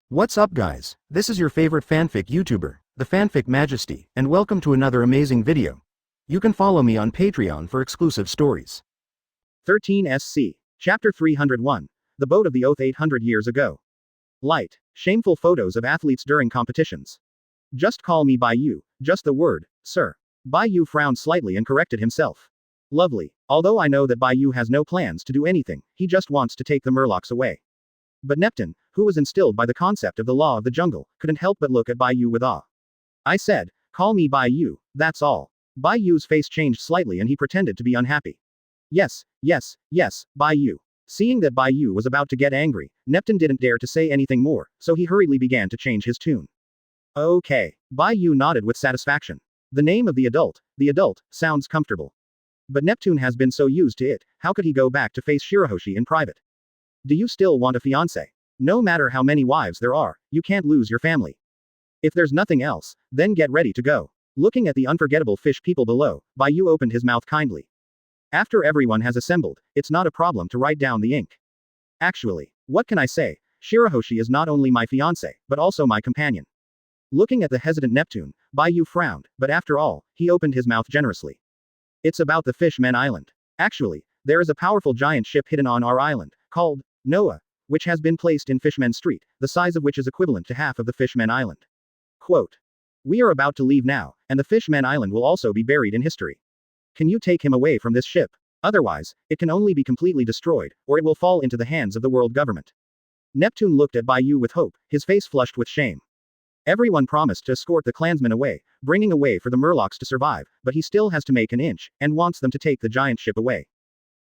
What's up guys, this is your favorite fanfic YouTuber, the Fanfic Majesty, and welcome to another amazing video. You can follow me on Patreon for exclusive stories. 13 SC, Chapter 301, The Boat of the Oath 800 years ago. Light, shameful photos of athletes during competitions. Just call me Bai Yu, just the word, sir. Bai Yu frowned slightly and corrected himself. Lovely, although I know that Bai Yu has no plans to do anything, he just wants to take the Murlocs away. But Neptune, who was instilled by the concept of the law of the jungle, couldn't help but look at Bai Yu with awe. I said, call me Bai Yu, that's all. Bai Yu's face changed slightly and he pretended to be unhappy. Yes, Bai Yu. Seeing that Bai Yu was about to get angry, Neptune didn't dare to say anything more, so he hurriedly began to change his tune. Okay. Bai Yu nodded with satisfaction. The name of the adult, sounds comfortable. But Neptune has been so used to it, how could he go back to face Shirahoshi in private? Do you still want a fiancé? No matter how many wives there are, you can't lose your family. If there's nothing else, then get ready to go. Looking at the unforgettable fish people below, Bai Yu opened his mouth kindly. After everyone has assembled, it's not a problem to write down the ink. Actually, what can I say? Shirahoshi is not only my fiancé, but also my companion. Looking at the hesitant Neptune, Bai Yu frowned, but after all, he opened his mouth generously. It's about the Fishman Island. Actually, there is a powerful giant ship hidden on our island, called Noah, which has been placed in Fishman Street, the size of which is equivalent to half of the Fishman Island. Quote. We are about to leave now, and the Fishman Island will also be buried in history. Can you take him away from this ship? Otherwise, it can only be completely destroyed, or it will fall into the hands of the world government. Neptune looked at Bai Yu with hope, his face flushed with shame. Everyone promised to escort the clansmen away, bringing a way for the Murlocs to survive, but he still has to make an inch, and wants them to take the giant ship away.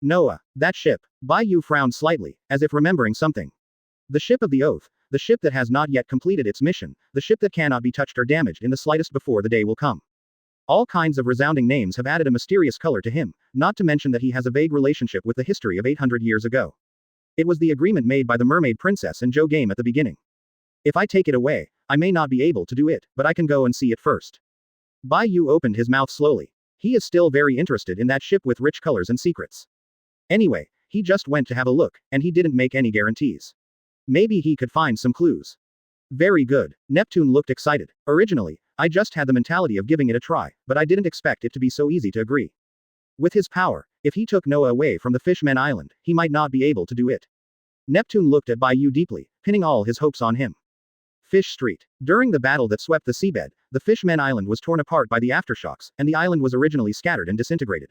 Noah, that ship. Bai Yu frowned slightly, as if remembering something. The ship of the oath, the ship that has not yet completed its mission, the ship that cannot be touched or damaged in the slightest before the day will come. All kinds of resounding names have added a mysterious color to him, not to mention that he has a vague relationship with the history of 800 years ago. It was the agreement made by the Mermaid Princess and Joe Game at the beginning. If I take it away, I may not be able to do it, but I can go and see it first. Bai Yu opened his mouth slowly. He is still very interested in that ship with rich colors and secrets. Anyway, he just went to have a look, and he didn't make any guarantees. Maybe he could find some clues. Very good. Neptune looked excited. Originally, I just had the mentality of giving it a try, but I didn't expect it to be so easy to agree. With his power, if he took Noah away from the Fishman Island, he might not be able to do it. Neptune looked at Bai Yu deeply, pinning all his hopes on him. Fish Street. During the battle that swept the seabed, the Fishman Island was torn apart by the aftershocks, and the island was originally scattered and disintegrated.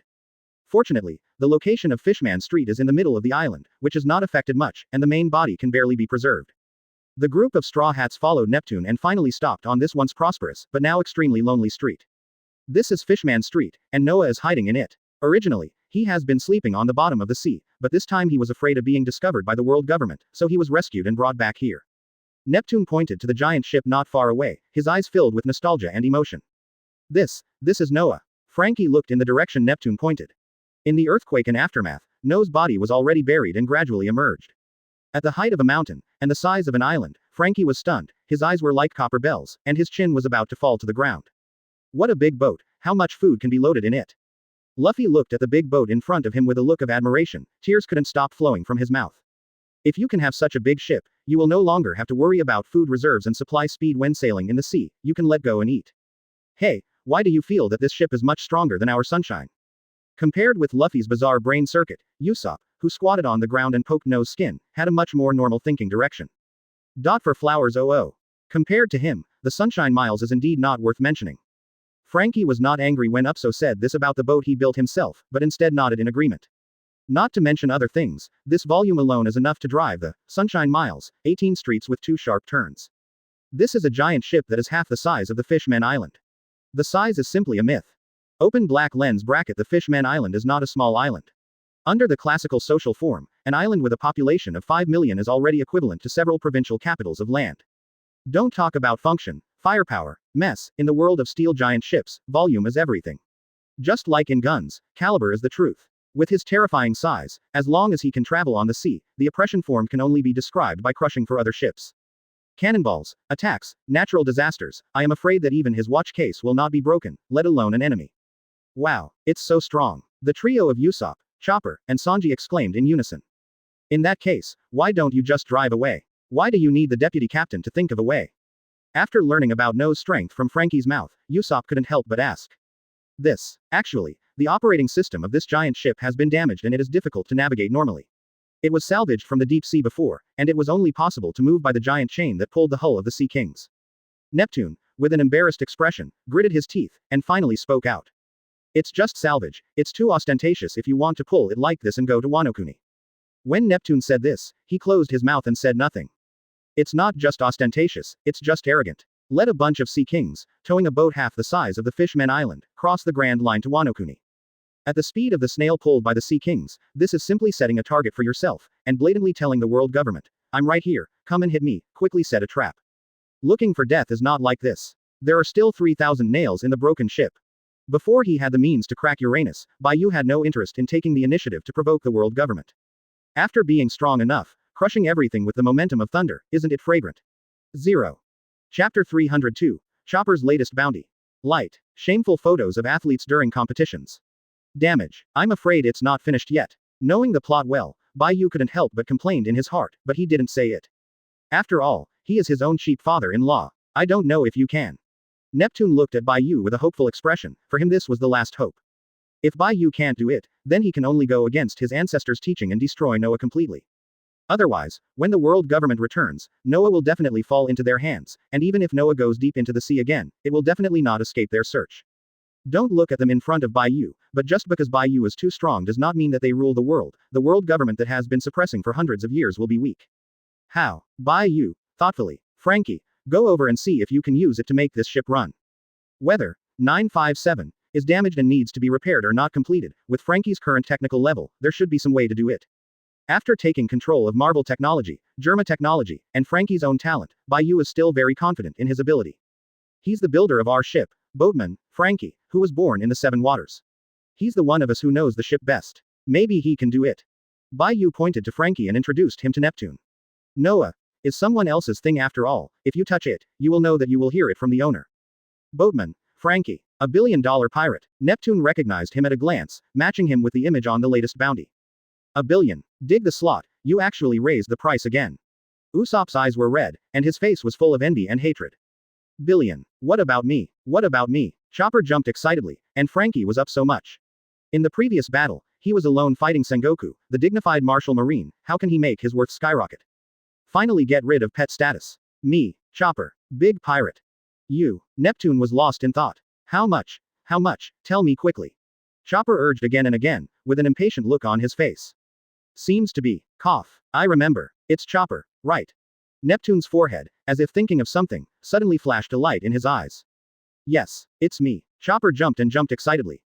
Fortunately, the location of Fishman Street is in the middle of the island, which is not affected much, and the main body can barely be preserved. The group of Straw Hats followed Neptune and finally stopped on this once prosperous, but now extremely lonely street. This is Fishman Street, and Noah is hiding in it. Originally, he has been sleeping on the bottom of the sea, but this time he was afraid of being discovered by the world government, so he was rescued and brought back here. Neptune pointed to the giant ship not far away, his eyes filled with nostalgia and emotion. This is Noah. Franky looked in the direction Neptune pointed. In the earthquake and aftermath, Noah's body was already buried and gradually emerged. At the height of a mountain, and the size of an island, Franky was stunned, his eyes were like copper bells, and his chin was about to fall to the ground. What a big boat, how much food can be loaded in it? Luffy looked at the big boat in front of him with a look of admiration, tears couldn't stop flowing from his mouth. If you can have such a big ship, you will no longer have to worry about food reserves and supply speed when sailing in the sea, you can let go and eat. Hey, why do you feel that this ship is much stronger than our Sunshine? Compared with Luffy's bizarre brain circuit, Usopp, who squatted on the ground and poked Noah's skin, had a much more normal thinking direction. For flowers oh. Compared to him, the Sunshine Miles is indeed not worth mentioning. Franky was not angry when Usopp said this about the boat he built himself, but instead nodded in agreement. Not to mention other things, this volume alone is enough to drive the Sunshine Miles, 18 streets with 2 sharp turns. This is a giant ship that is half the size of the Fishman Island. The size is simply a myth. Open black lens bracket. The Fishman Island is not a small island. Under the classical social form, an island with a population of 5 million is already equivalent to several provincial capitals of land. Don't talk about function, firepower, mess, in the world of steel giant ships, volume is everything. Just like in guns, caliber is the truth. With his terrifying size, as long as he can travel on the sea, the oppression formed can only be described by crushing for other ships. Cannonballs, attacks, natural disasters, I am afraid that even his watch case will not be broken, let alone an enemy. Wow, it's so strong. The trio of Usopp, Chopper, and Sanji exclaimed in unison. In that case, why don't you just drive away? Why do you need the deputy captain to think of a way? After learning about No's strength from Franky's mouth, Usopp couldn't help but ask. Actually, the operating system of this giant ship has been damaged and it is difficult to navigate normally. It was salvaged from the deep sea before, and it was only possible to move by the giant chain that pulled the hull of the Sea Kings. Neptune, with an embarrassed expression, gritted his teeth, and finally spoke out. It's just salvage, it's too ostentatious if you want to pull it like this and go to Wano Kuni. When Neptune said this, he closed his mouth and said nothing. It's not just ostentatious, it's just arrogant. Let a bunch of Sea Kings, towing a boat half the size of the Fishmen Island, cross the Grand Line to Wano Kuni. At the speed of the snail pulled by the Sea Kings, this is simply setting a target for yourself, and blatantly telling the world government, I'm right here, come and hit me, quickly set a trap. Looking for death is not like this. There are still 3,000 nails in the broken ship. Before he had the means to crack Uranus, Bai Yu had no interest in taking the initiative to provoke the world government. After being strong enough, crushing everything with the momentum of thunder, isn't it fragrant? 0. Chapter 302, Chopper's latest bounty. Light. Shameful photos of athletes during competitions. Damage. I'm afraid it's not finished yet. Knowing the plot well, Bai Yu couldn't help but complained in his heart, but he didn't say it. After all, he is his own cheap father-in-law. I don't know if you can. Neptune looked at Bai Yu with a hopeful expression, for him this was the last hope. If Bai Yu can't do it, then he can only go against his ancestors' teaching and destroy Noah completely. Otherwise, when the world government returns, Noah will definitely fall into their hands, and even if Noah goes deep into the sea again, it will definitely not escape their search. Don't look at them in front of Bai Yu, but just because Bai Yu is too strong does not mean that they rule the world government that has been suppressing for hundreds of years will be weak. How? Bai Yu, thoughtfully. Franky, go over and see if you can use it to make this ship run. Weather, 957, is damaged and needs to be repaired or not completed. With Franky's current technical level, there should be some way to do it. After taking control of Marvel technology, Germa technology, and Franky's own talent, Bai Yu is still very confident in his ability. He's the builder of our ship, boatman, Franky, who was born in the Seven Waters. He's the one of us who knows the ship best. Maybe he can do it. Bai Yu pointed to Franky and introduced him to Neptune. Noah is someone else's thing after all. If you touch it, you will know that you will hear it from the owner. Boatman, Franky, a billion-dollar pirate. Neptune recognized him at a glance, matching him with the image on the latest bounty. A billion. Dig the slot, you actually raised the price again. Usopp's eyes were red, and his face was full of envy and hatred. Billion. What about me? What about me? Chopper jumped excitedly, and Franky was up so much. In the previous battle, he was alone fighting Sengoku, the dignified martial marine. How can he make his worth skyrocket? Finally get rid of pet status. Me, Chopper, big pirate. You. Neptune was lost in thought. How much? How much? Tell me quickly. Chopper urged again and again, with an impatient look on his face. Seems to be. Cough. I remember. It's Chopper, right? Neptune's forehead, as if thinking of something, suddenly flashed a light in his eyes. Yes, it's me. Chopper jumped excitedly.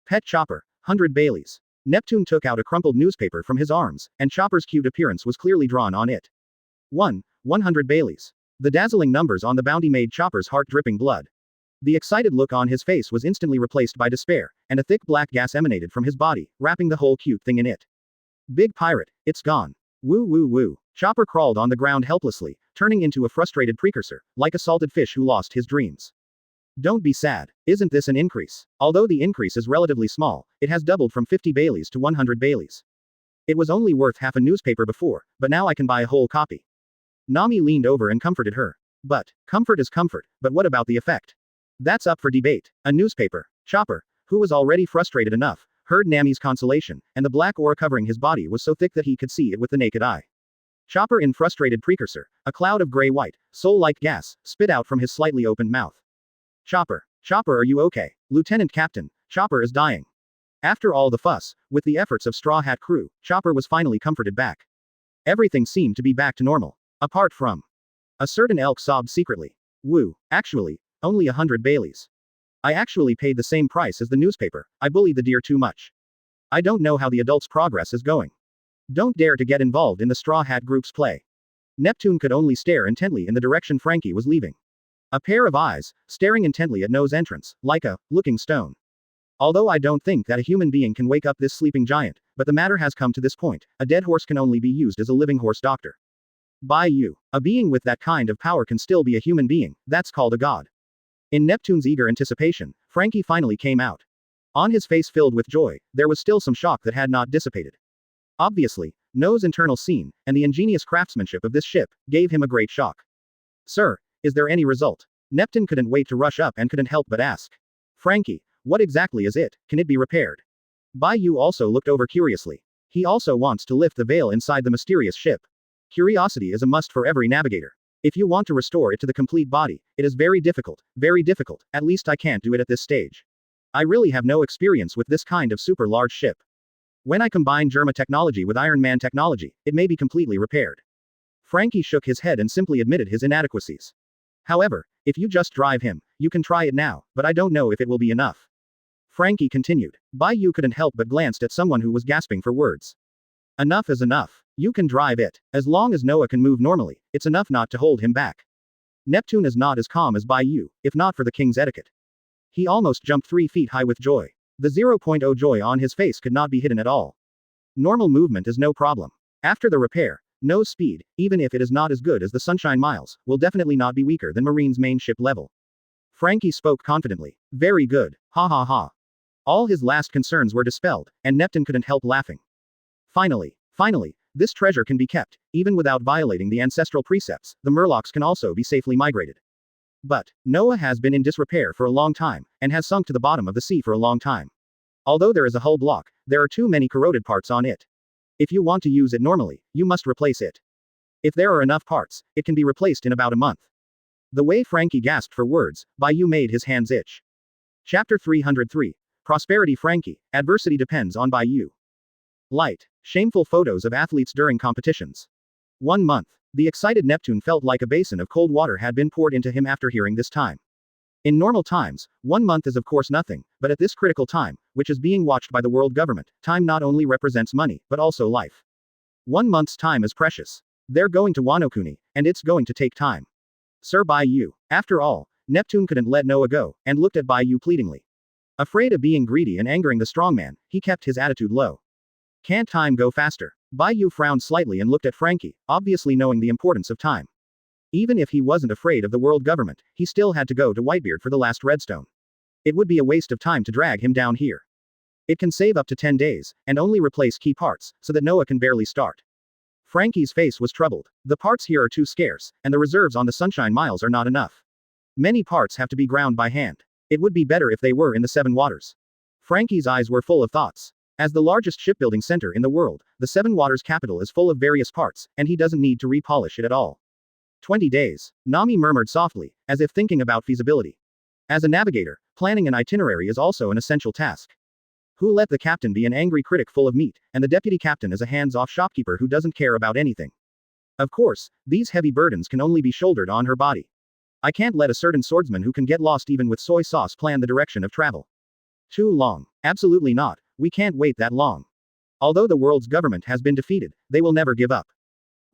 Pet Chopper, 100 Baileys. Neptune took out a crumpled newspaper from his arms, and Chopper's cute appearance was clearly drawn on it. 100 Baileys. The dazzling numbers on the bounty made Chopper's heart dripping blood. The excited look on his face was instantly replaced by despair, and a thick black gas emanated from his body, wrapping the whole cute thing in it. Big pirate, it's gone. Woo woo woo. Chopper crawled on the ground helplessly, turning into a frustrated precursor, like a salted fish who lost his dreams. Don't be sad. Isn't this an increase? Although the increase is relatively small, it has doubled from 50 Baileys to 100 Baileys. It was only worth half a newspaper before, but now I can buy a whole copy. Nami leaned over and comforted her. But, comfort is comfort, but what about the effect? That's up for debate. A newspaper. Chopper, who was already frustrated enough, heard Nami's consolation, and the black aura covering his body was so thick that he could see it with the naked eye. Chopper in frustrated precursor, a cloud of gray-white, soul-like gas, spit out from his slightly opened mouth. Chopper, are you okay? Lieutenant Captain, Chopper is dying. After all the fuss, with the efforts of Straw Hat crew, Chopper was finally comforted back. Everything seemed to be back to normal. Apart from. A certain elk sobbed secretly. Woo, actually, only 100 Baileys. I actually paid the same price as the newspaper. I bullied the deer too much. I don't know how the adults' progress is going. Don't dare to get involved in the Straw Hat group's play. Neptune could only stare intently in the direction Franky was leaving. A pair of eyes, staring intently at No's entrance, like a looking stone. Although I don't think that a human being can wake up this sleeping giant, but the matter has come to this point, a dead horse can only be used as a living horse doctor. Bai Yu, a being with that kind of power can still be a human being, that's called a god. In Neptune's eager anticipation, Franky finally came out. On his face filled with joy, there was still some shock that had not dissipated. Obviously, No's internal scene, and the ingenious craftsmanship of this ship, gave him a great shock. Sir, is there any result? Neptune couldn't wait to rush up and couldn't help but ask. Franky, what exactly is it? Can it be repaired? Bai Yu also looked over curiously. He also wants to lift the veil inside the mysterious ship. Curiosity is a must for every navigator. If you want to restore it to the complete body, it is very difficult, at least I can't do it at this stage. I really have no experience with this kind of super large ship. When I combine Germa technology with Iron Man technology, it may be completely repaired. Franky shook his head and simply admitted his inadequacies. However, if you just drive him, you can try it now, but I don't know if it will be enough. Franky continued. Bai Yu couldn't help but glanced at someone who was gasping for words. Enough is enough. You can drive it. As long as Noah can move normally, it's enough not to hold him back. Neptune is not as calm as Bai Yu, if not for the king's etiquette. He almost jumped 3 feet high with joy. The 0.0 joy on his face could not be hidden at all. Normal movement is no problem. After the repair, No's speed, even if it is not as good as the Sunshine Miles, will definitely not be weaker than Marine's main ship level. Franky spoke confidently. Very good. Ha ha ha. All his last concerns were dispelled, and Neptune couldn't help laughing. Finally, this treasure can be kept, even without violating the ancestral precepts. The Murlocs can also be safely migrated. But, Noah has been in disrepair for a long time, and has sunk to the bottom of the sea for a long time. Although there is a hull block, there are too many corroded parts on it. If you want to use it normally, you must replace it. If there are enough parts, it can be replaced in about a month. The way Franky gasped for words, Bai Yu made his hands itch. Chapter 303. Prosperity Franky, adversity depends on Bai Yu. Light. Shameful photos of athletes during competitions. 1 month. The excited Neptune felt like a basin of cold water had been poured into him after hearing this time. In normal times, 1 month is of course nothing, but at this critical time, which is being watched by the world government, time not only represents money, but also life. 1 month's time is precious. They're going to Wano Kuni, and it's going to take time. Sir Bai Yu. After all, Neptune couldn't let Noah go, and looked at Bai Yu pleadingly. Afraid of being greedy and angering the strongman, he kept his attitude low. Can't time go faster? Bai Yu frowned slightly and looked at Franky, obviously knowing the importance of time. Even if he wasn't afraid of the world government, he still had to go to Whitebeard for the last redstone. It would be a waste of time to drag him down here. It can save up to 10 days, and only replace key parts, so that Noah can barely start. Franky's face was troubled. The parts here are too scarce, and the reserves on the Sunshine Miles are not enough. Many parts have to be ground by hand. It would be better if they were in the 7 waters. Franky's eyes were full of thoughts. As the largest shipbuilding center in the world, the 7 waters capital is full of various parts, and he doesn't need to repolish it at all. 20 days. Nami murmured softly, as if thinking about feasibility. As a navigator, planning an itinerary is also an essential task. Who let the captain be an angry critic full of meat, and the deputy captain is a hands-off shopkeeper who doesn't care about anything? Of course, these heavy burdens can only be shouldered on her body. I can't let a certain swordsman who can get lost even with soy sauce plan the direction of travel. Too long. Absolutely not, we can't wait that long. Although the world's government has been defeated, they will never give up.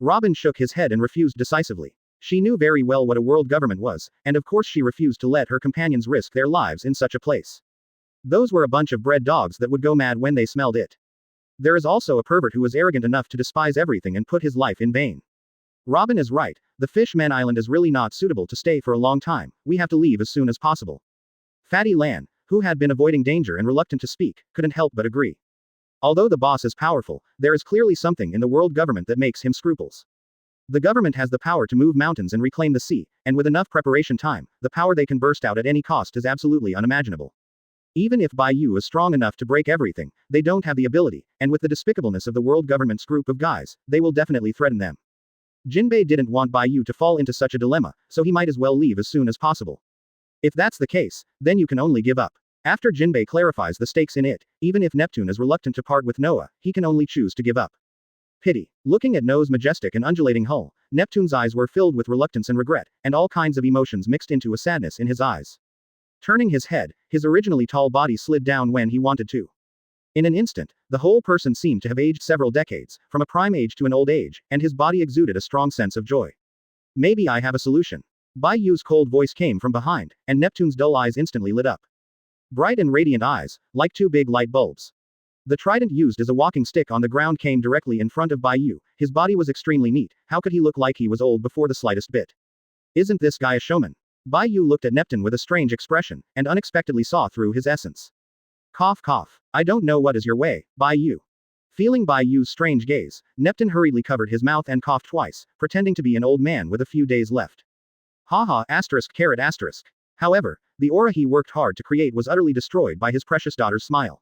Robin shook his head and refused decisively. She knew very well what a world government was, and of course she refused to let her companions risk their lives in such a place. Those were a bunch of bred dogs that would go mad when they smelled it. There is also a pervert who is arrogant enough to despise everything and put his life in vain. Robin is right, the Fishman Island is really not suitable to stay for a long time, we have to leave as soon as possible. Fatty Lan, who had been avoiding danger and reluctant to speak, couldn't help but agree. Although the boss is powerful, there is clearly something in the world government that makes him scruples. The government has the power to move mountains and reclaim the sea, and with enough preparation time, the power they can burst out at any cost is absolutely unimaginable. Even if Bai Yu is strong enough to break everything, they don't have the ability, and with the despicableness of the world government's group of guys, they will definitely threaten them. Jinbei didn't want Bai Yu to fall into such a dilemma, so he might as well leave as soon as possible. If that's the case, then you can only give up. After Jinbei clarifies the stakes in it, even if Neptune is reluctant to part with Noah, he can only choose to give up. Pity. Looking at Noah's majestic and undulating hull, Neptune's eyes were filled with reluctance and regret, and all kinds of emotions mixed into a sadness in his eyes. Turning his head, his originally tall body slid down when he wanted to. In an instant, the whole person seemed to have aged several decades, from a prime age to an old age, and his body exuded a strong sense of joy. Maybe I have a solution. Bai Yu's cold voice came from behind, and Neptune's dull eyes instantly lit up. Bright and radiant eyes, like 2 big light bulbs. The trident used as a walking stick on the ground came directly in front of Bai Yu. His body was extremely neat, how could he look like he was old before the slightest bit? Isn't this guy a showman? Bai Yu looked at Neptune with a strange expression, and unexpectedly saw through his essence. Cough cough. I don't know what is your way, Bai Yu. Feeling Bai Yu's strange gaze, Neptune hurriedly covered his mouth and coughed twice, pretending to be an old man with a few days left. Haha asterisk caret asterisk. However, the aura he worked hard to create was utterly destroyed by his precious daughter's smile.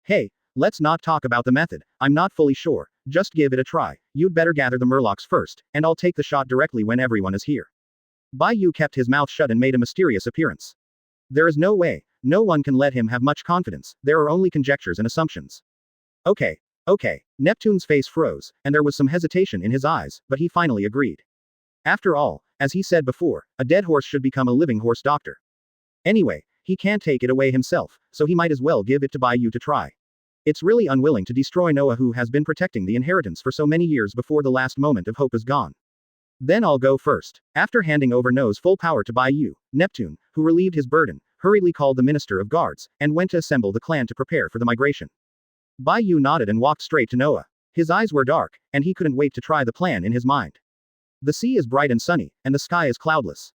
Hey, let's not talk about the method, I'm not fully sure, just give it a try, you'd better gather the murlocs first, and I'll take the shot directly when everyone is here. Bai Yu kept his mouth shut and made a mysterious appearance. There is no way, no one can let him have much confidence, there are only conjectures and assumptions. Okay. Neptune's face froze, and there was some hesitation in his eyes, but he finally agreed. After all, as he said before, a dead horse should become a living horse doctor. Anyway, he can't take it away himself, so he might as well give it to Bai Yu to try. It's really unwilling to destroy Noah, who has been protecting the inheritance for so many years before the last moment of hope is gone. Then I'll go first. After handing over Noah's full power to Bai Yu, Neptune, who relieved his burden, hurriedly called the Minister of Guards, and went to assemble the clan to prepare for the migration. Bai Yu nodded and walked straight to Noah. His eyes were dark, and he couldn't wait to try the plan in his mind. The sea is bright and sunny, and the sky is cloudless.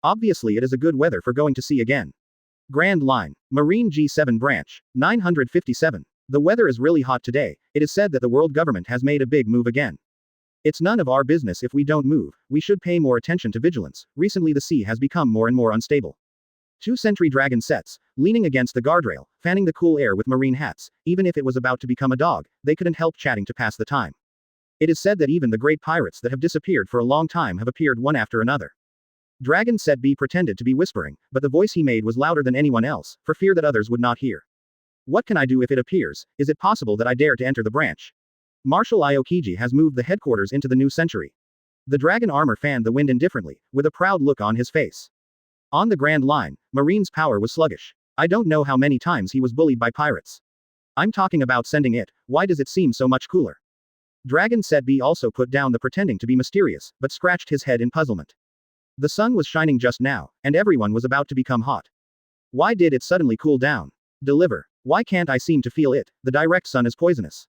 Obviously it is a good weather for going to sea again. Grand Line. Marine G7 Branch. 957. The weather is really hot today, it is said that the world government has made a big move again. It's none of our business if we don't move, we should pay more attention to vigilance, recently the sea has become more and more unstable. 2 sentry dragon sets, leaning against the guardrail, fanning the cool air with marine hats, even if it was about to become a dog, they couldn't help chatting to pass the time. It is said that even the great pirates that have disappeared for a long time have appeared one after another. Dragon Set B pretended to be whispering, but the voice he made was louder than anyone else, for fear that others would not hear. What can I do if it appears? Is it possible that I dare to enter the branch? Marshal Aokiji has moved the headquarters into the new century. The dragon armor fanned the wind indifferently, with a proud look on his face. On the Grand Line, Marine's power was sluggish. I don't know how many times he was bullied by pirates. I'm talking about sending it, why does it seem so much cooler? Dragon Set B also put down the pretending to be mysterious, but scratched his head in puzzlement. The sun was shining just now, and everyone was about to become hot. Why did it suddenly cool down? Deliver. Why can't I seem to feel it? The direct sun is poisonous.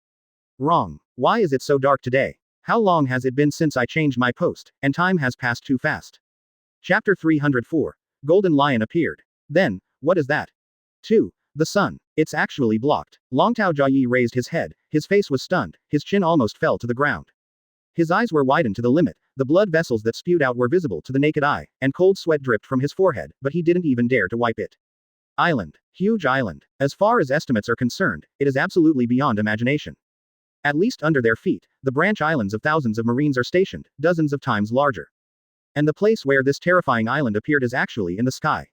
Wrong. Why is it so dark today? How long has it been since I changed my post, and time has passed too fast? Chapter 304. Golden Lion appeared. Then, what is that? 2. The sun. It's actually blocked. Longtao Jiayi raised his head, his face was stunned, his chin almost fell to the ground. His eyes were widened to the limit, the blood vessels that spewed out were visible to the naked eye, and cold sweat dripped from his forehead, but he didn't even dare to wipe it. Island. Huge island. As far as estimates are concerned, it is absolutely beyond imagination. At least under their feet, the branch islands of thousands of marines are stationed, dozens of times larger. And the place where this terrifying island appeared is actually in the sky.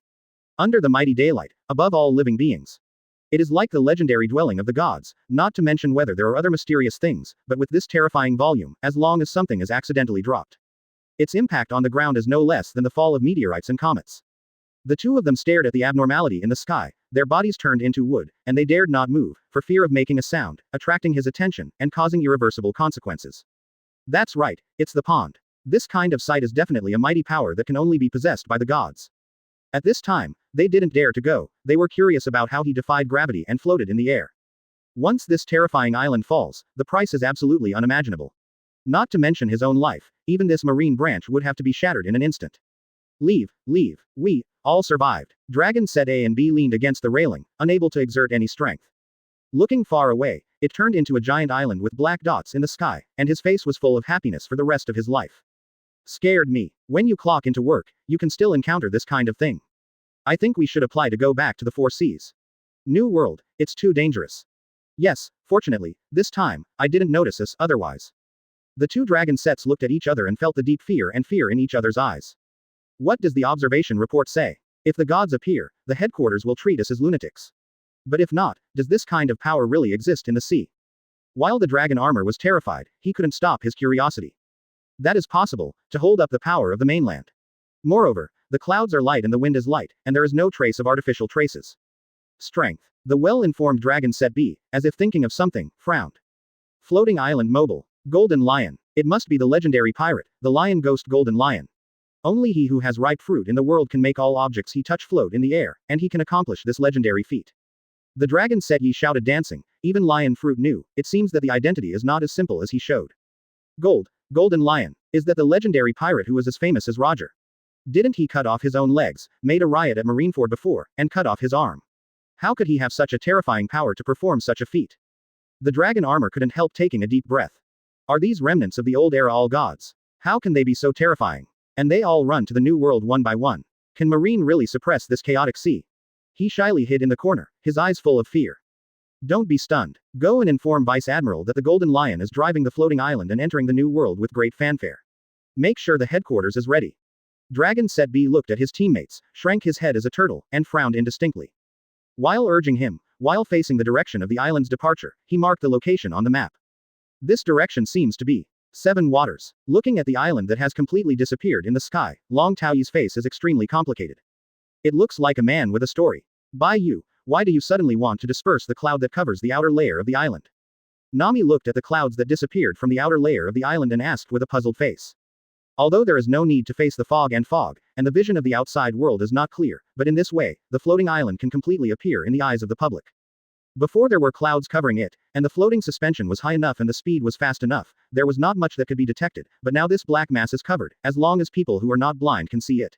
Under the mighty daylight, above all living beings. It is like the legendary dwelling of the gods, not to mention whether there are other mysterious things, but with this terrifying volume, as long as something is accidentally dropped. Its impact on the ground is no less than the fall of meteorites and comets. The two of them stared at the abnormality in the sky, their bodies turned into wood, and they dared not move, for fear of making a sound, attracting his attention, and causing irreversible consequences. That's right, it's the pond. This kind of sight is definitely a mighty power that can only be possessed by the gods. At this time, they didn't dare to go, they were curious about how he defied gravity and floated in the air. Once this terrifying island falls, the price is absolutely unimaginable. Not to mention his own life, even this marine branch would have to be shattered in an instant. Leave. We all survived. Dragon Set A and B leaned against the railing, unable to exert any strength. Looking far away, it turned into a giant island with black dots in the sky, and his face was full of happiness for the rest of his life. Scared me. When you clock into work, you can still encounter this kind of thing. I think we should apply to go back to the 4 seas. New world, it's too dangerous. Yes, fortunately, this time, I didn't notice us otherwise. The 2 dragon sets looked at each other and felt the deep fear in each other's eyes. What does the observation report say? If the gods appear, the headquarters will treat us as lunatics. But if not, does this kind of power really exist in the sea? While the dragon armor was terrified, he couldn't stop his curiosity. That is possible, to hold up the power of the mainland. Moreover, the clouds are light and the wind is light, and there is no trace of artificial traces. Strength. The well-informed Dragon Set B, as if thinking of something, frowned. Floating island mobile. Golden Lion. It must be the legendary pirate, the lion ghost Golden Lion. Only he who has ripe fruit in the world can make all objects he touch float in the air, and he can accomplish this legendary feat. The Dragon Set Yi shouted, dancing, even Lion Fruit knew, it seems that the identity is not as simple as he showed. Golden Lion. Is that the legendary pirate who was as famous as Roger? Didn't he cut off his own legs, made a riot at Marineford before, and cut off his arm? How could he have such a terrifying power to perform such a feat? The dragon armor couldn't help taking a deep breath. Are these remnants of the old era all gods? How can they be so terrifying? And they all run to the new world one by one. Can Marine really suppress this chaotic sea? He shyly hid in the corner, his eyes full of fear. Don't be stunned. Go and inform Vice Admiral that the Golden Lion is driving the floating island and entering the new world with great fanfare. Make sure the headquarters is ready. Dragon Set B looked at his teammates, shrank his head as a turtle, and frowned indistinctly. While urging him, while facing the direction of the island's departure, he marked the location on the map. This direction seems to be Seven Waters. Looking at the island that has completely disappeared in the sky, Long Taoyu's face is extremely complicated. It looks like a man with a story. Bai Yu, why do you suddenly want to disperse the cloud that covers the outer layer of the island? Nami looked at the clouds that disappeared from the outer layer of the island and asked with a puzzled face. Although there is no need to face the fog, and the vision of the outside world is not clear, but in this way, the floating island can completely appear in the eyes of the public. Before there were clouds covering it, and the floating suspension was high enough and the speed was fast enough, there was not much that could be detected, but now this black mass is covered, as long as people who are not blind can see it.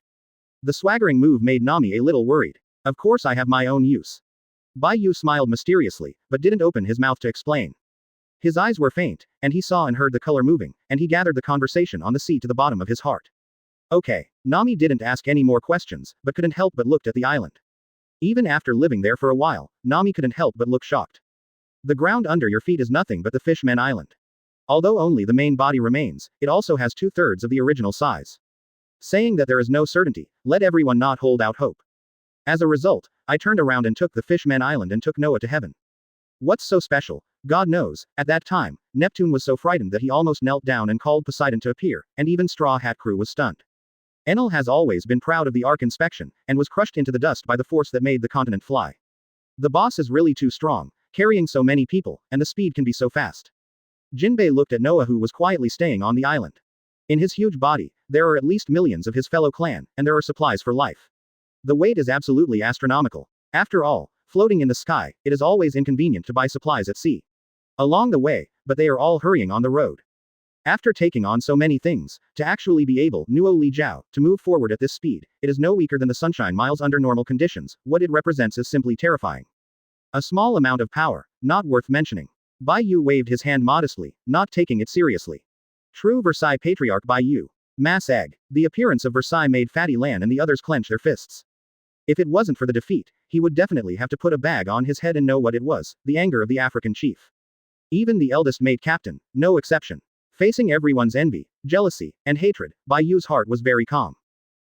The swaggering move made Nami a little worried. Of course I have my own use. Bai Yu smiled mysteriously, but didn't open his mouth to explain. His eyes were faint, and he saw and heard the color moving, and he gathered the conversation on the sea to the bottom of his heart. Okay. Nami didn't ask any more questions, but couldn't help but looked at the island. Even after living there for a while, Nami couldn't help but look shocked. The ground under your feet is nothing but the Fishman Island. Although only the main body remains, it also has 2/3 of the original size. Saying that there is no certainty, let everyone not hold out hope. As a result, I turned around and took the Fishman Island and took Noah to heaven. What's so special? God knows, at that time, Neptune was so frightened that he almost knelt down and called Poseidon to appear, and even Straw Hat Crew was stunned. Enel has always been proud of the Ark inspection, and was crushed into the dust by the force that made the continent fly. The boss is really too strong, carrying so many people, and the speed can be so fast. Jinbei looked at Noah, who was quietly staying on the island. In his huge body, there are at least millions of his fellow clan, and there are supplies for life. The weight is absolutely astronomical. After all, floating in the sky, it is always inconvenient to buy supplies at sea. Along the way, but they are all hurrying on the road. After taking on so many things, to actually be able, Nuo Li Jiao, to move forward at this speed, it is no weaker than the sunshine miles under normal conditions. What it represents is simply terrifying. A small amount of power, not worth mentioning. Bai Yu waved his hand modestly, not taking it seriously. True Versailles patriarch Bai Yu. Mass egg. The appearance of Versailles made Fatty Lan and the others clench their fists. If it wasn't for the defeat, he would definitely have to put a bag on his head and know what it was, the anger of the African chief. Even the eldest mate captain, no exception. Facing everyone's envy, jealousy, and hatred, Bai Yu's heart was very calm.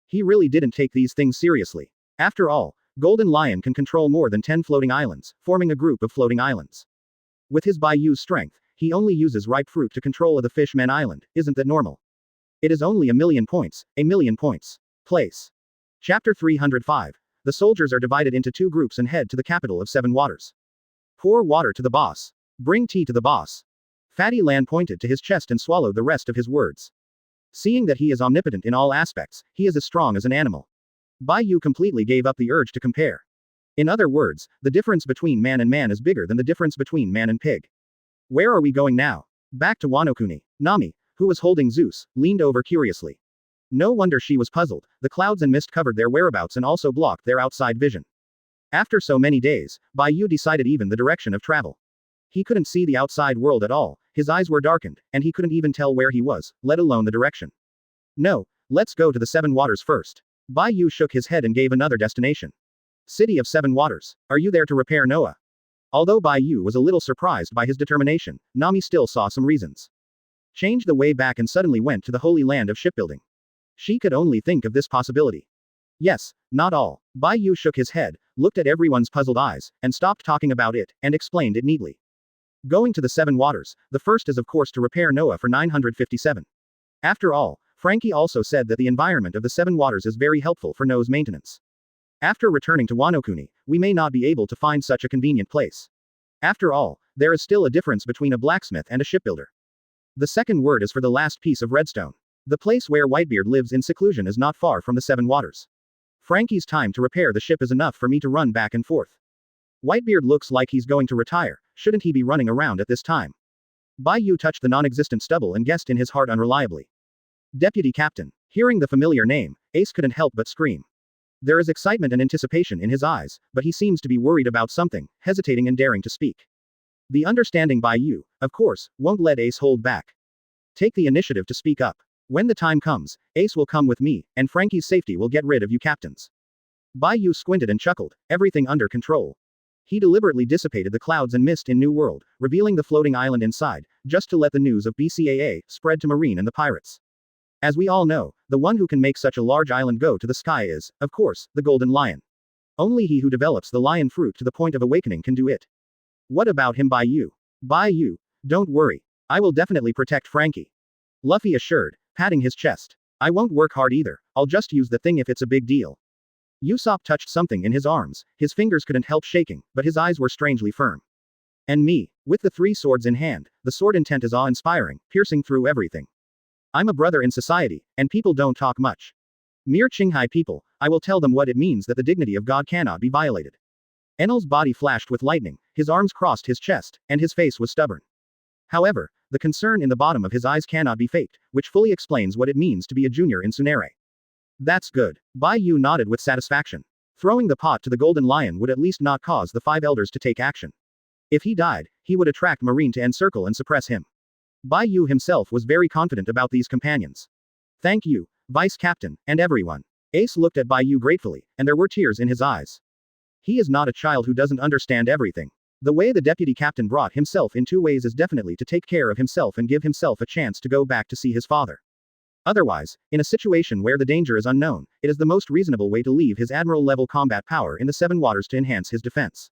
He really didn't take these things seriously. After all, Golden Lion can control more than 10 floating islands, forming a group of floating islands. With his Bai Yu's strength, he only uses ripe fruit to control the Fishman Island. Isn't that normal? It is only a million points. Place. Chapter 305. The soldiers are divided into 2 groups and head to the capital of 7 Waters. Pour water to the boss. Bring tea to the boss. Fatty Lan pointed to his chest and swallowed the rest of his words. Seeing that he is omnipotent in all aspects, he is as strong as an animal. Bai Yu completely gave up the urge to compare. In other words, the difference between man and man is bigger than the difference between man and pig. Where are we going now? Back to Wano Kuni. Nami, who was holding Zeus, leaned over curiously. No wonder she was puzzled. The clouds and mist covered their whereabouts and also blocked their outside vision. After so many days, Bai Yu decided even the direction of travel. He couldn't see the outside world at all, his eyes were darkened, and he couldn't even tell where he was, let alone the direction. No, let's go to the 7 Waters first. Bai Yu shook his head and gave another destination. City of 7 Waters. Are you there to repair Noah? Although Bai Yu was a little surprised by his determination, Nami still saw some reasons. Changed the way back and suddenly went to the holy land of shipbuilding. She could only think of this possibility. Yes, not all. Bai Yu shook his head, looked at everyone's puzzled eyes, and stopped talking about it, and explained it neatly. Going to the 7 Waters, the first is of course to repair Noah for 957. After all, Franky also said that the environment of the 7 Waters is very helpful for Noah's maintenance. After returning to Wano Kuni, we may not be able to find such a convenient place. After all, there is still a difference between a blacksmith and a shipbuilder. The second word is for the last piece of redstone. The place where Whitebeard lives in seclusion is not far from the 7 Waters. Franky's time to repair the ship is enough for me to run back and forth. Whitebeard looks like he's going to retire, shouldn't he be running around at this time? Bai Yu touched the non-existent stubble and guessed in his heart unreliably. Deputy Captain. Hearing the familiar name, Ace couldn't help but scream. There is excitement and anticipation in his eyes, but he seems to be worried about something, hesitating and daring to speak. The understanding Bai Yu, of course, won't let Ace hold back. Take the initiative to speak up. When the time comes, Ace will come with me, and Franky's safety will get rid of you captains. Bai Yu squinted and chuckled, everything under control. He deliberately dissipated the clouds and mist in New World, revealing the floating island inside, just to let the news of BCAA spread to Marine and the pirates. As we all know, the one who can make such a large island go to the sky is, of course, the Golden Lion. Only he who develops the lion fruit to the point of awakening can do it. What about him Bai Yu? Bai Yu, don't worry. I will definitely protect Franky. Luffy assured, patting his chest. I won't work hard either, I'll just use the thing if it's a big deal. Usopp touched something in his arms, his fingers couldn't help shaking, but his eyes were strangely firm. And me, with the 3 swords in hand, the sword intent is awe-inspiring, piercing through everything. I'm a brother in society, and people don't talk much. Mere Qinghai people, I will tell them what it means that the dignity of God cannot be violated. Enel's body flashed with lightning, his arms crossed his chest, and his face was stubborn. However, the concern in the bottom of his eyes cannot be faked, which fully explains what it means to be a junior in Tsunere. That's good. Bai Yu nodded with satisfaction. Throwing the pot to the Golden Lion would at least not cause the 5 elders to take action. If he died, he would attract Marine to encircle and suppress him. Bai Yu himself was very confident about these companions. Thank you, Vice Captain, and everyone. Ace looked at Bai Yu gratefully, and there were tears in his eyes. He is not a child who doesn't understand everything. The way the deputy captain brought himself in 2 ways is definitely to take care of himself and give himself a chance to go back to see his father. Otherwise, in a situation where the danger is unknown, it is the most reasonable way to leave his admiral-level combat power in the 7 waters to enhance his defense.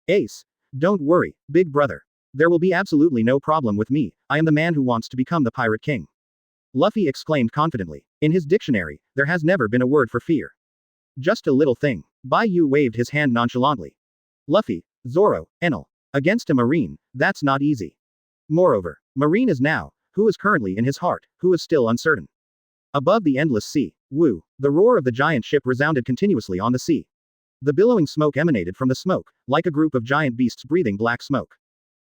Ace, don't worry, big brother. There will be absolutely no problem with me, I am the man who wants to become the Pirate King. Luffy exclaimed confidently. In his dictionary, there has never been a word for fear. Just a little thing. Bai Yu waved his hand nonchalantly. Luffy, Zoro, Enel. Against a Marine, that's not easy. Moreover, Marine is now, who is currently in his heart, who is still uncertain. Above the endless sea, woo, the roar of the giant ship resounded continuously on the sea. The billowing smoke emanated from the smoke, like a group of giant beasts breathing black smoke.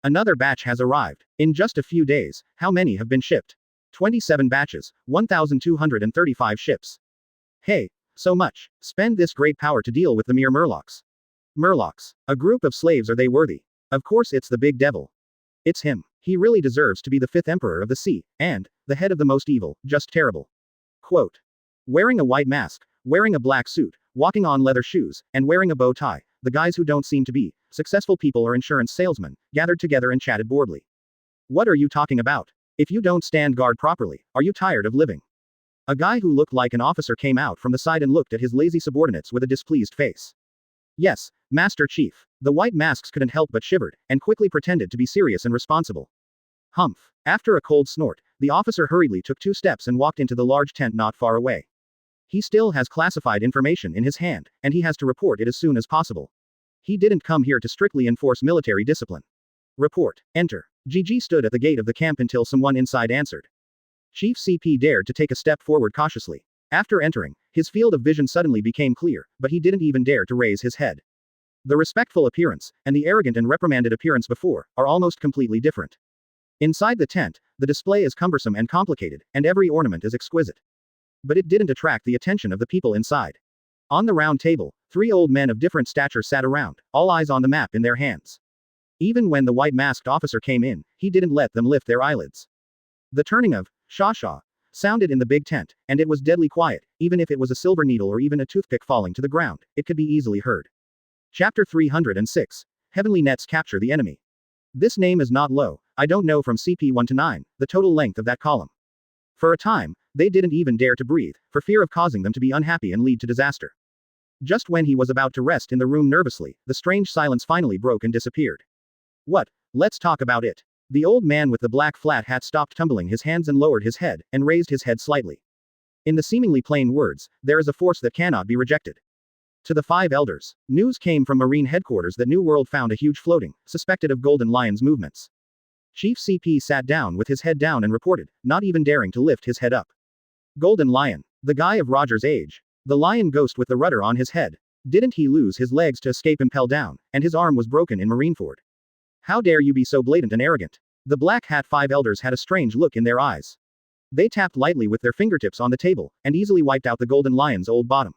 Another batch has arrived. In just a few days, how many have been shipped? 27 batches, 1,235 ships. Hey, so much. Spend this great power to deal with the mere Murlocs. Murlocs. A group of slaves, are they worthy? Of course it's the big devil. It's him. He really deserves to be the 5th emperor of the sea, and, the head of the most evil, just terrible. Quote. Wearing a white mask, wearing a black suit, walking on leather shoes, and wearing a bow tie, the guys who don't seem to be successful people or insurance salesmen, gathered together and chatted boredly. What are you talking about? If you don't stand guard properly, are you tired of living? A guy who looked like an officer came out from the side and looked at his lazy subordinates with a displeased face. Yes, Master Chief. The white masks couldn't help but shivered, and quickly pretended to be serious and responsible. Humph. After a cold snort, the officer hurriedly took 2 steps and walked into the large tent not far away. He still has classified information in his hand, and he has to report it as soon as possible. He didn't come here to strictly enforce military discipline. Report. Enter. GG stood at the gate of the camp until someone inside answered. Chief CP dared to take a step forward cautiously. After entering, his field of vision suddenly became clear, but he didn't even dare to raise his head. The respectful appearance, and the arrogant and reprimanded appearance before, are almost completely different. Inside the tent, the display is cumbersome and complicated, and every ornament is exquisite. But it didn't attract the attention of the people inside. On the round table, 3 old men of different stature sat around, all eyes on the map in their hands. Even when the white-masked officer came in, he didn't let them lift their eyelids. The turning of "Shaw" sounded in the big tent, and it was deadly quiet, even if it was a silver needle or even a toothpick falling to the ground, it could be easily heard. Chapter 306. Heavenly Nets capture the enemy. This name is not low, I don't know from CP1 to 9, the total length of that column. For a time, they didn't even dare to breathe, for fear of causing them to be unhappy and lead to disaster. Just when he was about to rest in the room nervously, the strange silence finally broke and disappeared. What? Let's talk about it. The old man with the black flat hat stopped tumbling his hands and lowered his head, and raised his head slightly. In the seemingly plain words, there is a force that cannot be rejected. To the 5 elders, news came from Marine headquarters that New World found a huge floating, suspected of Golden Lion's movements. Chief CP sat down with his head down and reported, not even daring to lift his head up. Golden Lion. The guy of Roger's age. The lion ghost with the rudder on his head. Didn't he lose his legs to escape impel down, and his arm was broken in Marineford? How dare you be so blatant and arrogant? The black hat 5 elders had a strange look in their eyes. They tapped lightly with their fingertips on the table, and easily wiped out the Golden Lion's old bottom.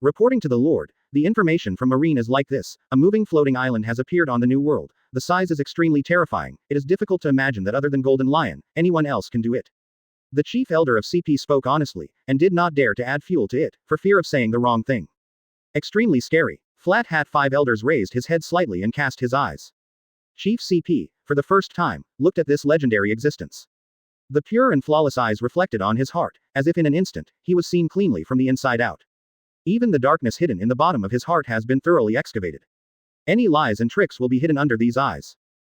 Reporting to the Lord, the information from Marine is like this: a moving floating island has appeared on the New World. the size is extremely terrifying, it is difficult to imagine that other than Golden Lion, anyone else can do it. The chief elder of CP spoke honestly, and did not dare to add fuel to it, for fear of saying the wrong thing. Extremely scary. Flat Hat 5 Elders raised his head slightly and cast his eyes. Chief CP, for the first time, looked at this legendary existence. The pure and flawless eyes reflected on his heart, as if in an instant, he was seen cleanly from the inside out. Even the darkness hidden in the bottom of his heart has been thoroughly excavated. Any lies and tricks will be hidden under these eyes.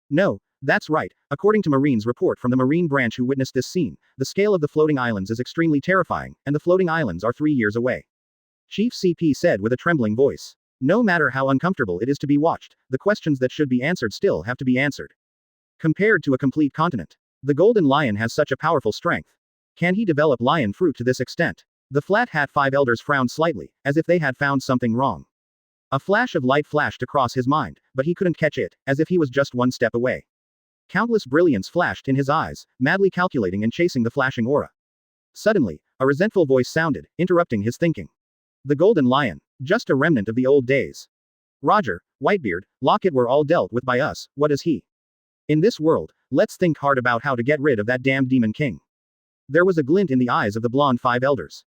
No, that's right, according to Marine's report from the Marine branch who witnessed this scene, the scale of the floating islands is extremely terrifying, and the floating islands are 3 years away. Chief CP said with a trembling voice. No matter how uncomfortable it is to be watched, the questions that should be answered still have to be answered. Compared to a complete continent, the Golden Lion has such a powerful strength. Can he develop lion fruit to this extent? The Flat Hat 5 Elders frowned slightly, as if they had found something wrong. A flash of light flashed across his mind, but he couldn't catch it, as if he was just one step away. Countless brilliance flashed in his eyes, madly calculating and chasing the flashing aura. Suddenly, a resentful voice sounded, interrupting his thinking. The Golden Lion, just a remnant of the old days. Roger, Whitebeard, Locket were all dealt with by us, what is he? In this world, let's think hard about how to get rid of that damned Demon King. There was a glint in the eyes of the blonde 5 Elders.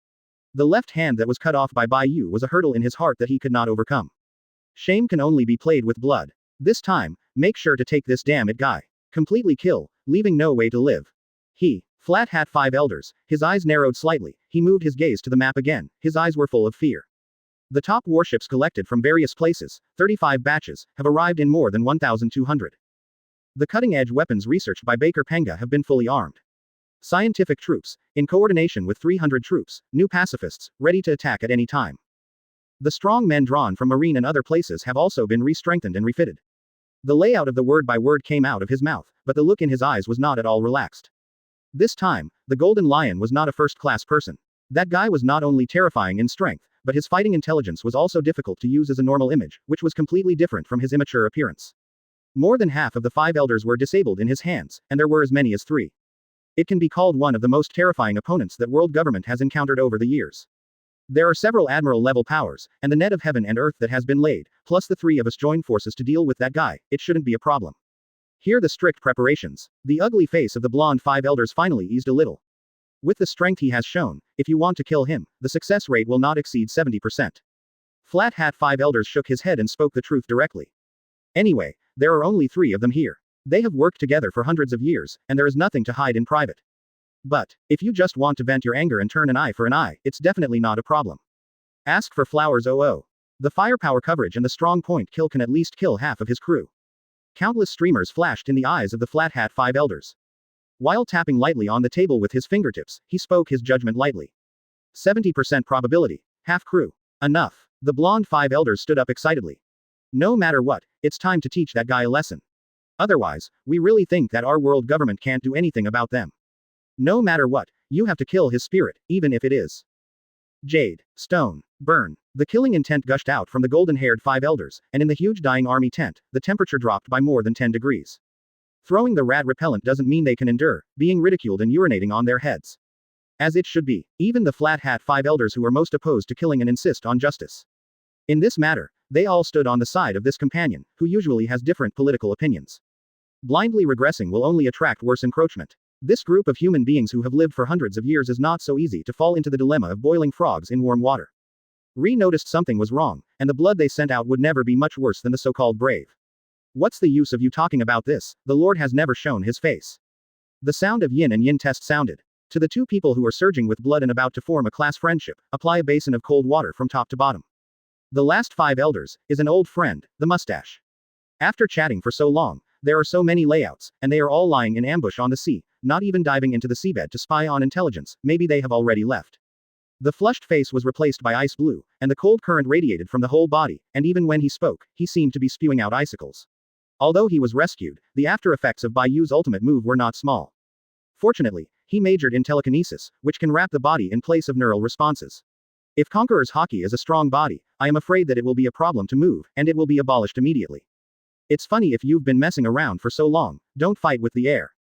The left hand that was cut off by Bai Yu was a hurdle in his heart that he could not overcome. Shame can only be played with blood. This time, make sure to take this damn it guy. Completely kill, leaving no way to live. He, Flat Hat 5 Elders, his eyes narrowed slightly, he moved his gaze to the map again, his eyes were full of fear. The top warships collected from various places, 35 batches, have arrived in more than 1,200. The cutting-edge weapons researched by Baker Penga have been fully armed. Scientific troops, in coordination with 300 troops, new pacifists, ready to attack at any time. The strong men drawn from Marine and other places have also been re-strengthened and refitted. The layout of the word by word came out of his mouth, but the look in his eyes was not at all relaxed. This time, the Golden Lion was not a first-class person. That guy was not only terrifying in strength, but his fighting intelligence was also difficult to use as a normal image, which was completely different from his immature appearance. More than half of the 5 Elders were disabled in his hands, and there were as many as 3. It can be called one of the most terrifying opponents that world government has encountered over the years. There are several admiral-level powers, and the net of heaven and earth that has been laid, plus the 3 of us join forces to deal with that guy, it shouldn't be a problem. Here the strict preparations. The ugly face of the blonde 5 Elders finally eased a little. With the strength he has shown, if you want to kill him, the success rate will not exceed 70%. Flat Hat 5 Elders shook his head and spoke the truth directly. Anyway, there are only 3 of them here. They have worked together for hundreds of years, and there is nothing to hide in private. But, if you just want to vent your anger and turn an eye for an eye, it's definitely not a problem. Ask for flowers. The firepower coverage and the strong point kill can at least kill half of his crew. Countless streamers flashed in the eyes of the Flat Hat 5 Elders. While tapping lightly on the table with his fingertips, he spoke his judgment lightly. 70% probability. Half crew. Enough. The blonde 5 Elders stood up excitedly. No matter what, it's time to teach that guy a lesson. Otherwise, we really think that our world government can't do anything about them. No matter what, you have to kill his spirit, even if it is jade, stone, burn. The killing intent gushed out from the golden-haired 5 Elders, and in the huge dying army tent, the temperature dropped by more than 10 degrees. Throwing the rat repellent doesn't mean they can endure being ridiculed and urinating on their heads. As it should be, even the Flat Hat 5 Elders who are most opposed to killing and insist on justice. In this matter, they all stood on the side of this companion, who usually has different political opinions. Blindly regressing will only attract worse encroachment. This group of human beings who have lived for hundreds of years is not so easy to fall into the dilemma of boiling frogs in warm water. Re noticed something was wrong, and the blood they sent out would never be much worse than the so-called brave. What's the use of you talking about this? The Lord has never shown his face. The sound of yin and yin test sounded. To the 2 people who are surging with blood and about to form a class friendship, apply a basin of cold water from top to bottom. The last 5 Elders is an old friend, the mustache. After chatting for so long, there are so many layouts, and they are all lying in ambush on the sea, not even diving into the seabed to spy on intelligence, maybe they have already left. The flushed face was replaced by ice blue, and the cold current radiated from the whole body, and even when he spoke, he seemed to be spewing out icicles. Although he was rescued, the after effects of Bai Yu's ultimate move were not small. Fortunately, he majored in telekinesis, which can wrap the body in place of neural responses. If Conqueror's Haki is a strong body, I am afraid that it will be a problem to move, and it will be abolished immediately. It's funny if you've been messing around for so long, don't fight with the air.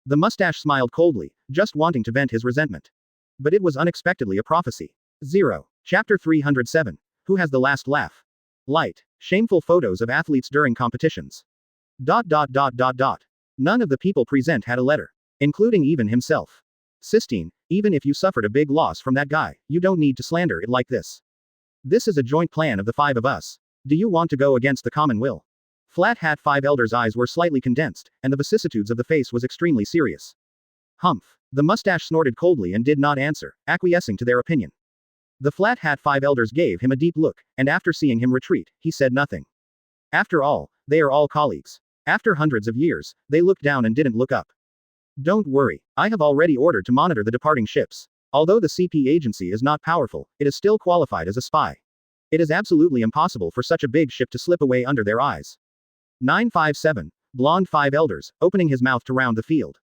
The mustache smiled coldly, just wanting to vent his resentment. But it was unexpectedly a prophecy. 0. Chapter 307. Who has the last laugh? Light. Shameful photos of athletes during competitions. Dot dot dot dot dot. None of the people present had a letter. Including even himself. Sistine, even if you suffered a big loss from that guy, you don't need to slander it like this. This is a joint plan of the five of us. Do you want to go against the common will? Flat Hat Five Elders' eyes were slightly condensed, and the vicissitudes of the face was extremely serious. Humph. The mustache snorted coldly and did not answer, acquiescing to their opinion. The Flat Hat Five Elders gave him a deep look, and after seeing him retreat, he said nothing. After all, they are all colleagues. After hundreds of years, they looked down and didn't look up. Don't worry, I have already ordered to monitor the departing ships. Although the CP agency is not powerful, it is still qualified as a spy. It is absolutely impossible for such a big ship to slip away under their eyes. 957. Blonde Five Elders, opening his mouth to round the field.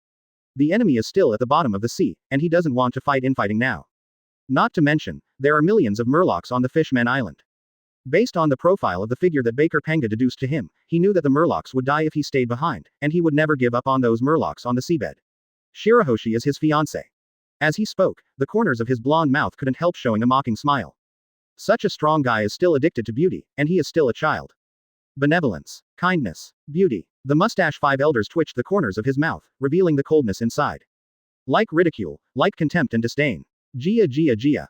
The enemy is still at the bottom of the sea, and he doesn't want to fight infighting now. Not to mention, there are millions of Murlocs on the Fishman Island. Based on the profile of the figure that Baker Panga deduced to him, he knew that the Murlocs would die if he stayed behind, and he would never give up on those Murlocs on the seabed. Shirahoshi is his fiancé. As he spoke, the corners of his blonde mouth couldn't help showing a mocking smile. Such a strong guy is still addicted to beauty, and he is still a child. Benevolence, kindness, beauty. The mustache Five Elders twitched the corners of his mouth, revealing the coldness inside. Like ridicule, like contempt and disdain. Gia Gia Gia.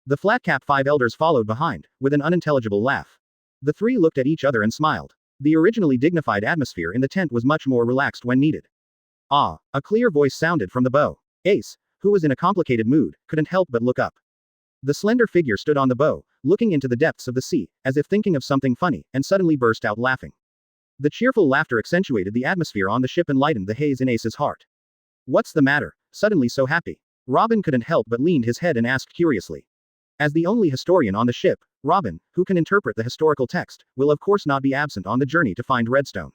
The flat-cap Five Elders followed behind, with an unintelligible laugh. The three looked at each other and smiled. The originally dignified atmosphere in the tent was much more relaxed when needed. Ah, a clear voice sounded from the bow. Ace, who was in a complicated mood, couldn't help but look up. The slender figure stood on the bow, looking into the depths of the sea, as if thinking of something funny, and suddenly burst out laughing. The cheerful laughter accentuated the atmosphere on the ship and lightened the haze in Ace's heart. What's the matter? Suddenly so happy? Robin couldn't help but leaned his head and asked curiously. As the only historian on the ship, Robin, who can interpret the historical text, will of course not be absent on the journey to find Redstone.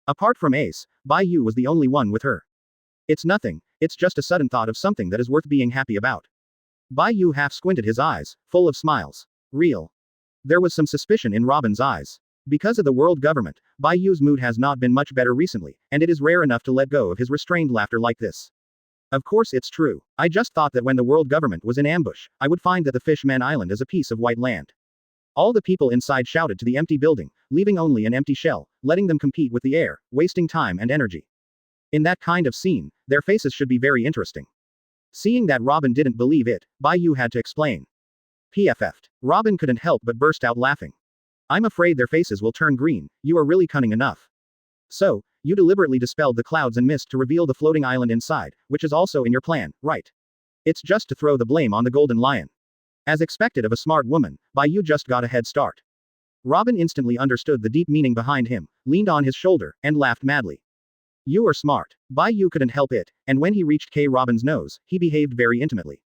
Apart from Ace, Bai Yu was the only one with her. It's nothing, it's just a sudden thought of something that is worth being happy about. Bai Yu half squinted his eyes, full of smiles. Real. There was some suspicion in Robin's eyes. Because of the world government, Bai Yu's mood has not been much better recently, and it is rare enough to let go of his restrained laughter like this. Of course it's true. I just thought that when the world government was in ambush, I would find that the Fishman Island is a piece of white land. All the people inside shouted to the empty building, leaving only an empty shell, letting them compete with the air, wasting time and energy. In that kind of scene, their faces should be very interesting. Seeing that Robin didn't believe it, Bai Yu had to explain. PFF'd. Robin couldn't help but burst out laughing. I'm afraid their faces will turn green, you are really cunning enough. So, you deliberately dispelled the clouds and mist to reveal the floating island inside, which is also in your plan, right? It's just to throw the blame on the Golden Lion. As expected of a smart woman, Bai Yu just got a head start. Robin instantly understood the deep meaning behind him, leaned on his shoulder, and laughed madly. You are smart. Bai Yu couldn't help it, and when he reached K. Robin's nose, he behaved very intimately.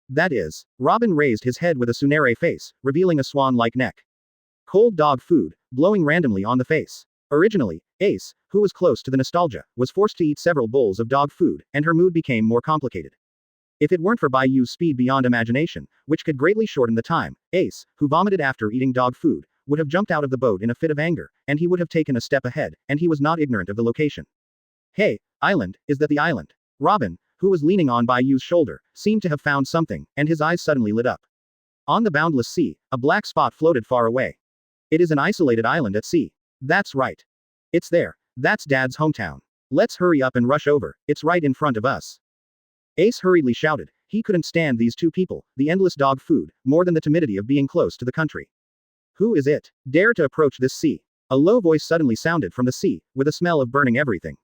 That is, Robin raised his head with a Tsunere face, revealing a swan-like neck. Cold dog food, blowing randomly on the face. Originally, Ace, who was close to the nostalgia, was forced to eat several bowls of dog food, and her mood became more complicated. If it weren't for Bai Yu's speed beyond imagination, which could greatly shorten the time, Ace, who vomited after eating dog food, would have jumped out of the boat in a fit of anger, and he would have taken a step ahead, and he was not ignorant of the location. Hey, island, is that the island? Robin, who was leaning on Bai Yu's shoulder, seemed to have found something, and his eyes suddenly lit up. On the boundless sea, a black spot floated far away. It is an isolated island at sea. That's right. It's there. That's Dad's hometown. Let's hurry up and rush over, it's right in front of us. Ace hurriedly shouted. He couldn't stand these two people, the endless dog food, more than the timidity of being close to the country. Who is it? Dare to approach this sea? A low voice suddenly sounded from the sea, with a smell of burning everything.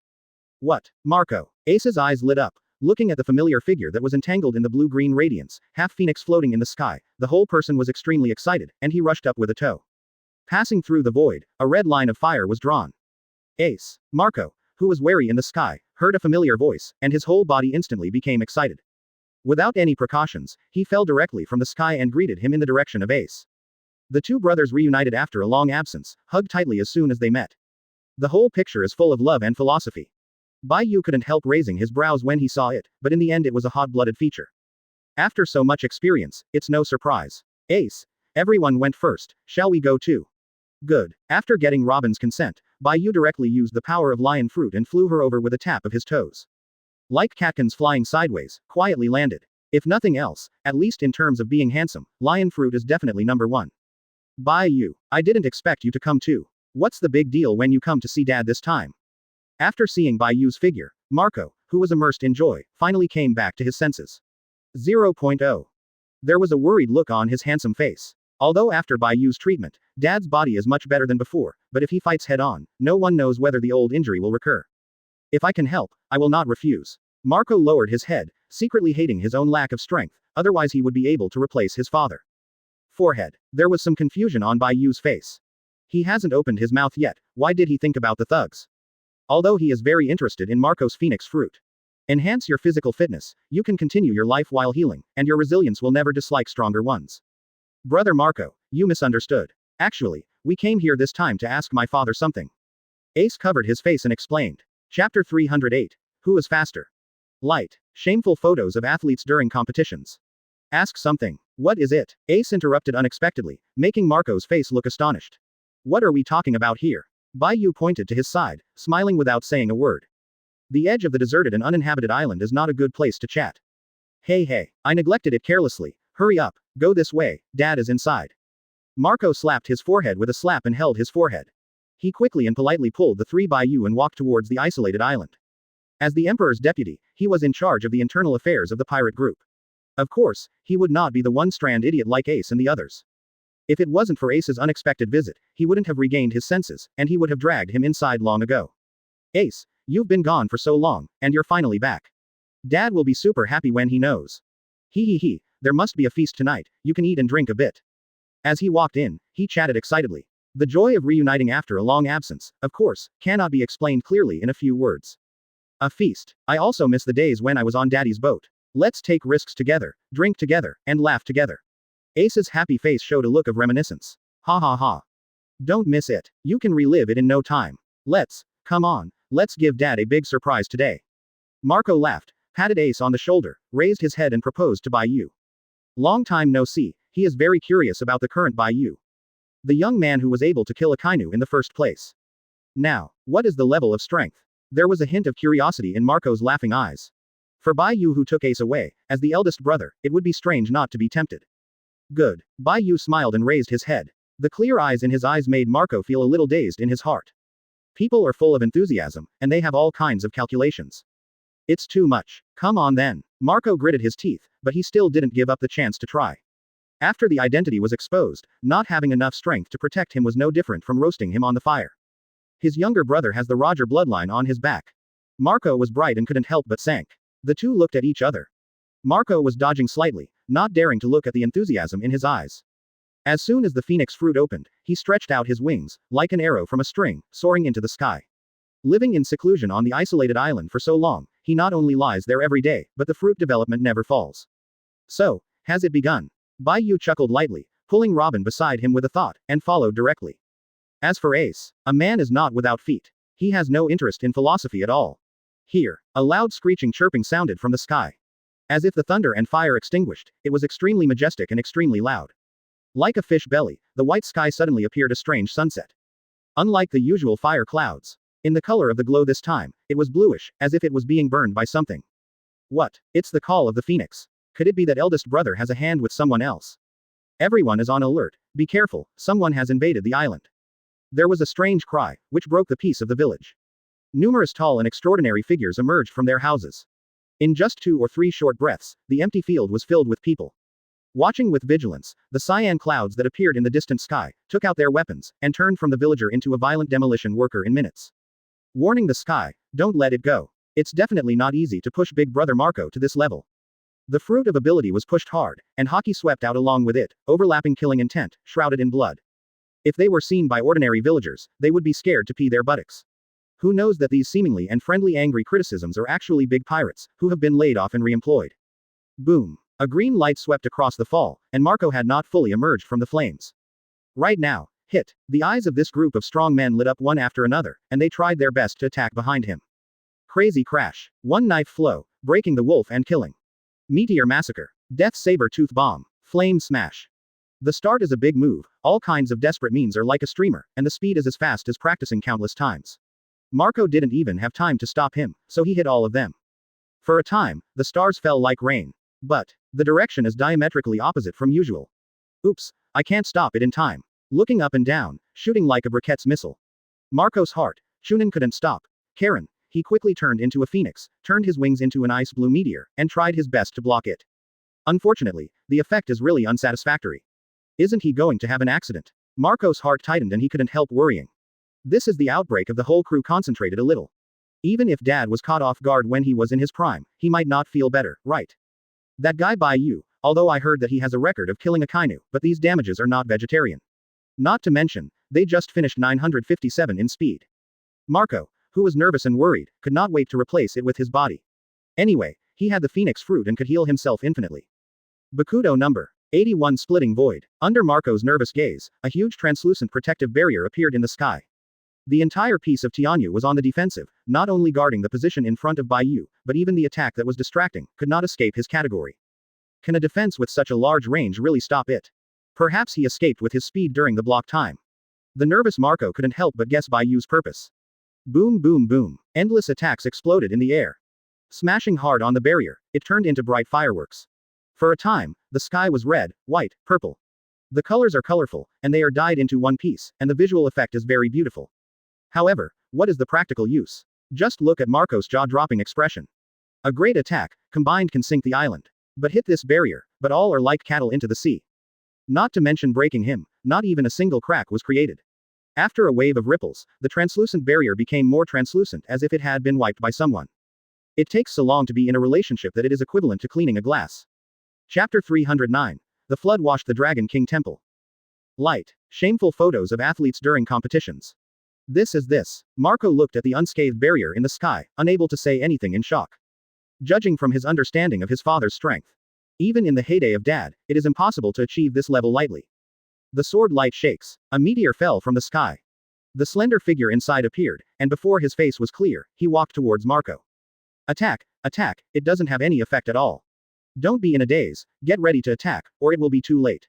What? Marco. Ace's eyes lit up, looking at the familiar figure that was entangled in the blue-green radiance, half phoenix floating in the sky. The whole person was extremely excited, and he rushed up with a toe. Passing through the void, a red line of fire was drawn. Ace. Marco, who was wary in the sky, heard a familiar voice, and his whole body instantly became excited. Without any precautions, he fell directly from the sky and greeted him in the direction of Ace. The two brothers reunited after a long absence, hugged tightly as soon as they met. The whole picture is full of love and philosophy. Bai Yu couldn't help raising his brows when he saw it, but in the end it was a hot-blooded feature. After so much experience, it's no surprise. Ace. Everyone went first, shall we go too? Good. After getting Robin's consent, Bai Yu directly used the power of lion fruit and flew her over with a tap of his toes. Like catkins flying sideways, quietly landed. If nothing else, at least in terms of being handsome, lion fruit is definitely number one. Bai Yu, I didn't expect you to come too. What's the big deal when you come to see Dad this time? After seeing Bai Yu's figure, Marco, who was immersed in joy, finally came back to his senses. 0.0. There was a worried look on his handsome face. Although after Bai Yu's treatment, Dad's body is much better than before, but if he fights head-on, no one knows whether the old injury will recur. If I can help, I will not refuse. Marco lowered his head, secretly hating his own lack of strength, otherwise he would be able to replace his father. Forehead. There was some confusion on Bai Yu's face. He hasn't opened his mouth yet, why did he think about the thugs? Although he is very interested in Marco's phoenix fruit. Enhance your physical fitness, you can continue your life while healing, and your resilience will never dislike stronger ones. Brother Marco, you misunderstood. Actually, we came here this time to ask my father something. Ace covered his face and explained. Chapter 308. Who is faster? Light. Shameful photos of athletes during competitions. Ask something. What is it? Ace interrupted unexpectedly, making Marco's face look astonished. What are we talking about here? Bai Yu pointed to his side, smiling without saying a word. The edge of the deserted and uninhabited island is not a good place to chat. Hey, I neglected it carelessly. Hurry up, go this way, Dad is inside. Marco slapped his forehead with a slap and held his forehead. He quickly and politely pulled the three Bai Yu and walked towards the isolated island. As the Emperor's deputy, he was in charge of the internal affairs of the pirate group. Of course, he would not be the one-strand idiot like Ace and the others. If it wasn't for Ace's unexpected visit, he wouldn't have regained his senses, and he would have dragged him inside long ago. Ace, you've been gone for so long, and you're finally back. Dad will be super happy when he knows. He, there must be a feast tonight, you can eat and drink a bit. As he walked in, he chatted excitedly. The joy of reuniting after a long absence, of course, cannot be explained clearly in a few words. A feast. I also miss the days when I was on Daddy's boat. Let's take risks together, drink together, and laugh together. Ace's happy face showed a look of reminiscence. Ha. Don't miss it. You can relive it in no time. Come on, let's give Dad a big surprise today. Marco laughed, patted Ace on the shoulder, raised his head and proposed to Bai Yu. Long time no see, he is very curious about the current Bai Yu. The young man who was able to kill Akainu in the first place. Now, what is the level of strength? There was a hint of curiosity in Marco's laughing eyes. For Bai Yu who took Ace away, as the eldest brother, it would be strange not to be tempted. Good. Bai Yu smiled and raised his head. The clear eyes in his eyes made Marco feel a little dazed in his heart. People are full of enthusiasm, and they have all kinds of calculations. It's too much. Come on then. Marco gritted his teeth, but he still didn't give up the chance to try. After the identity was exposed, not having enough strength to protect him was no different from roasting him on the fire. His younger brother has the Roger bloodline on his back. Marco was bright and couldn't help but sank. The two looked at each other. Marco was dodging slightly, not daring to look at the enthusiasm in his eyes. As soon as the phoenix fruit opened, he stretched out his wings, like an arrow from a string, soaring into the sky. Living in seclusion on the isolated island for so long, he not only lies there every day, but the fruit development never falls. So, has it begun? Bai Yu chuckled lightly, pulling Robin beside him with a thought, and followed directly. As for Ace, a man is not without feet. He has no interest in philosophy at all. Here, a loud screeching chirping sounded from the sky. As if the thunder and fire extinguished, it was extremely majestic and extremely loud. Like a fish belly, the white sky suddenly appeared a strange sunset. Unlike the usual fire clouds. In the color of the glow this time, it was bluish, as if it was being burned by something. What? It's the call of the phoenix. Could it be that eldest brother has a hand with someone else? Everyone is on alert. Be careful, someone has invaded the island. There was a strange cry, which broke the peace of the village. Numerous tall and extraordinary figures emerged from their houses. In just 2 or 3 short breaths, the empty field was filled with people. Watching with vigilance, the cyan clouds that appeared in the distant sky, took out their weapons, and turned from the villager into a violent demolition worker in minutes. Warning the sky, don't let it go. It's definitely not easy to push Big Brother Marco to this level. The fruit of ability was pushed hard, and Hawkeye swept out along with it, overlapping killing intent, shrouded in blood. If they were seen by ordinary villagers, they would be scared to pee their buttocks. Who knows that these seemingly and friendly angry criticisms are actually big pirates, who have been laid off and reemployed. Boom. A green light swept across the fall, and Marco had not fully emerged from the flames. Right now, hit. The eyes of this group of strong men lit up one after another, and they tried their best to attack behind him. Crazy crash. One knife flow, breaking the wolf and killing. Meteor massacre. Death saber-tooth bomb. Flame smash. The start is a big move, all kinds of desperate means are like a streamer, and the speed is as fast as practicing countless times. Marco didn't even have time to stop him, so he hit all of them. For a time, the stars fell like rain. But, the direction is diametrically opposite from usual. Oops, I can't stop it in time. Looking up and down, shooting like a briquette's missile. Marco's heart. Chunin couldn't stop. Karen. He quickly turned into a phoenix, turned his wings into an ice blue meteor, and tried his best to block it. Unfortunately, the effect is really unsatisfactory. Isn't he going to have an accident? Marco's heart tightened and he couldn't help worrying. This is the outbreak of the whole crew concentrated a little. Even if Dad was caught off guard when he was in his prime, he might not feel better, right? That guy Bai Yu, although I heard that he has a record of killing a kainu, but these damages are not vegetarian. Not to mention, they just finished 957 in speed. Marco, who was nervous and worried, could not wait to replace it with his body. Anyway, he had the phoenix fruit and could heal himself infinitely. Bakudo number 81 splitting void. Under Marco's nervous gaze, a huge translucent protective barrier appeared in the sky. The entire piece of Tianyu was on the defensive, not only guarding the position in front of Bai Yu, but even the attack that was distracting, could not escape his category. Can a defense with such a large range really stop it? Perhaps he escaped with his speed during the block time. The nervous Marco couldn't help but guess Bai Yu's purpose. Boom boom boom. Endless attacks exploded in the air. Smashing hard on the barrier, it turned into bright fireworks. For a time, the sky was red, white, purple. The colors are colorful, and they are dyed into one piece, and the visual effect is very beautiful. However, what is the practical use? Just look at Marco's jaw-dropping expression. A great attack, combined can sink the island. But hit this barrier, but all are like cattle into the sea. Not to mention breaking him, not even a single crack was created. After a wave of ripples, the translucent barrier became more translucent as if it had been wiped by someone. It takes so long to be in a relationship that it is equivalent to cleaning a glass. Chapter 309. The flood washed the Dragon King Temple. Light. Shameful photos of athletes during competitions. This is this. Marco looked at the unscathed barrier in the sky, unable to say anything in shock. Judging from his understanding of his father's strength. Even in the heyday of Dad, it is impossible to achieve this level lightly. The sword light shakes. A meteor fell from the sky. The slender figure inside appeared, and before his face was clear, he walked towards Marco. Attack, attack, it doesn't have any effect at all. Don't be in a daze, get ready to attack, or it will be too late.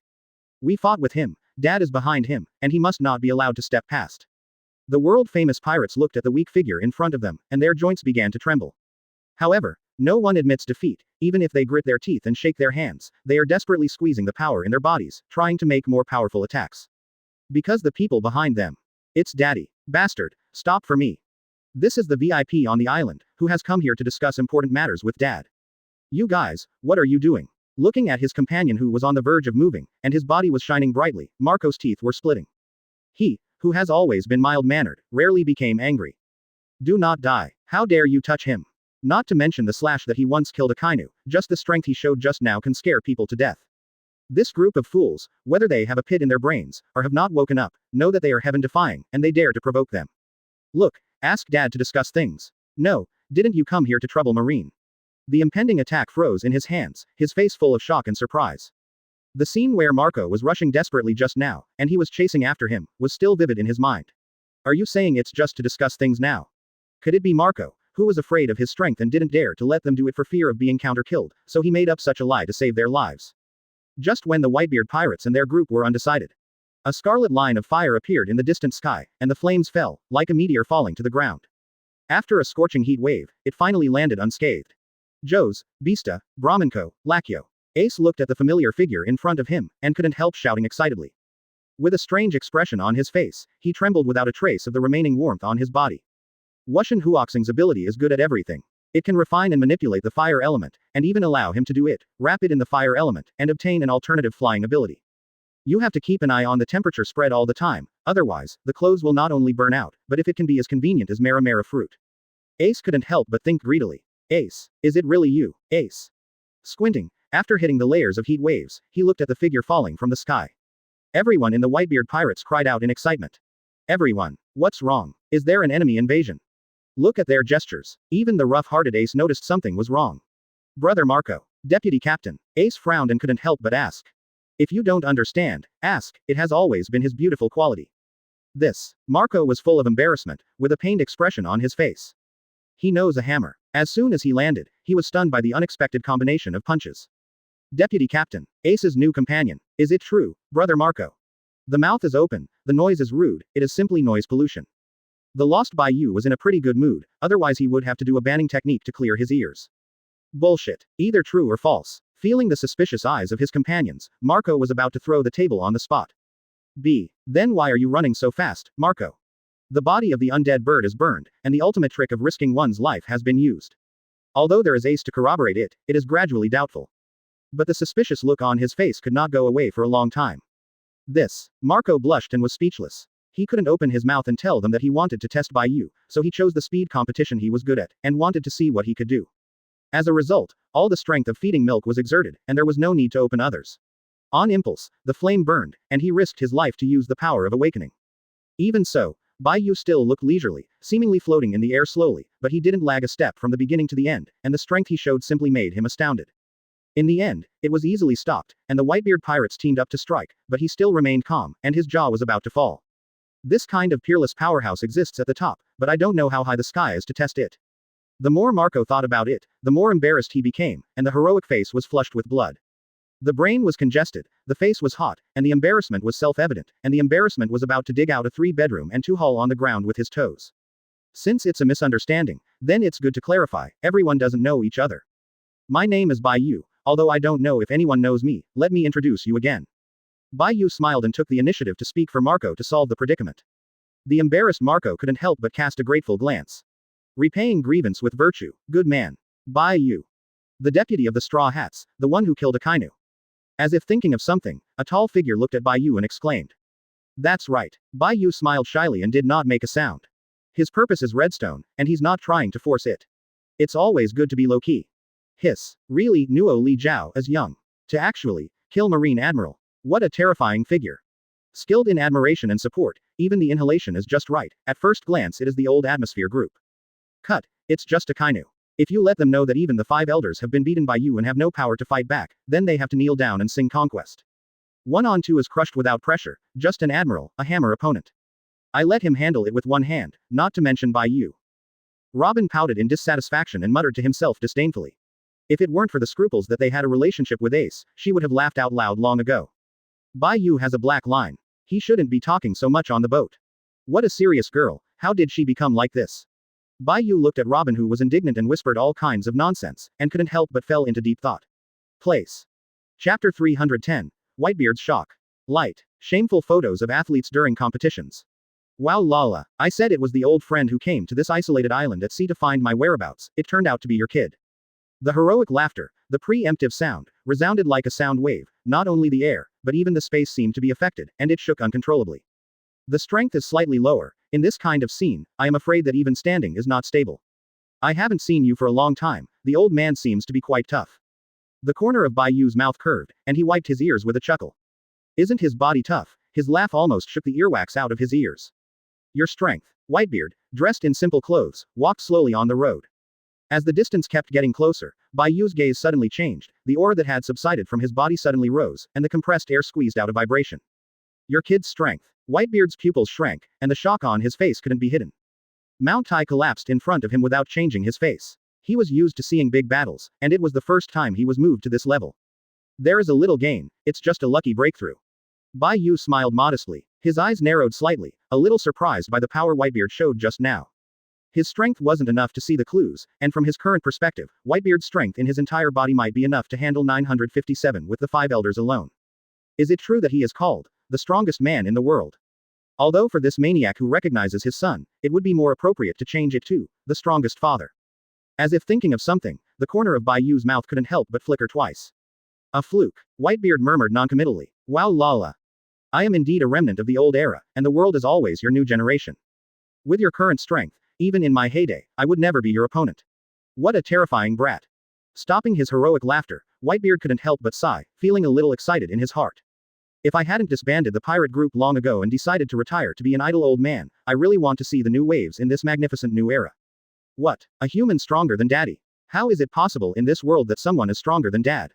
We fought with him, Dad is behind him, and he must not be allowed to step past. The world-famous pirates looked at the weak figure in front of them, and their joints began to tremble. However, no one admits defeat, even if they grit their teeth and shake their hands, they are desperately squeezing the power in their bodies, trying to make more powerful attacks. Because the people behind them. It's Daddy. Bastard, stop for me. This is the VIP on the island, who has come here to discuss important matters with Dad. You guys, what are you doing? Looking at his companion who was on the verge of moving, and his body was shining brightly, Marco's teeth were splitting. He, who has always been mild-mannered, rarely became angry. Do not die. How dare you touch him? Not to mention the slash that he once killed a kainu, just the strength he showed just now can scare people to death. This group of fools, whether they have a pit in their brains, or have not woken up, know that they are heaven-defying, and they dare to provoke them. Look, ask Dad to discuss things. No, didn't you come here to trouble Marine? The impending attack froze in his hands, his face full of shock and surprise. The scene where Marco was rushing desperately just now, and he was chasing after him, was still vivid in his mind. Are you saying it's just to discuss things now? Could it be Marco, who was afraid of his strength and didn't dare to let them do it for fear of being counter-killed, so he made up such a lie to save their lives? Just when the Whitebeard pirates and their group were undecided. A scarlet line of fire appeared in the distant sky, and the flames fell, like a meteor falling to the ground. After a scorching heat wave, it finally landed unscathed. Jose, Bista, Brahmanko, Lakyo. Ace looked at the familiar figure in front of him, and couldn't help shouting excitedly. With a strange expression on his face, he trembled without a trace of the remaining warmth on his body. Wuxian Huoxing's ability is good at everything. It can refine and manipulate the fire element, and even allow him to do it, wrap it in the fire element, and obtain an alternative flying ability. You have to keep an eye on the temperature spread all the time, otherwise, the clothes will not only burn out, but if it can be as convenient as Mara fruit. Ace couldn't help but think greedily. Ace, is it really you, Ace? Squinting, after hitting the layers of heat waves, he looked at the figure falling from the sky. Everyone in the Whitebeard pirates cried out in excitement. Everyone, what's wrong? Is there an enemy invasion? Look at their gestures. Even the rough-hearted Ace noticed something was wrong. Brother Marco, Deputy Captain. Ace frowned and couldn't help but ask. If you don't understand, ask, it has always been his beautiful quality. This. Marco was full of embarrassment, with a pained expression on his face. He knows a hammer. As soon as he landed, he was stunned by the unexpected combination of punches. Deputy Captain, Ace's new companion. Is it true, Brother Marco? The mouth is open, the noise is rude, it is simply noise pollution. The lost Bai Yu was in a pretty good mood, otherwise he would have to do a banning technique to clear his ears. Bullshit. Either true or false. Feeling the suspicious eyes of his companions, Marco was about to throw the table on the spot. Then why are you running so fast, Marco? The body of the undead bird is burned, and the ultimate trick of risking one's life has been used. Although there is ace to corroborate it, it is gradually doubtful. But the suspicious look on his face could not go away for a long time. Marco blushed and was speechless. He couldn't open his mouth and tell them that he wanted to test Bai Yu, so he chose the speed competition he was good at, and wanted to see what he could do. As a result, all the strength of feeding milk was exerted, and there was no need to open others. On impulse, the flame burned, and he risked his life to use the power of awakening. Even so, Bai Yu still looked leisurely, seemingly floating in the air slowly, but he didn't lag a step from the beginning to the end, and the strength he showed simply made him astounded. In the end, it was easily stopped, and the Whitebeard pirates teamed up to strike, but he still remained calm, and his jaw was about to fall. This kind of peerless powerhouse exists at the top, but I don't know how high the sky is to test it. The more Marco thought about it, the more embarrassed he became, and the heroic face was flushed with blood. The brain was congested, the face was hot, and the embarrassment was self-evident, and the embarrassment was about to dig out a 3-bedroom and 2-hall on the ground with his toes. Since it's a misunderstanding, then it's good to clarify, everyone doesn't know each other. My name is Bai Yu, although I don't know if anyone knows me, let me introduce you again. Bai Yu smiled and took the initiative to speak for Marco to solve the predicament. The embarrassed Marco couldn't help but cast a grateful glance. Repaying grievance with virtue, good man. Bai Yu. The deputy of the Straw Hats, the one who killed Akainu. As if thinking of something, a tall figure looked at Bai Yu and exclaimed. That's right. Bai Yu smiled shyly and did not make a sound. His purpose is redstone, and he's not trying to force it. It's always good to be low-key. Hiss. Really, Nuo Li Jiao is young. To actually kill Marine Admiral. What a terrifying figure. Skilled in admiration and support, even the inhalation is just right. At first glance it is the old atmosphere group. Cut. It's just Akainu. If you let them know that even the 5 elders have been beaten by you and have no power to fight back, then they have to kneel down and sing conquest. 1-on-2 is crushed without pressure, just an admiral, a hammer opponent. I let him handle it with one hand, not to mention Bai Yu. Robin pouted in dissatisfaction and muttered to himself disdainfully. If it weren't for the scruples that they had a relationship with Ace, she would have laughed out loud long ago. Bai Yu has a black line. He shouldn't be talking so much on the boat. What a serious girl, how did she become like this? Bai Yu looked at Robin, who was indignant and whispered all kinds of nonsense, and couldn't help but fell into deep thought. Place. Chapter 310. Whitebeard's shock. Light. Shameful photos of athletes during competitions. Wow Lala, I said it was the old friend who came to this isolated island at sea to find my whereabouts, it turned out to be your kid. The heroic laughter, the preemptive sound, resounded like a sound wave, not only the air, but even the space seemed to be affected, and it shook uncontrollably. The strength is slightly lower. In this kind of scene, I am afraid that even standing is not stable. I haven't seen you for a long time, the old man seems to be quite tough. The corner of Bai Yu's mouth curved, and he wiped his ears with a chuckle. Isn't his body tough? His laugh almost shook the earwax out of his ears. Your strength. Whitebeard, dressed in simple clothes, walked slowly on the road. As the distance kept getting closer, Bai Yu's gaze suddenly changed, the aura that had subsided from his body suddenly rose, and the compressed air squeezed out a vibration. Your kid's strength. Whitebeard's pupils shrank, and the shock on his face couldn't be hidden. Mount Tai collapsed in front of him without changing his face. He was used to seeing big battles, and it was the first time he was moved to this level. There is a little gain, it's just a lucky breakthrough. Bai Yu smiled modestly. His eyes narrowed slightly, a little surprised by the power Whitebeard showed just now. His strength wasn't enough to see the clues, and from his current perspective, Whitebeard's strength in his entire body might be enough to handle 957 with the 5 elders alone. Is it true that he is called the strongest man in the world? Although for this maniac who recognizes his son, it would be more appropriate to change it to the strongest father. As if thinking of something, the corner of Bai Yu's mouth couldn't help but flicker twice. A fluke, Whitebeard murmured noncommittally. Wow Lala. I am indeed a remnant of the old era, and the world is always your new generation. With your current strength, even in my heyday, I would never be your opponent. What a terrifying brat. Stopping his heroic laughter, Whitebeard couldn't help but sigh, feeling a little excited in his heart. If I hadn't disbanded the pirate group long ago and decided to retire to be an idle old man, I really want to see the new waves in this magnificent new era. What? A human stronger than Daddy? How is it possible in this world that someone is stronger than Dad?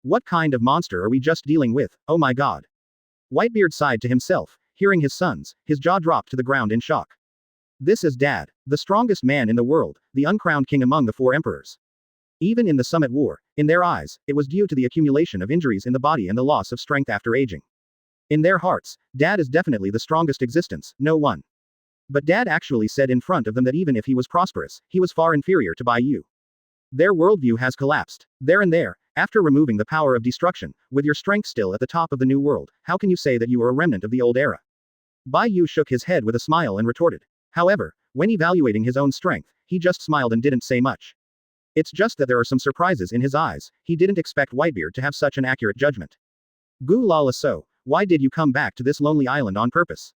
What kind of monster are we just dealing with, oh my god? Whitebeard sighed to himself, hearing his sons, his jaw dropped to the ground in shock. This is Dad, the strongest man in the world, the uncrowned king among the 4 emperors. Even in the Summit War, in their eyes, it was due to the accumulation of injuries in the body and the loss of strength after aging. In their hearts, Dad is definitely the strongest existence, no one. But Dad actually said in front of them that even if he was prosperous, he was far inferior to Bai Yu. Their worldview has collapsed. There and there, After removing the power of destruction, with your strength still at the top of the new world, how can you say that you are a remnant of the old era? Bai Yu shook his head with a smile and retorted. However, when evaluating his own strength, he just smiled and didn't say much. It's just that there are some surprises in his eyes. He didn't expect Whitebeard to have such an accurate judgment. Gu Lala, so, why did you come back to this lonely island on purpose?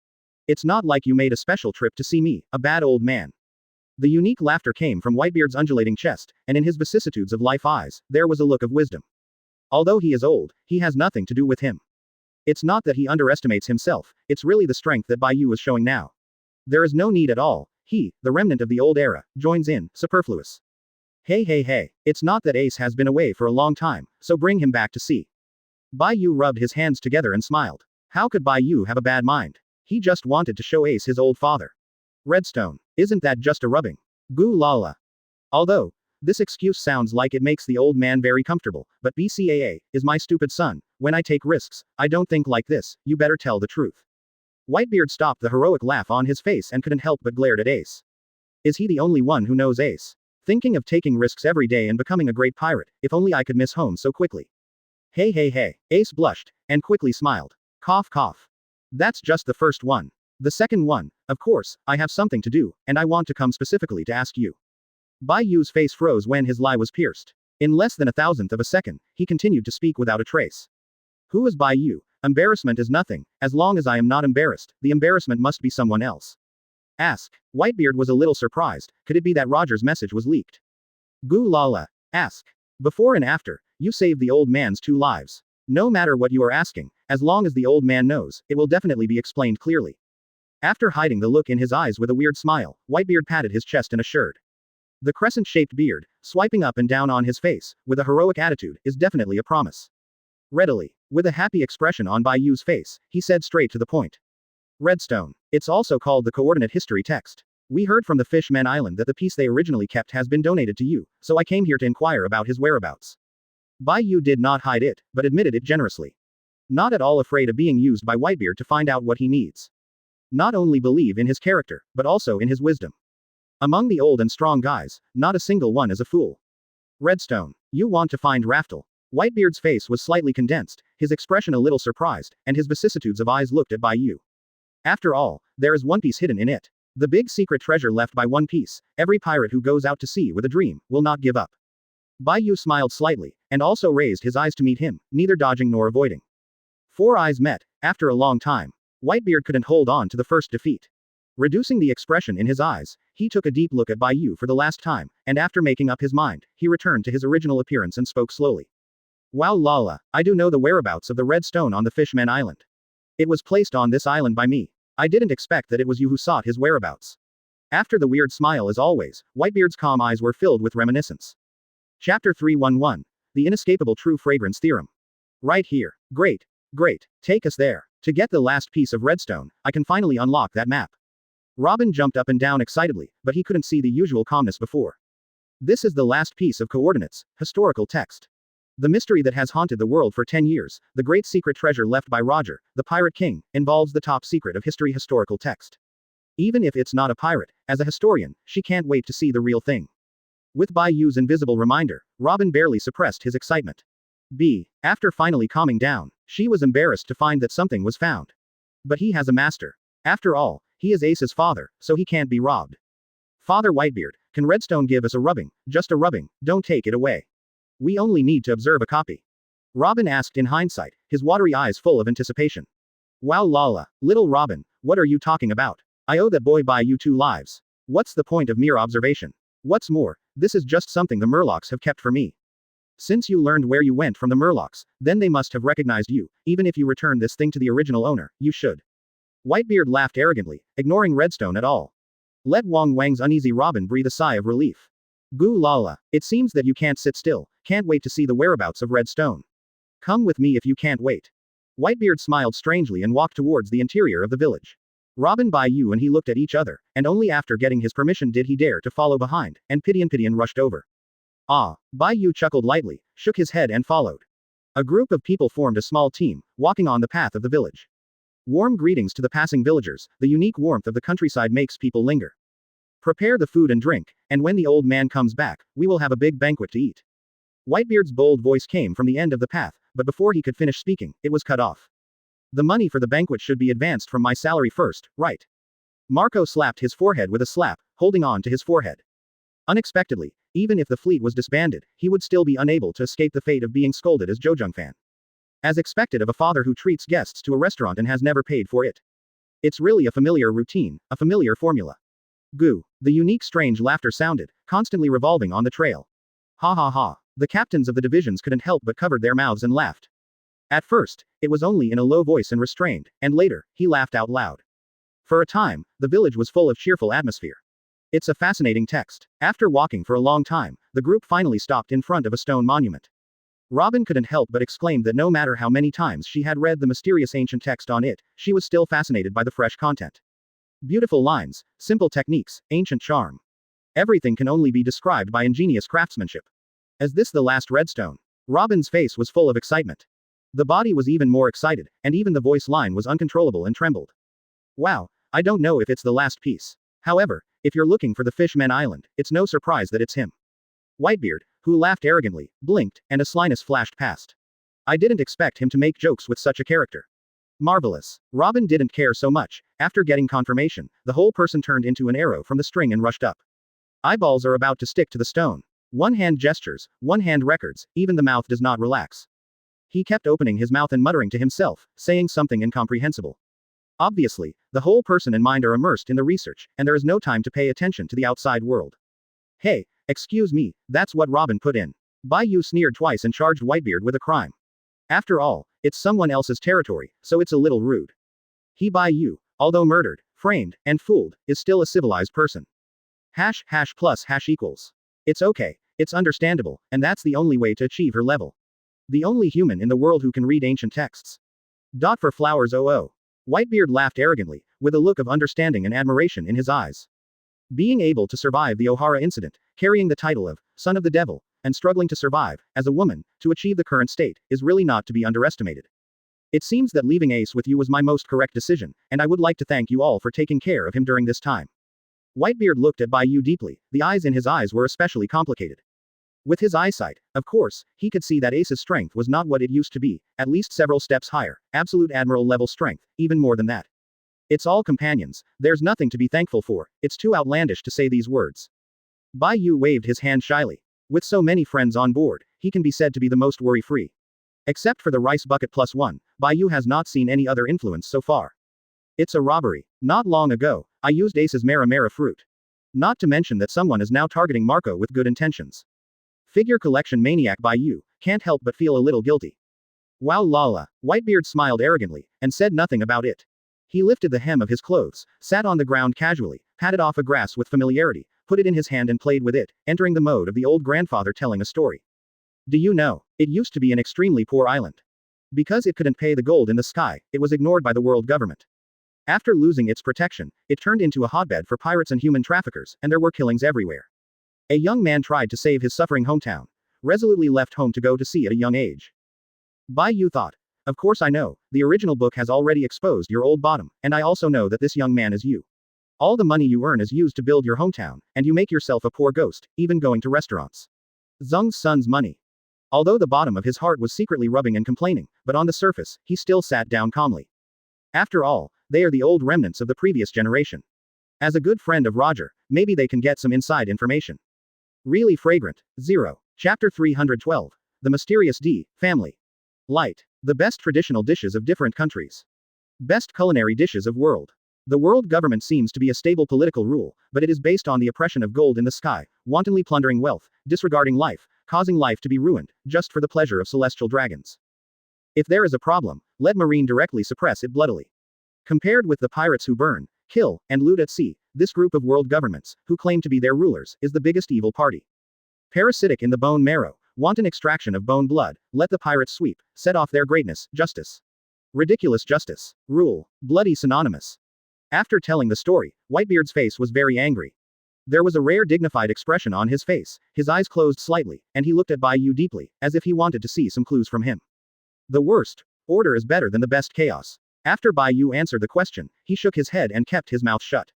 It's not like you made a special trip to see me, a bad old man. The unique laughter came from Whitebeard's undulating chest, and in his vicissitudes of life eyes, there was a look of wisdom. Although he is old, he has nothing to do with him. It's not that he underestimates himself, it's really the strength that Bai Yu is showing now. There is no need at all. He, the remnant of the old era, joins in, superfluous. Hey, it's not that Ace has been away for a long time, so bring him back to see. Bai Yu rubbed his hands together and smiled. How could Bai Yu have a bad mind? He just wanted to show Ace his old father. Redstone, isn't that just a rubbing? Gu Lala. Although, this excuse sounds like it makes the old man very comfortable, but BCAA, is my stupid son. When I take risks, I don't think like this, you better tell the truth. Whitebeard stopped the heroic laugh on his face and couldn't help but glared at Ace. Is he the only one who knows Ace? Thinking of taking risks every day and becoming a great pirate, if only I could miss home so quickly. Hey, Ace blushed, and quickly smiled. Cough. That's just the first one. The second one, of course, I have something to do, and I want to come specifically to ask you. Bai Yu's face froze when his lie was pierced. In less than a thousandth of a second, he continued to speak without a trace. Who is Bai Yu? Embarrassment is nothing. As long as I am not embarrassed, the embarrassment must be someone else. Ask. Whitebeard was a little surprised. Could it be that Roger's message was leaked? Gu Lala. Ask. Before and after, you saved the old man's 2 lives. No matter what you are asking, as long as the old man knows, it will definitely be explained clearly. After hiding the look in his eyes with a weird smile, Whitebeard patted his chest and assured. The crescent-shaped beard, swiping up and down on his face, with a heroic attitude, is definitely a promise. Readily, with a happy expression on Bai Yu's face, he said straight to the point. Redstone. It's also called the coordinate history text. We heard from the Fishmen Island that the piece they originally kept has been donated to you, so I came here to inquire about his whereabouts. Bai Yu did not hide it, but admitted it generously. Not at all afraid of being used by Whitebeard to find out what he needs. Not only believe in his character, but also in his wisdom. Among the old and strong guys, not a single one is a fool. Redstone. You want to find Raftel. Whitebeard's face was slightly condensed, his expression a little surprised, and his vicissitudes of eyes looked at Bai Yu. After all, there is one piece hidden in it. The big secret treasure left by One Piece. Every pirate who goes out to sea with a dream, will not give up. Bai Yu smiled slightly, and also raised his eyes to meet him, neither dodging nor avoiding. 4 eyes met, after a long time. Whitebeard couldn't hold on to the first defeat. Reducing the expression in his eyes, he took a deep look at Bai Yu for the last time, and after making up his mind, he returned to his original appearance and spoke slowly. Wow Lala, I do know the whereabouts of the red stone on the Fishmen Island. It was placed on this island by me. I didn't expect that it was you who sought his whereabouts. After the weird smile as always, Whitebeard's calm eyes were filled with reminiscence. Chapter 311. The Inescapable True Fragrance Theorem. Right here. Great. Take us there. To get the last piece of redstone, I can finally unlock that map. Robin jumped up and down excitedly, but he couldn't see the usual calmness before. This is the last piece of coordinates, historical text. The mystery that has haunted the world for 10 years, the great secret treasure left by Roger, the Pirate King, involves the top secret of history historical text. Even if it's not a pirate, as a historian, she can't wait to see the real thing. With Bai Yu's invisible reminder, Robin barely suppressed his excitement. After finally calming down, she was embarrassed to find that something was found. But he has a master. After all, he is Ace's father, so he can't be robbed. Father Whitebeard, can Redstone give us a rubbing, just a rubbing, don't take it away. We only need to observe a copy. Robin asked in hindsight, his watery eyes full of anticipation. Wow Lala, little Robin, what are you talking about? I owe that boy Bai Yu 2 lives. What's the point of mere observation? What's more, this is just something the Murlocs have kept for me. Since you learned where you went from the Murlocs, then they must have recognized you, even if you return this thing to the original owner, you should. Whitebeard laughed arrogantly, ignoring Redstone at all. Let Wang Wang's uneasy Robin breathe a sigh of relief. Gu Lala, it seems that you can't sit still, can't wait to see the whereabouts of Redstone. Come with me if you can't wait. Whitebeard smiled strangely and walked towards the interior of the village. Robin Bai Yu and he looked at each other, and only after getting his permission did he dare to follow behind, and Pidian rushed over. Bai Yu chuckled lightly, shook his head and followed. A group of people formed a small team, walking on the path of the village. Warm greetings to the passing villagers, the unique warmth of the countryside makes people linger. Prepare the food and drink, and when the old man comes back, we will have a big banquet to eat. Whitebeard's bold voice came from the end of the path, but before he could finish speaking, it was cut off. The money for the banquet should be advanced from my salary first, right? Marco slapped his forehead with a slap, holding on to his forehead. Unexpectedly, even if the fleet was disbanded, he would still be unable to escape the fate of being scolded as Jojungfan. As expected of a father who treats guests to a restaurant and has never paid for it. It's really a familiar routine, a familiar formula. Goo. The unique strange laughter sounded, constantly revolving on the trail. Ha ha ha. The captains of the divisions couldn't help but covered their mouths and laughed. At first, it was only in a low voice and restrained, and later, he laughed out loud. For a time, the village was full of cheerful atmosphere. It's a fascinating text. After walking for a long time, the group finally stopped in front of a stone monument. Robin couldn't help but exclaim that no matter how many times she had read the mysterious ancient text on it, she was still fascinated by the fresh content. Beautiful lines, simple techniques, ancient charm. Everything can only be described by ingenious craftsmanship. Is this the last redstone? Robin's face was full of excitement. The body was even more excited, and even the voice line was uncontrollable and trembled. Wow, I don't know if it's the last piece. However, if you're looking for the Fishman Island, it's no surprise that it's him. Whitebeard, who laughed arrogantly, blinked, and a slyness flashed past. I didn't expect him to make jokes with such a character. Marvelous. Robin didn't care so much. After getting confirmation, the whole person turned into an arrow from the string and rushed up. Eyeballs are about to stick to the stone. One hand gestures, one hand records, even the mouth does not relax. He kept opening his mouth and muttering to himself, saying something incomprehensible. Obviously, the whole person and mind are immersed in the research, and there is no time to pay attention to the outside world. Hey, excuse me, that's what Robin put in. Bai Yu sneered twice and charged Whitebeard with a crime. After all, it's someone else's territory, so it's a little rude. He Bai Yu, although murdered, framed, and fooled, is still a civilized person. # equals. It's okay, it's understandable, and that's the only way to achieve her level. The only human in the world who can read ancient texts. Dot for flowers. Whitebeard laughed arrogantly, with a look of understanding and admiration in his eyes. Being able to survive the Ohara incident, carrying the title of Son of the Devil, and struggling to survive, as a woman, to achieve the current state, is really not to be underestimated. It seems that leaving Ace with you was my most correct decision, and I would like to thank you all for taking care of him during this time. Whitebeard looked at Bai Yu deeply, the eyes in his eyes were especially complicated. With his eyesight, of course, he could see that Ace's strength was not what it used to be, at least several steps higher, absolute admiral level strength, even more than that. It's all companions, there's nothing to be thankful for, it's too outlandish to say these words. Bai Yu waved his hand shyly. With so many friends on board, he can be said to be the most worry-free. Except for the rice bucket +1, Bai Yu has not seen any other influence so far. It's a robbery. Not long ago, I used Ace's Mara fruit. Not to mention that someone is now targeting Marco with good intentions. Figure collection maniac Bai Yu can't help but feel a little guilty. Wow lala, Whitebeard smiled arrogantly, and said nothing about it. He lifted the hem of his clothes, sat on the ground casually, patted off a grass with familiarity, put it in his hand and played with it, entering the mode of the old grandfather telling a story. Do you know, it used to be an extremely poor island. Because it couldn't pay the gold in the sky, it was ignored by the world government. After losing its protection, it turned into a hotbed for pirates and human traffickers, and there were killings everywhere. A young man tried to save his suffering hometown. Resolutely left home to go to sea at a young age. Bai Yu thought. Of course I know, the original book has already exposed your old bottom, and I also know that this young man is you. All the money you earn is used to build your hometown, and you make yourself a poor ghost, even going to restaurants. Zheng's son's money. Although the bottom of his heart was secretly rubbing and complaining, but on the surface, he still sat down calmly. After all, they are the old remnants of the previous generation. As a good friend of Roger, maybe they can get some inside information. Really fragrant. 0. Chapter 312. The Mysterious Family. Light. The best traditional dishes of different countries. Best culinary dishes of world. The world government seems to be a stable political rule, but it is based on the oppression of gold in the sky, wantonly plundering wealth, disregarding life, causing life to be ruined, just for the pleasure of celestial dragons. If there is a problem, let Marine directly suppress it bloodily. Compared with the pirates who burn, kill, and loot at sea, this group of world governments, who claim to be their rulers, is the biggest evil party. Parasitic in the bone marrow, wanton extraction of bone blood, let the pirates sweep, set off their greatness, justice. Ridiculous justice. Rule. Bloody synonymous. After telling the story, Whitebeard's face was very angry. There was a rare dignified expression on his face, his eyes closed slightly, and he looked at Bai Yu deeply, as if he wanted to see some clues from him. The worst order is better than the best chaos. After Bai Yu answered the question, he shook his head and kept his mouth shut.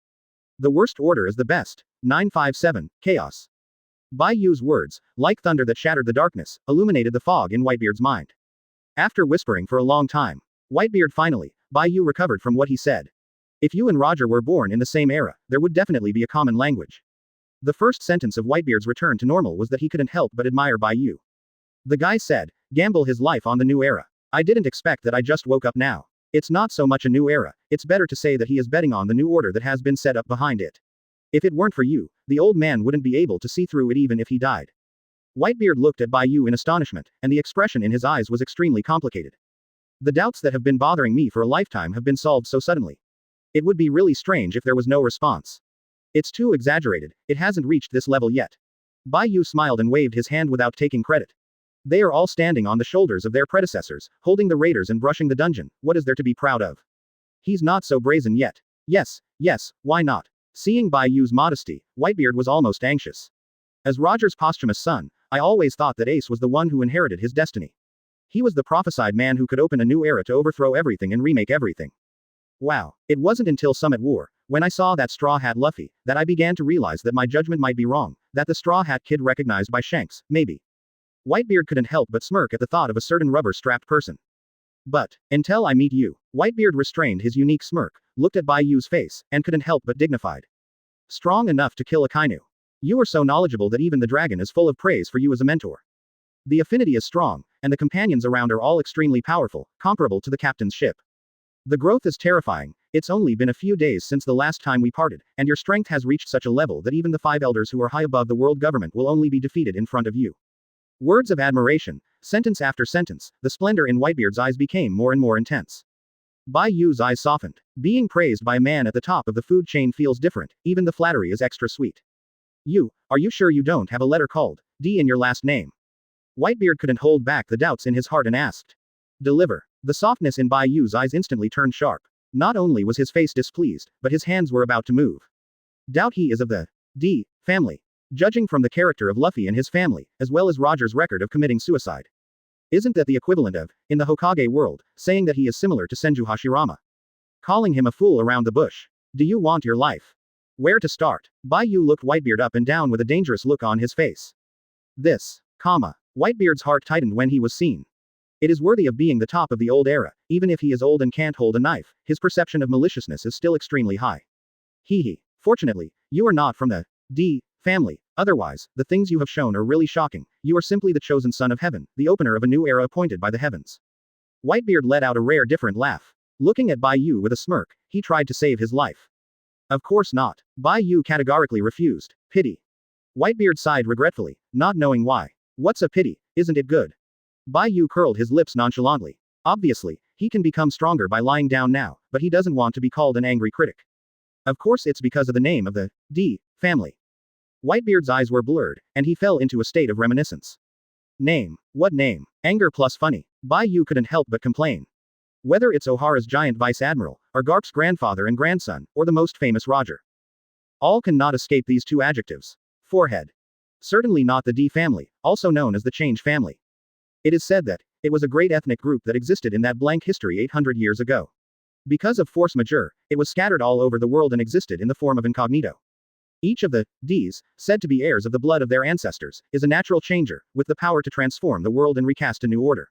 The worst order is the best. 957, chaos. Bai Yu's words, like thunder that shattered the darkness, illuminated the fog in Whitebeard's mind. After whispering for a long time, Whitebeard finally, Bai Yu recovered from what he said. If you and Roger were born in the same era, there would definitely be a common language. The first sentence of Whitebeard's return to normal was that he couldn't help but admire Bai Yu. The guy said, gamble his life on the new era. I didn't expect that. I just woke up now. It's not so much a new era, it's better to say that he is betting on the new order that has been set up behind it. If it weren't for you, the old man wouldn't be able to see through it even if he died. Whitebeard looked at Bai Yu in astonishment, and the expression in his eyes was extremely complicated. The doubts that have been bothering me for a lifetime have been solved so suddenly. It would be really strange if there was no response. It's too exaggerated, it hasn't reached this level yet. Bai Yu smiled and waved his hand without taking credit. They are all standing on the shoulders of their predecessors, holding the raiders and brushing the dungeon. What is there to be proud of? He's not so brazen yet. Yes, why not? Seeing Bai Yu's modesty, Whitebeard was almost anxious. As Roger's posthumous son, I always thought that Ace was the one who inherited his destiny. He was the prophesied man who could open a new era to overthrow everything and remake everything. Wow, it wasn't until Summit War, when I saw that Straw Hat Luffy, that I began to realize that my judgment might be wrong, that the Straw Hat Kid recognized by Shanks, maybe. Whitebeard couldn't help but smirk at the thought of a certain rubber-strapped person. But, until I meet you, Whitebeard restrained his unique smirk, looked at Bai Yu's face, and couldn't help but dignified. Strong enough to kill a Kainu. You are so knowledgeable that even the dragon is full of praise for you as a mentor. The affinity is strong, and the companions around are all extremely powerful, comparable to the captain's ship. The growth is terrifying. It's only been a few days since the last time we parted, and your strength has reached such a level that even the 5 elders who are high above the world government will only be defeated in front of you. Words of admiration, sentence after sentence, the splendor in Whitebeard's eyes became more and more intense. Bai Yu's eyes softened. Being praised by a man at the top of the food chain feels different, even the flattery is extra sweet. Are you sure you don't have a letter called D in your last name? Whitebeard couldn't hold back the doubts in his heart and asked. Deliver. The softness in Bai Yu's eyes instantly turned sharp. Not only was his face displeased, but his hands were about to move. Doubt he is of the D family. Judging from the character of Luffy and his family, as well as Roger's record of committing suicide. Isn't that the equivalent of, in the Hokage world, saying that he is similar to Senju Hashirama? Calling him a fool around the bush. Do you want your life? Where to start? Bai Yu looked Whitebeard up and down with a dangerous look on his face. Whitebeard's heart tightened when he was seen. It is worthy of being the top of the old era, even if he is old and can't hold a knife, his perception of maliciousness is still extremely high. Fortunately, you are not from the D family, otherwise, the things you have shown are really shocking. You are simply the chosen son of heaven, the opener of a new era appointed by the heavens. Whitebeard let out a rare different laugh. Looking at Bai Yu with a smirk, he tried to save his life. Of course not. Bai Yu categorically refused. Pity. Whitebeard sighed regretfully, not knowing why. What's a pity, isn't it good? Bai Yu curled his lips nonchalantly. Obviously, he can become stronger by lying down now, but he doesn't want to be called an angry critic. Of course it's because of the name of the D family. Whitebeard's eyes were blurred, and he fell into a state of reminiscence. Name. What name? Anger plus funny. Bai Yu couldn't help but complain. Whether it's O'Hara's giant vice admiral, or Garp's grandfather and grandson, or the most famous Roger. All cannot escape these two adjectives. Forehead. Certainly not the D family, also known as the Change family. It is said that it was a great ethnic group that existed in that blank history 800 years ago. Because of force majeure, it was scattered all over the world and existed in the form of incognito. Each of the Ds, said to be heirs of the blood of their ancestors, is a natural changer, with the power to transform the world and recast a new order.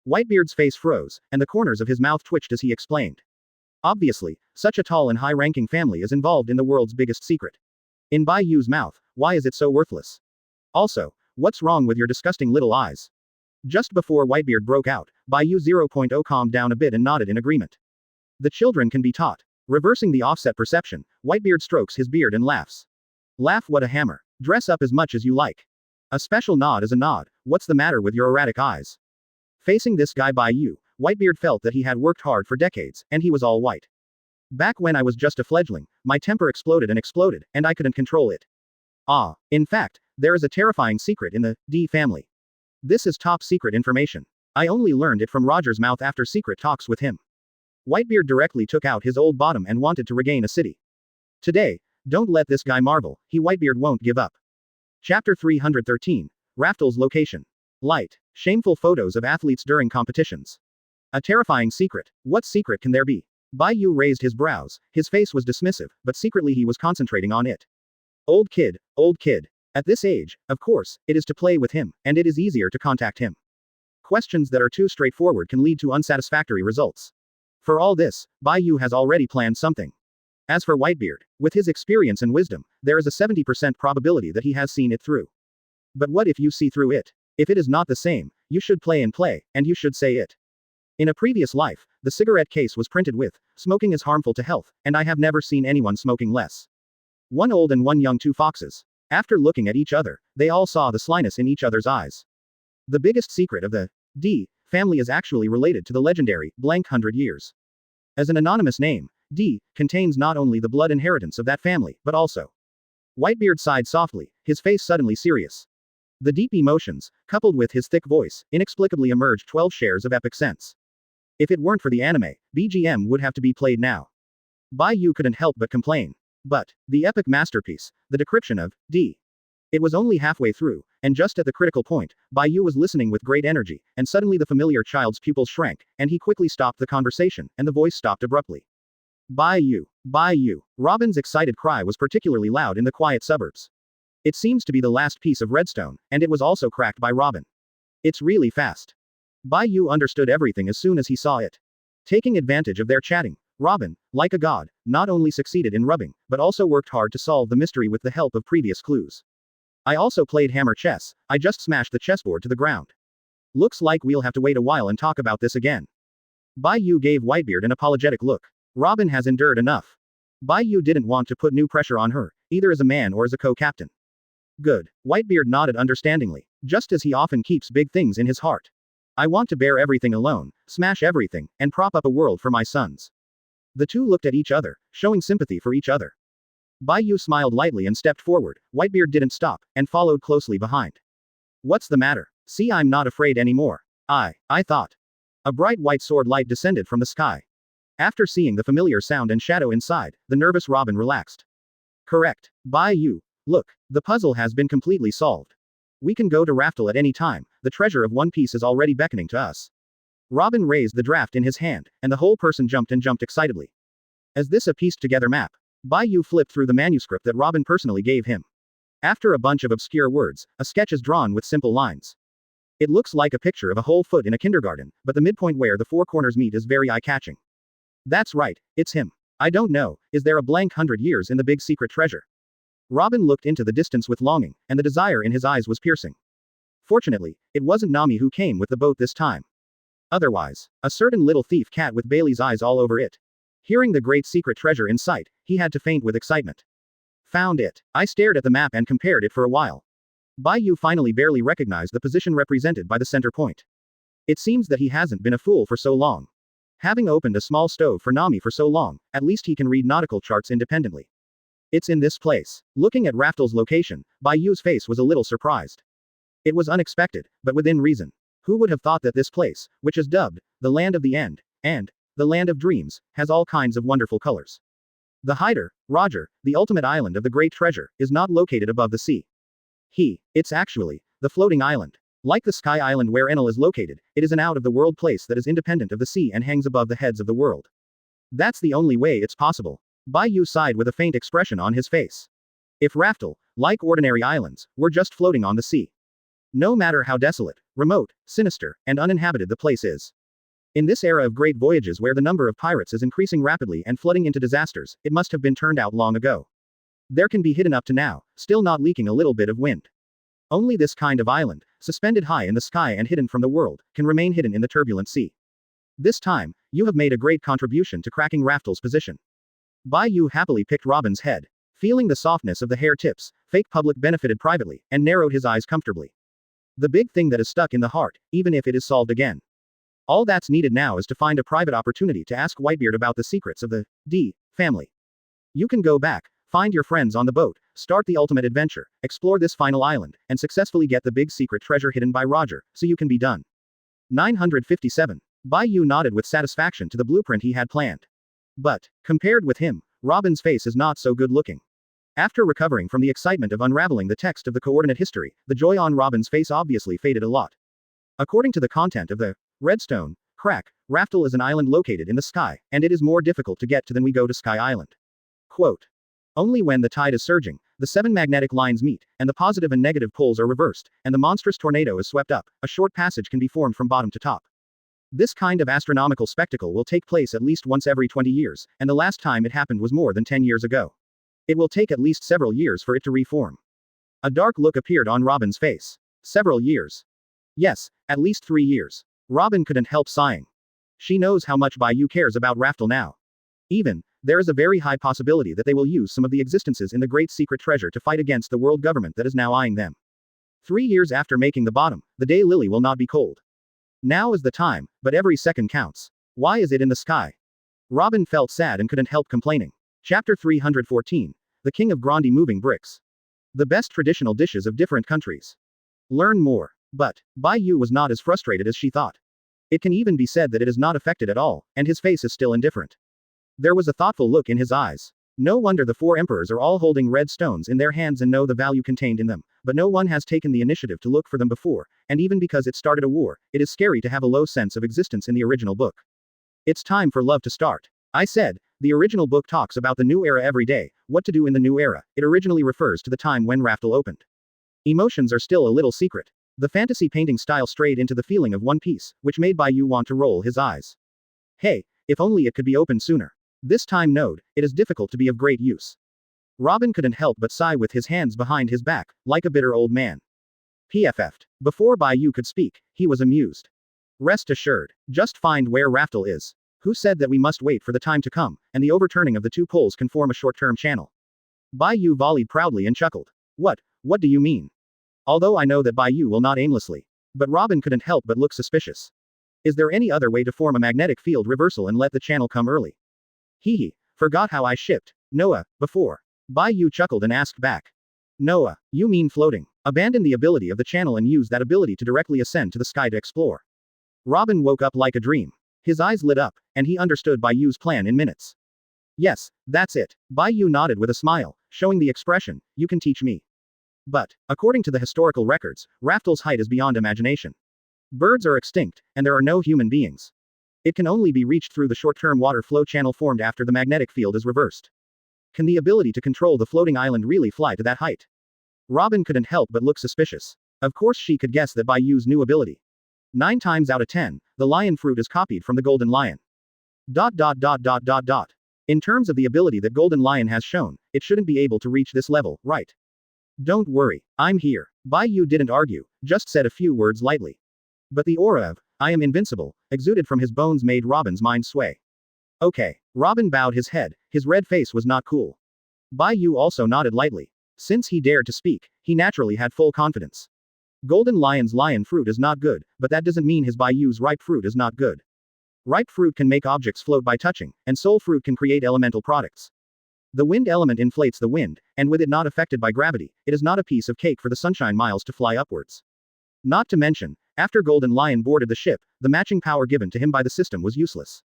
Whitebeard's face froze, and the corners of his mouth twitched as he explained. Obviously, such a tall and high-ranking family is involved in the world's biggest secret. In Bai Yu's mouth, why is it so worthless? Also, what's wrong with your disgusting little eyes? Just before Whitebeard broke out, Bai Yu 0.0 calmed down a bit and nodded in agreement. The children can be taught. Reversing the offset perception, Whitebeard strokes his beard and laughs. Laugh what a hammer. Dress up as much as you like. A special nod is a nod. What's the matter with your erratic eyes? Facing this guy Bai Yu, Whitebeard felt that he had worked hard for decades, and he was all white. Back when I was just a fledgling, my temper exploded, and I couldn't control it. In fact, there is a terrifying secret in the D family. This is top secret information. I only learned it from Roger's mouth after secret talks with him. Whitebeard directly took out his old bottom and wanted to regain a city. Today, don't let this guy marvel, Whitebeard won't give up. Chapter 313. Raftel's location. Light. Shameful photos of athletes during competitions. A terrifying secret. What secret can there be? Bai Yu raised his brows, his face was dismissive, but secretly he was concentrating on it. Old kid, At this age, of course, it is to play with him, and it is easier to contact him. Questions that are too straightforward can lead to unsatisfactory results. For all this, Bai Yu has already planned something. As for Whitebeard, with his experience and wisdom, there is a 70% probability that he has seen it through. But what if you see through it? If it is not the same, you should play, and you should say it. In a previous life, the cigarette case was printed with, "Smoking is harmful to health, and I have never seen anyone smoking less." One old and one young, two foxes. After looking at each other, they all saw the slyness in each other's eyes. The biggest secret of the D family is actually related to the legendary blank 100 years. As an anonymous name, D contains not only the blood inheritance of that family, but also. Whitebeard sighed softly, his face suddenly serious. The deep emotions, coupled with his thick voice, inexplicably emerged 12 shares of epic sense. If it weren't for the anime, BGM would have to be played now. Bai Yu couldn't help but complain. But, the epic masterpiece, the decryption of D. It was only halfway through, and just at the critical point, Bai Yu was listening with great energy, and suddenly the familiar child's pupils shrank, and he quickly stopped the conversation, and the voice stopped abruptly. Bai Yu, Bai Yu. Robin's excited cry was particularly loud in the quiet suburbs. It seems to be the last piece of redstone, and it was also cracked by Robin. It's really fast. Bai Yu understood everything as soon as he saw it. Taking advantage of their chatting, Robin, like a god, not only succeeded in rubbing, but also worked hard to solve the mystery with the help of previous clues. I also played hammer chess, I just smashed the chessboard to the ground. Looks like we'll have to wait a while and talk about this again. Bai Yu gave Whitebeard an apologetic look. Robin has endured enough. Bai Yu didn't want to put new pressure on her, either as a man or as a co-captain. Good. Whitebeard nodded understandingly, just as he often keeps big things in his heart. I want to bear everything alone, smash everything, and prop up a world for my sons. The two looked at each other, showing sympathy for each other. Bai Yu smiled lightly and stepped forward. Whitebeard didn't stop, and followed closely behind. What's the matter? See, I'm not afraid anymore. I thought. A bright white sword light descended from the sky. After seeing the familiar sound and shadow inside, the nervous Robin relaxed. Correct. Bai Yu. Look, the puzzle has been completely solved. We can go to Raftel at any time, the treasure of One Piece is already beckoning to us. Robin raised the draft in his hand, and the whole person jumped excitedly. As this a pieced together map, Bai Yu flipped through the manuscript that Robin personally gave him. After a bunch of obscure words, a sketch is drawn with simple lines. It looks like a picture of a whole foot in a kindergarten, but the midpoint where the four corners meet is very eye-catching. That's right, it's him. I don't know, is there a blank 100 years in the big secret treasure? Robin looked into the distance with longing, and the desire in his eyes was piercing. Fortunately, it wasn't Nami who came with the boat this time. Otherwise, a certain little thief cat with Bailey's eyes all over it. Hearing the great secret treasure in sight, he had to faint with excitement. Found it. I stared at the map and compared it for a while. Bai Yu finally barely recognized the position represented by the center point. It seems that he hasn't been a fool for so long. Having opened a small stove for Nami for so long, at least he can read nautical charts independently. It's in this place. Looking at Raftel's location, Bai Yu's face was a little surprised. It was unexpected, but within reason. Who would have thought that this place, which is dubbed the Land of the End, and the Land of Dreams, has all kinds of wonderful colors. The Hider, Roger, the ultimate island of the great treasure, is not located above the sea. It's actually the floating island. Like the Sky Island where Enel is located, it is an out-of-the-world place that is independent of the sea and hangs above the heads of the world. That's the only way it's possible. Bai Yu sighed with a faint expression on his face. If Raftel, like ordinary islands, were just floating on the sea. No matter how desolate, remote, sinister, and uninhabited the place is. In this era of great voyages where the number of pirates is increasing rapidly and flooding into disasters, it must have been turned out long ago. There can be hidden up to now, still not leaking a little bit of wind. Only this kind of island, suspended high in the sky and hidden from the world, can remain hidden in the turbulent sea. This time, you have made a great contribution to cracking Raftel's position. Bai Yu happily picked Robin's head. Feeling the softness of the hair tips, fake public benefited privately, and narrowed his eyes comfortably. The big thing that is stuck in the heart, even if it is solved again. All that's needed now is to find a private opportunity to ask Whitebeard about the secrets of the D family. You can go back, find your friends on the boat, start the ultimate adventure, explore this final island, and successfully get the big secret treasure hidden by Roger, so you can be done. 957. Bai Yu nodded with satisfaction to the blueprint he had planned. But, compared with him, Robin's face is not so good looking. After recovering from the excitement of unraveling the text of the coordinate history, the joy on Robin's face obviously faded a lot. According to the content of the Redstone Crack, Raftel is an island located in the sky, and it is more difficult to get to than we go to Sky Island. Quote. Only when the tide is surging, The 7 magnetic lines meet, and the positive and negative poles are reversed, and the monstrous tornado is swept up. A short passage can be formed from bottom to top. This kind of astronomical spectacle will take place at least once every 20 years, and the last time it happened was more than 10 years ago. It will take at least several years for it to reform. A dark look appeared on Robin's face. Several years. Yes, at least 3 years. Robin couldn't help sighing. She knows how much Bai Yu cares about Raftel now. Even, there is a very high possibility that they will use some of the existences in the great secret treasure to fight against the world government that is now eyeing them. 3 years after making the bottom, the day lily will not be cold. Now is the time, but every second counts. Why is it in the sky? Robin felt sad and couldn't help complaining. Chapter 314. The King of Grandi Moving Bricks. The best traditional dishes of different countries. Learn more. But, Bai Yu was not as frustrated as she thought. It can even be said that it is not affected at all, and his face is still indifferent. There was a thoughtful look in his eyes. No wonder the 4 emperors are all holding red stones in their hands and know the value contained in them, but no one has taken the initiative to look for them before, and even because it started a war, it is scary to have a low sense of existence in the original book. It's time for love to start. I said, the original book talks about the new era every day, what to do in the new era. It originally refers to the time when Raftel opened. Emotions are still a little secret. The fantasy painting style strayed into the feeling of One Piece, which made Bai Yu want to roll his eyes. Hey, if only it could be opened sooner. This time node, it is difficult to be of great use. Robin couldn't help but sigh with his hands behind his back, like a bitter old man. PFF'd. Before Bai Yu could speak, he was amused. Rest assured. Just find where Raftel is. Who said that we must wait for the time to come, and the overturning of the 2 poles can form a short-term channel? Bai Yu volleyed proudly and chuckled. What do you mean? Although I know that Bai Yu will not aimlessly. But Robin couldn't help but look suspicious. Is there any other way to form a magnetic field reversal and let the channel come early? Hehe, forgot how I shipped Noah before. Bai Yu chuckled and asked back. Noah, you mean floating. Abandon the ability of the channel and use that ability to directly ascend to the sky to explore. Robin woke up like a dream. His eyes lit up, and he understood Bai Yu's plan in minutes. Yes, that's it. Bai Yu nodded with a smile, showing the expression, you can teach me. But, according to the historical records, Raftel's height is beyond imagination. Birds are extinct, and there are no human beings. It can only be reached through the short-term water flow channel formed after the magnetic field is reversed. Can the ability to control the floating island really fly to that height? Robin couldn't help but look suspicious. Of course she could guess that Bai Yu's new ability. 9 times out of 10, the lion fruit is copied from the golden lion. In terms of the ability that golden lion has shown, it shouldn't be able to reach this level, right? Don't worry, I'm here. Bai Yu didn't argue, just said a few words lightly. But the aura of, I am invincible, exuded from his bones made Robin's mind sway. Okay. Robin bowed his head, his red face was not cool. Bai Yu also nodded lightly. Since he dared to speak, he naturally had full confidence. Golden Lion's lion fruit is not good, but that doesn't mean his Bai Yu's ripe fruit is not good. Ripe fruit can make objects float by touching, and soul fruit can create elemental products. The wind element inflates the wind, and with it not affected by gravity, it is not a piece of cake for the sunshine miles to fly upwards. Not to mention, after Golden Lion boarded the ship, the matching power given to him by the system was useless.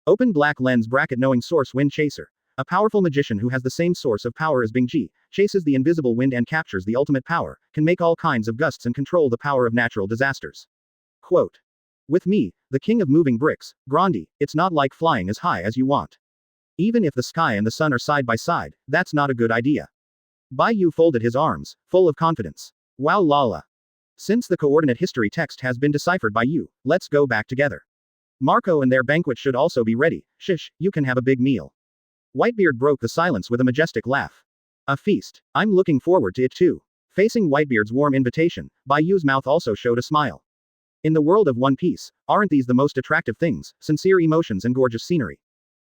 Open black lens bracket knowing source wind chaser. A powerful magician who has the same source of power as Bingji, chases the invisible wind and captures the ultimate power, can make all kinds of gusts and control the power of natural disasters. Quote. With me, the king of moving bricks, Grandi, it's not like flying as high as you want. Even if the sky and the sun are side by side, that's not a good idea. Bai Yu folded his arms, full of confidence. Wow lala. Since the coordinate history text has been deciphered by you, let's go back together. Marco and their banquet should also be ready. Shish, you can have a big meal. Whitebeard broke the silence with a majestic laugh. A feast. I'm looking forward to it too. Facing Whitebeard's warm invitation, Bai Yu's mouth also showed a smile. In the world of One Piece, aren't these the most attractive things, sincere emotions and gorgeous scenery?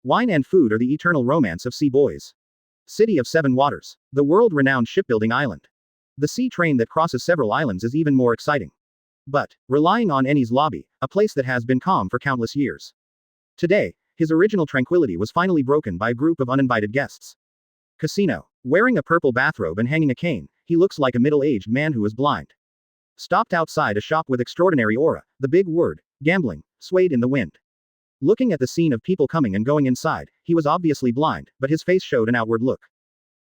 Wine and food are the eternal romance of sea boys. City of Seven Waters. The world-renowned shipbuilding island. The sea train that crosses several islands is even more exciting. But, relying on Eni's lobby, a place that has been calm for countless years. Today, his original tranquility was finally broken by a group of uninvited guests. Casino. Wearing a purple bathrobe and hanging a cane, he looks like a middle-aged man who is blind. Stopped outside a shop with extraordinary aura, the big word, gambling, swayed in the wind. Looking at the scene of people coming and going inside, he was obviously blind, but his face showed an outward look.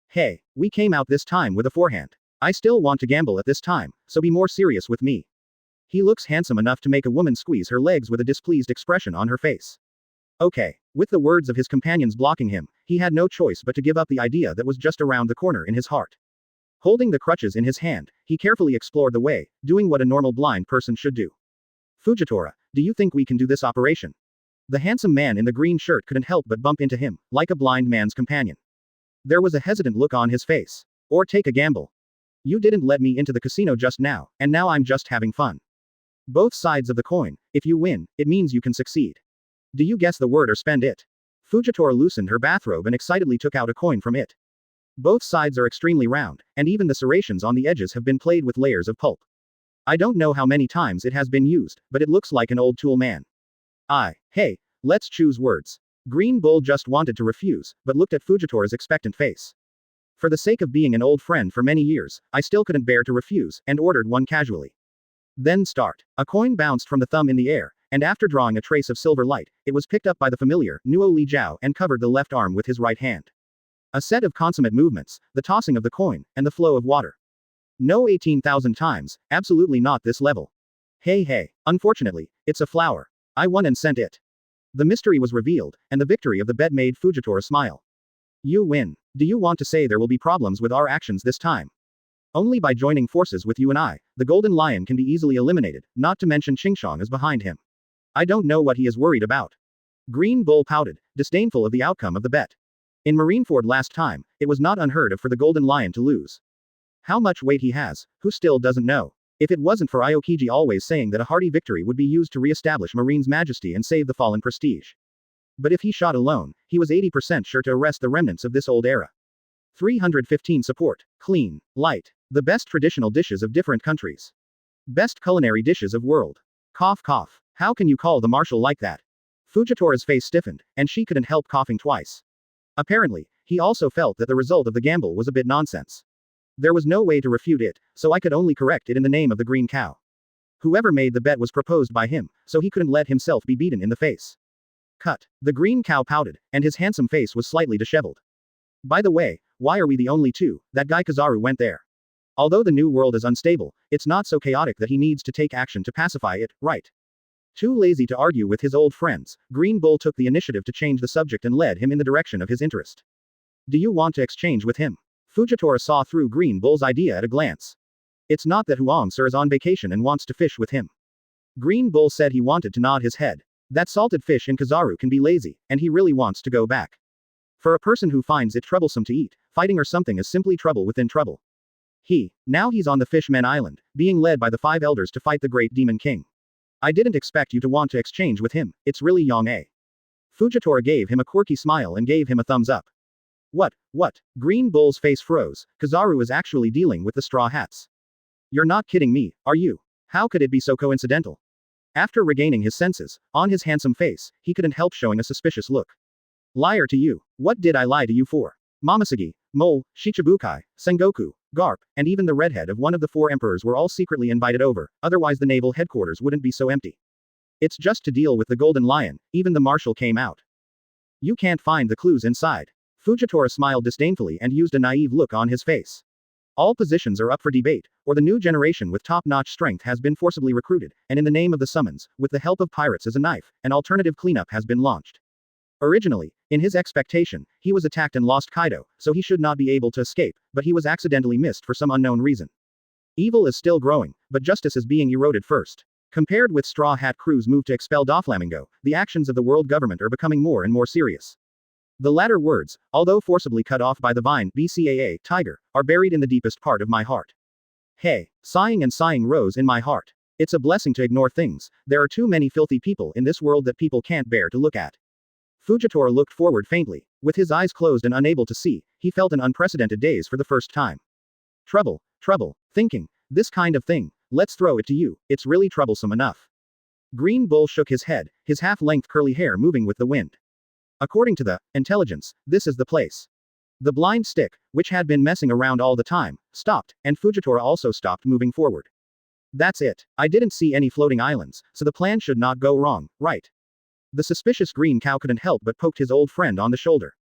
Hey, we came out this time with a forehand. I still want to gamble at this time, so be more serious with me. He looks handsome enough to make a woman squeeze her legs with a displeased expression on her face. Okay. With the words of his companions blocking him, he had no choice but to give up the idea that was just around the corner in his heart. Holding the crutches in his hand, he carefully explored the way, doing what a normal blind person should do. Fujitora, do you think we can do this operation? The handsome man in the green shirt couldn't help but bump into him, like a blind man's companion. There was a hesitant look on his face. Or take a gamble. You didn't let me into the casino just now, and now I'm just having fun. Both sides of the coin. If you win, it means you can succeed. Do you guess the word or spend it? Fujitora loosened her bathrobe and excitedly took out a coin from it. Both sides are extremely round, and even the serrations on the edges have been played with layers of pulp. I don't know how many times it has been used, but it looks like an old tool man. Hey, let's choose words. Green Bull just wanted to refuse, but looked at Fujitora's expectant face. For the sake of being an old friend for many years, I still couldn't bear to refuse, and ordered one casually. Then start. A coin bounced from the thumb in the air, and after drawing a trace of silver light, it was picked up by the familiar, Nuo Li Jiao, and covered the left arm with his right hand. A set of consummate movements, the tossing of the coin, and the flow of water. No 18,000 times, absolutely not this level. Hey, unfortunately, it's a flower. I won and sent it. The mystery was revealed, and the victory of the bet made Fujitora smile. You win. Do you want to say there will be problems with our actions this time? Only by joining forces with you and I, the Golden Lion can be easily eliminated, not to mention Qingshang is behind him. I don't know what he is worried about. Green Bull pouted, disdainful of the outcome of the bet. In Marineford last time, it was not unheard of for the Golden Lion to lose. How much weight he has, who still doesn't know. If it wasn't for Aokiji always saying that a hearty victory would be used to re-establish Marine's majesty and save the fallen prestige. But if he shot alone, he was 80% sure to arrest the remnants of this old era. 315 support. Clean. Light. The best traditional dishes of different countries. Best culinary dishes of world. Cough cough. How can you call the marshal like that? Fujitora's face stiffened, and she couldn't help coughing twice. Apparently, he also felt that the result of the gamble was a bit nonsense. There was no way to refute it, so I could only correct it in the name of the green cow. Whoever made the bet was proposed by him, so he couldn't let himself be beaten in the face. Cut. The green cow pouted, and his handsome face was slightly disheveled. By the way, why are we the only two? That guy Kizaru went there. Although the new world is unstable, it's not so chaotic that he needs to take action to pacify it, right? Too lazy to argue with his old friends, Green Bull took the initiative to change the subject and led him in the direction of his interest. Do you want to exchange with him? Fujitora saw through Green Bull's idea at a glance. It's not that Huang Sir is on vacation and wants to fish with him. Green Bull said he wanted to nod his head. That salted fish in Kizaru can be lazy, and he really wants to go back. For a person who finds it troublesome to eat, fighting or something is simply trouble within trouble. Now he's on the Fishmen Island, being led by the 5 elders to fight the great demon king. I didn't expect you to want to exchange with him, it's really Yang-a. Fujitora gave him a quirky smile and gave him a thumbs up. What? Green Bull's face froze. Kizaru is actually dealing with the straw hats. You're not kidding me, are you? How could it be so coincidental? After regaining his senses, on his handsome face, he couldn't help showing a suspicious look. Liar to you. What did I lie to you for? Momoshiki, Mole, Shichibukai, Sengoku, Garp, and even the redhead of one of the 4 emperors were all secretly invited over, otherwise the naval headquarters wouldn't be so empty. It's just to deal with the Golden Lion, even the marshal came out. You can't find the clues inside. Fujitora smiled disdainfully and used a naive look on his face. All positions are up for debate, or the new generation with top-notch strength has been forcibly recruited, and in the name of the summons, with the help of pirates as a knife, an alternative cleanup has been launched. Originally, in his expectation, he was attacked and lost Kaido, so he should not be able to escape, but he was accidentally missed for some unknown reason. Evil is still growing, but justice is being eroded first. Compared with Straw Hat Crew's move to expel Doflamingo, the actions of the world government are becoming more and more serious. The latter words, although forcibly cut off by the vine BCAA tiger, are buried in the deepest part of my heart. Hey, sighing and sighing rose in my heart. It's a blessing to ignore things. There are too many filthy people in this world that people can't bear to look at. Fujitora looked forward faintly. With his eyes closed and unable to see, he felt an unprecedented daze for the first time. Trouble, thinking, this kind of thing, let's throw it to you, it's really troublesome enough. Green Bull shook his head, his half-length curly hair moving with the wind. According to the intelligence, this is the place. The blind stick, which had been messing around all the time, stopped, and Fujitora also stopped moving forward. That's it. I didn't see any floating islands, so the plan should not go wrong, right? The suspicious green cow couldn't help but poked his old friend on the shoulder.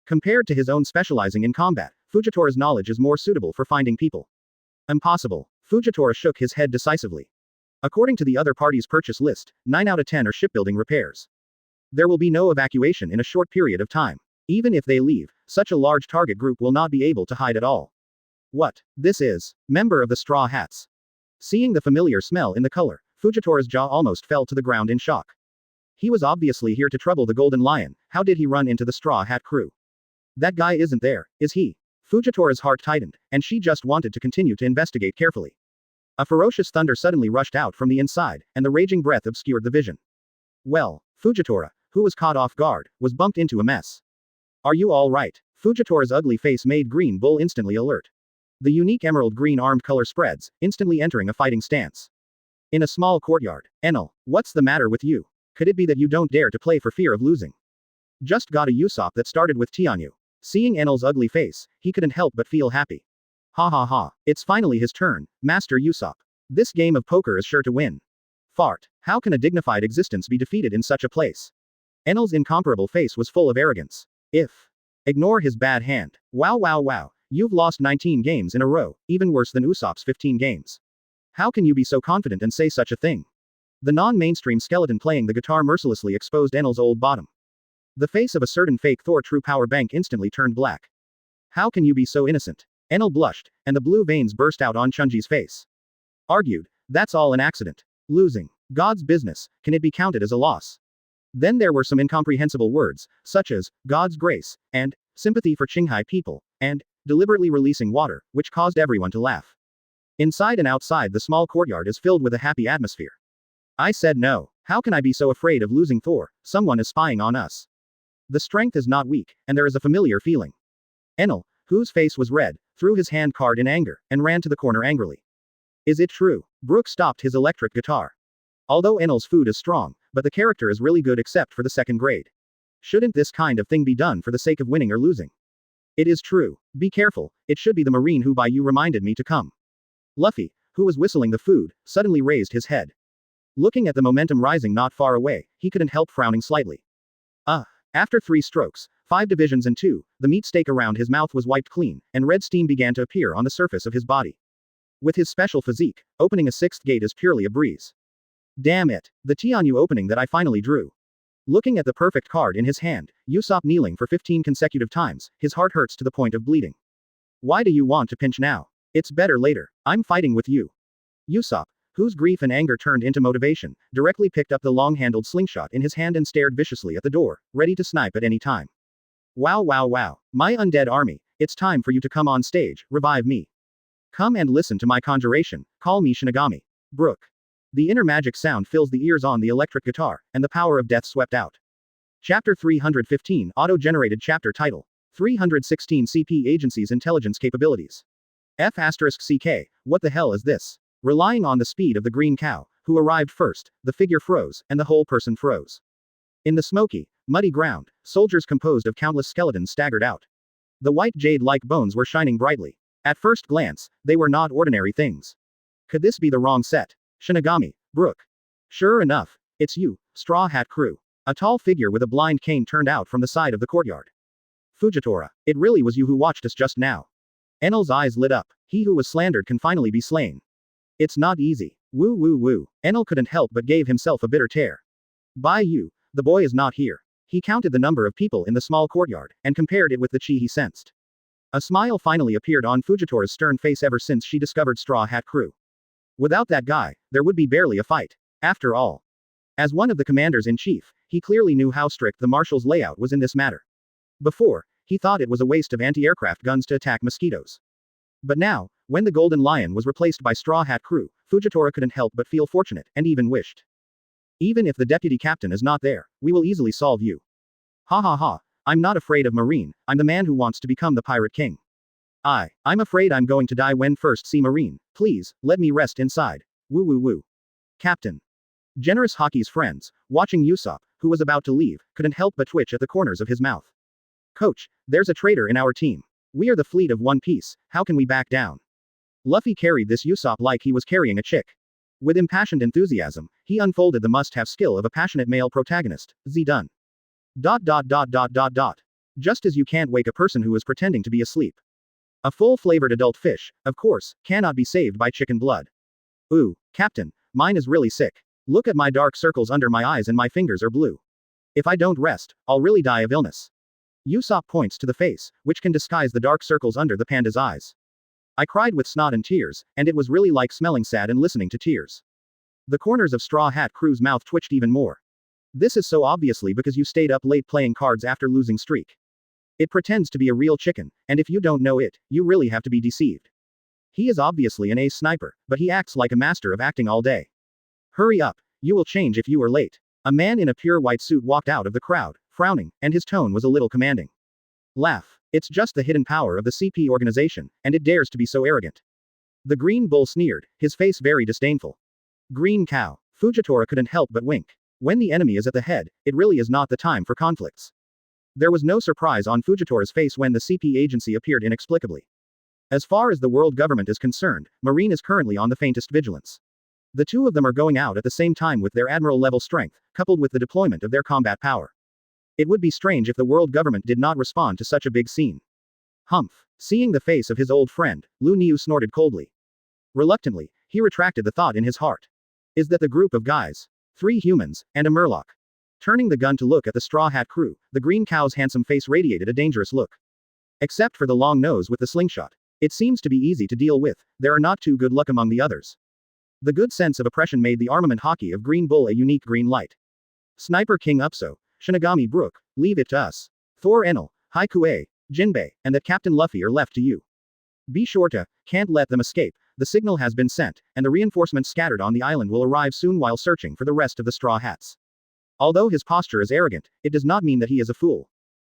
Compared to his own specializing in combat, Fujitora's knowledge is more suitable for finding people. Impossible. Fujitora shook his head decisively. According to the other party's purchase list, 9 out of 10 are shipbuilding repairs. There will be no evacuation in a short period of time. Even if they leave, such a large target group will not be able to hide at all. What? This is. Member of the Straw Hats. Seeing the familiar smell in the color, Fujitora's jaw almost fell to the ground in shock. He was obviously here to trouble the Golden Lion. How did he run into the Straw Hat crew? That guy isn't there, is he? Fujitora's heart tightened, and she just wanted to continue to investigate carefully. A ferocious thunder suddenly rushed out from the inside, and the raging breath obscured the vision. Well, Fujitora, who was caught off guard, was bumped into a mess. Are you all right? Fujitora's ugly face made Green Bull instantly alert. The unique emerald green armed color spreads, instantly entering a fighting stance. In a small courtyard. Enel, what's the matter with you? Could it be that you don't dare to play for fear of losing? Just got a Usopp that started with Tianyu. Seeing Enel's ugly face, he couldn't help but feel happy. Ha ha ha, it's finally his turn, Master Usopp. This game of poker is sure to win. Fart, how can a dignified existence be defeated in such a place? Enel's incomparable face was full of arrogance. Ignore his bad hand. Wow wow wow, you've lost 19 games in a row, even worse than Usopp's 15 games. How can you be so confident and say such a thing? The non-mainstream skeleton playing the guitar mercilessly exposed Enel's old bottom. The face of a certain fake Thor True Power Bank instantly turned black. How can you be so innocent? Enel blushed, and the blue veins burst out on Chunji's face. Argued, that's all an accident. Losing. God's business, can it be counted as a loss? Then there were some incomprehensible words, such as, God's grace, and, sympathy for Qinghai people, and, deliberately releasing water, which caused everyone to laugh. Inside and outside the small courtyard is filled with a happy atmosphere. I said no. How can I be so afraid of losing Thor? Someone is spying on us. The strength is not weak, and there is a familiar feeling. Enel, whose face was red, threw his hand card in anger, and ran to the corner angrily. Is it true? Brooke stopped his electric guitar. Although Enel's food is strong, but the character is really good except for the second grade. Shouldn't this kind of thing be done for the sake of winning or losing? It is true. Be careful, it should be the Marine who Bai Yu reminded me to come. Luffy, who was whistling the food, suddenly raised his head. Looking at the momentum rising not far away, he couldn't help frowning slightly. After 3 strokes, 5 divisions and 2, the meat steak around his mouth was wiped clean, and red steam began to appear on the surface of his body. With his special physique, opening a 6th gate is purely a breeze. Damn it, the Tianyu opening that I finally drew. Looking at the perfect card in his hand, Usopp kneeling for 15 consecutive times, his heart hurts to the point of bleeding. Why do you want to pinch now? It's better later, I'm fighting with you. Usopp, whose grief and anger turned into motivation, directly picked up the long-handled slingshot in his hand and stared viciously at the door, ready to snipe at any time. Wow wow wow, my undead army, it's time for you to come on stage, revive me. Come and listen to my conjuration, call me Shinigami. Brooke. The inner magic sound fills the ears on the electric guitar, and the power of death swept out. Chapter 315 Auto-generated chapter title. 316 CP Agency's Intelligence Capabilities. F***CK, what the hell is this? Relying on the speed of the green cow, who arrived first, the figure froze, and the whole person froze. In the smoky, muddy ground, soldiers composed of countless skeletons staggered out. The white jade-like bones were shining brightly. At first glance, they were not ordinary things. Could this be the wrong set? Shinigami, Brooke. Sure enough, it's you, Straw Hat Crew. A tall figure with a blind cane turned out from the side of the courtyard. Fujitora, it really was you who watched us just now. Enel's eyes lit up. He who was slandered can finally be slain. It's not easy. Woo woo woo. Enel couldn't help but gave himself a bitter tear. Bai Yu, the boy is not here. He counted the number of people in the small courtyard, and compared it with the chi he sensed. A smile finally appeared on Fujitora's stern face ever since she discovered Straw Hat Crew. Without that guy, there would be barely a fight. After all. As one of the commanders-in-chief, he clearly knew how strict the marshal's layout was in this matter. Before, he thought it was a waste of anti-aircraft guns to attack mosquitoes. But now, when the Golden Lion was replaced by Straw Hat Crew, Fujitora couldn't help but feel fortunate, and even wished. Even if the deputy captain is not there, we will easily solve you. Ha ha ha, I'm not afraid of Marine, I'm the man who wants to become the Pirate King. I'm afraid I'm going to die when first see Marine, please, let me rest inside. Woo woo woo. Captain. Generous Hockey's friends, watching Usopp, who was about to leave, couldn't help but twitch at the corners of his mouth. Coach, there's a traitor in our team. We are the fleet of One Piece, how can we back down? Luffy carried this Usopp like he was carrying a chick. With impassioned enthusiasm, he unfolded the must-have skill of a passionate male protagonist, Z-Dun. ... Just as you can't wake a person who is pretending to be asleep. A full-flavored adult fish, of course, cannot be saved by chicken blood. Ooh, Captain, mine is really sick. Look at my dark circles under my eyes and my fingers are blue. If I don't rest, I'll really die of illness. Usopp points to the face, which can disguise the dark circles under the panda's eyes. I cried with snot and tears, and it was really like smelling sad and listening to tears. The corners of Straw Hat Crew's mouth twitched even more. This is so obviously because you stayed up late playing cards after losing streak. It pretends to be a real chicken, and if you don't know it, you really have to be deceived. He is obviously an ace sniper, but he acts like a master of acting all day. Hurry up, you will change if you are late. A man in a pure white suit walked out of the crowd, frowning, and his tone was a little commanding. Laugh. It's just the hidden power of the CP organization, and it dares to be so arrogant. The Green Bull sneered, his face very disdainful. Green Cow. Fujitora couldn't help but wink. When the enemy is at the head, it really is not the time for conflicts. There was no surprise on Fujitora's face when the CP agency appeared inexplicably. As far as the world government is concerned, Marine is currently on the faintest vigilance. The two of them are going out at the same time with their admiral-level strength, coupled with the deployment of their combat power. It would be strange if the world government did not respond to such a big scene. Humph. Seeing the face of his old friend, Lu Niu snorted coldly. Reluctantly, he retracted the thought in his heart. Is that the group of guys? 3 humans, and a murloc. Turning the gun to look at the Straw Hat Crew, the Green Cow's handsome face radiated a dangerous look. Except for the long nose with the slingshot. It seems to be easy to deal with, there are not too good luck among the others. The good sense of oppression made the armament hockey of Green Bull a unique green light. Sniper King Upso, Shinigami Brooke, leave it to us. Thor Enel, Haikue, Jinbei, and that Captain Luffy are left to you. Be sure to, can't let them escape, the signal has been sent, and the reinforcements scattered on the island will arrive soon while searching for the rest of the Straw Hats. Although his posture is arrogant, it does not mean that he is a fool.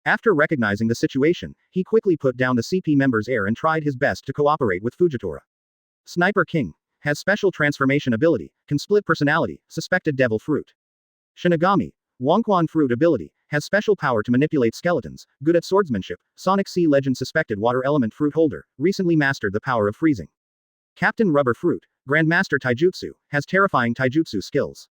After recognizing the situation, he quickly put down the CP member's air and tried his best to cooperate with Fujitora. Sniper King has special transformation ability, can split personality, suspected devil fruit. Shinigami, Wonquan fruit ability, has special power to manipulate skeletons, good at swordsmanship, Sonic Sea Legend suspected water element fruit holder, recently mastered the power of freezing. Captain Rubber Fruit, Grandmaster Taijutsu, has terrifying taijutsu skills.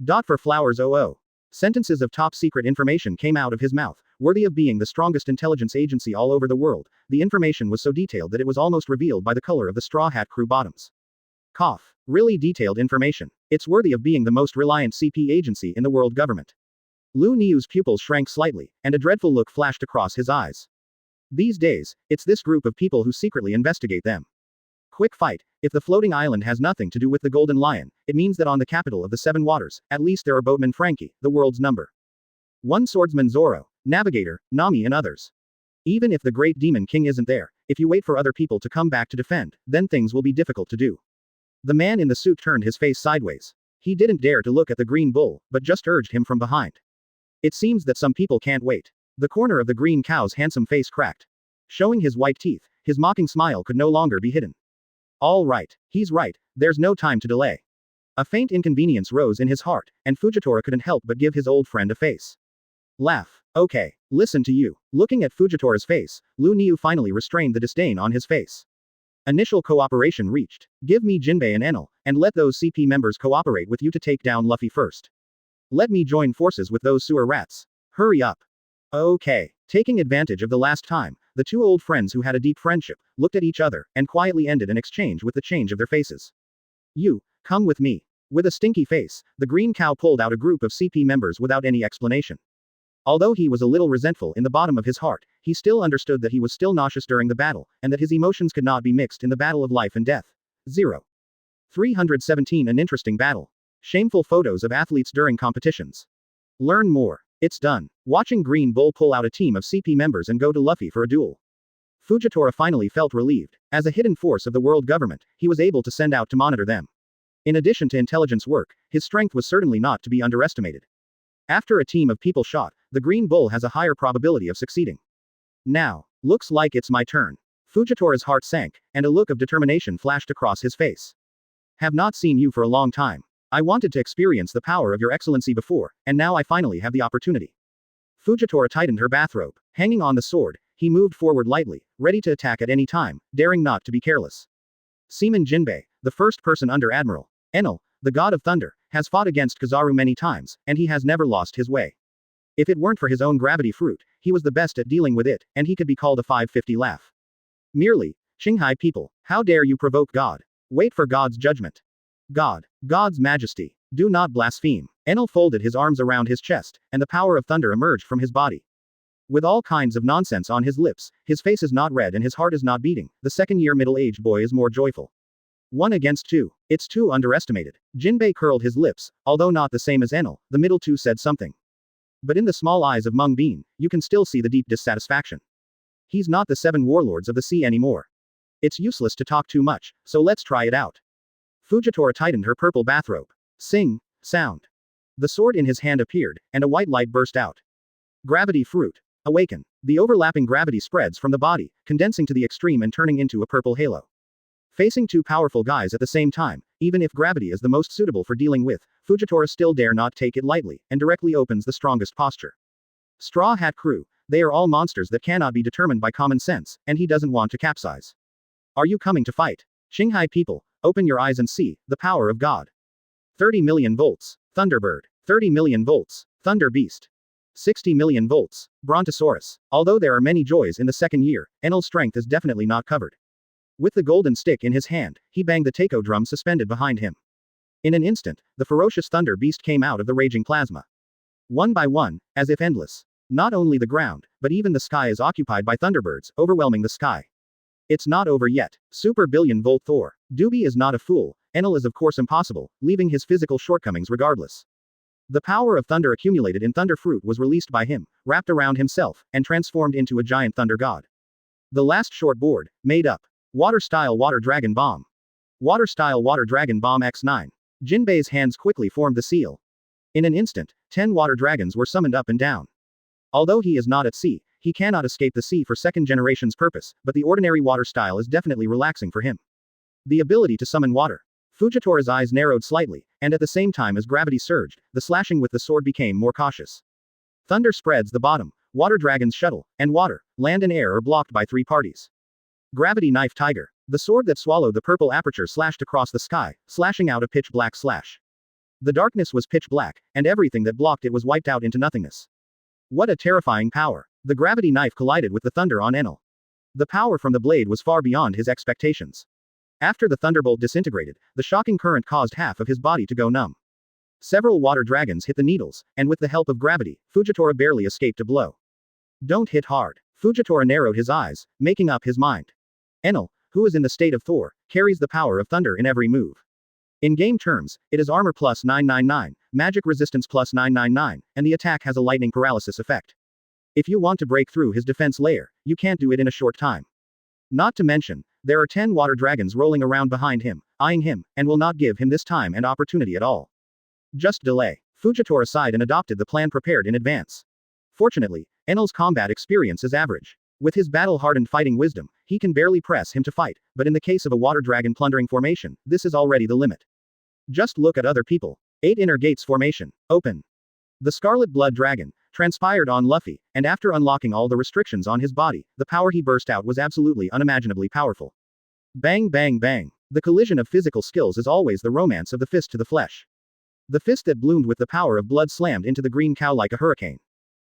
Dot for Flowers 00. Sentences of top secret information came out of his mouth, worthy of being the strongest intelligence agency all over the world. The information was so detailed that it was almost revealed by the color of the Straw Hat Crew bottoms. Cough. Really detailed information. It's worthy of being the most reliant CP agency in the world government. Lu Niu's pupils shrank slightly, and a dreadful look flashed across his eyes. These days, it's this group of people who secretly investigate them. Quick fight. If the floating island has nothing to do with the Golden Lion, it means that on the capital of the Seven Waters, at least there are boatmen Franky, the world's number 1 swordsman Zoro, navigator, Nami and others. Even if the great demon king isn't there, if you wait for other people to come back to defend, then things will be difficult to do. The man in the suit turned his face sideways. He didn't dare to look at the Green Bull, but just urged him from behind. It seems that some people can't wait. The corner of the Green Cow's handsome face cracked. Showing his white teeth, his mocking smile could no longer be hidden. All right, he's right, there's no time to delay. A faint inconvenience rose in his heart, and Fujitora couldn't help but give his old friend a face. Laugh. Okay, listen to you. Looking at Fujitora's face, Lu Niu finally restrained the disdain on his face. Initial cooperation reached. Give me Jinbei and Enel, and let those CP members cooperate with you to take down Luffy first. Let me join forces with those sewer rats. Hurry up. Okay. Taking advantage of the last time, the two old friends who had a deep friendship, looked at each other, and quietly ended an exchange with the change of their faces. You, come with me. With a stinky face, the Green Cow pulled out a group of CP members without any explanation. Although he was a little resentful in the bottom of his heart, he still understood that he was still nauseous during the battle, and that his emotions could not be mixed in the battle of life and death. 317 An interesting battle. Shameful photos of athletes during competitions. Learn more. It's done. Watching Green Bull pull out a team of CP members and go to Luffy for a duel. Fujitora finally felt relieved. As a hidden force of the world government, he was able to send out to monitor them. In addition to intelligence work, his strength was certainly not to be underestimated. After a team of people shot, the Green Bull has a higher probability of succeeding. Now, looks like it's my turn. Fujitora's heart sank, and a look of determination flashed across his face. Have not seen you for a long time. I wanted to experience the power of your excellency before, and now I finally have the opportunity. Fujitora tightened her bathrobe. Hanging on the sword, he moved forward lightly, ready to attack at any time, daring not to be careless. Seaman Jinbei, the first person under Admiral Enel, the god of thunder, has fought against Kizaru many times, and he has never lost his way. If it weren't for his own gravity fruit, he was the best at dealing with it, and he could be called a 550 laugh. Merely, Qinghai people, how dare you provoke God? Wait for God's judgment. God's majesty. Do not blaspheme. Enel folded his arms around his chest, and the power of thunder emerged from his body. With all kinds of nonsense on his lips, his face is not red and his heart is not beating. The second-year middle-aged boy is more joyful. 1 against 2. It's too underestimated. Jinbei curled his lips, although not the same as Enel, the middle two said something. But in the small eyes of Mung Bean, you can still see the deep dissatisfaction. He's not the 7 warlords of the sea anymore. It's useless to talk too much, so let's try it out. Fujitora tightened her purple bathrobe. Sing, sound. The sword in his hand appeared, and a white light burst out. Gravity fruit. Awaken. The overlapping gravity spreads from the body, condensing to the extreme and turning into a purple halo. Facing 2 powerful guys at the same time, even if gravity is the most suitable for dealing with, Fujitora still dare not take it lightly, and directly opens the strongest posture. Straw Hat Crew, they are all monsters that cannot be determined by common sense, and he doesn't want to capsize. Are you coming to fight? Qinghai people, open your eyes and see, the power of God. 30 million volts, Thunderbird. 30 million volts, Thunder Beast. 60 million volts, Brontosaurus. Although there are many joys in the second year, Enel's strength is definitely not covered. With the golden stick in his hand, he banged the taiko drum suspended behind him. In an instant, the ferocious Thunder Beast came out of the raging plasma. One by one, as if endless. Not only the ground, but even the sky is occupied by Thunderbirds, overwhelming the sky. It's not over yet. Super billion volt Thor. Doobie is not a fool. Enel is of course impossible, leaving his physical shortcomings regardless. The power of thunder accumulated in Thunder Fruit was released by him, wrapped around himself, and transformed into a giant thunder god. The last short board, made up. Water-style Water Dragon Bomb. Water-style Water Dragon Bomb X9. Jinbei's hands quickly formed the seal. In an instant, 10 water dragons were summoned up and down. Although he is not at sea, he cannot escape the sea for second generation's purpose, but the ordinary water style is definitely relaxing for him. The ability to summon water. Fujitora's eyes narrowed slightly, and at the same time as gravity surged, the slashing with the sword became more cautious. Thunder spreads the bottom, water dragons shuttle, and water, land and air are blocked by 3 parties. Gravity Knife Tiger. The sword that swallowed the purple aperture slashed across the sky, slashing out a pitch black slash. The darkness was pitch black, and everything that blocked it was wiped out into nothingness. What a terrifying power. The gravity knife collided with the thunder on Enel. The power from the blade was far beyond his expectations. After the thunderbolt disintegrated, the shocking current caused half of his body to go numb. Several water dragons hit the needles, and with the help of gravity, Fujitora barely escaped a blow. Don't hit hard. Fujitora narrowed his eyes, making up his mind. Enel, who is in the state of Thor, carries the power of thunder in every move. In game terms, it is armor plus 999, magic resistance plus 999, and the attack has a lightning paralysis effect. If you want to break through his defense layer, you can't do it in a short time. Not to mention, there are 10 water dragons rolling around behind him, eyeing him, and will not give him this time and opportunity at all. Just delay. Fujitora sighed and adopted the plan prepared in advance. Fortunately, Enel's combat experience is average. With his battle-hardened fighting wisdom, he can barely press him to fight, but in the case of a water dragon plundering formation, this is already the limit. Just look at other people. 8 Inner Gates formation. Open. The Scarlet Blood Dragon transpired on Luffy, and after unlocking all the restrictions on his body, the power he burst out was absolutely unimaginably powerful. Bang bang bang. The collision of physical skills is always the romance of the fist to the flesh. The fist that bloomed with the power of blood slammed into the green cow like a hurricane.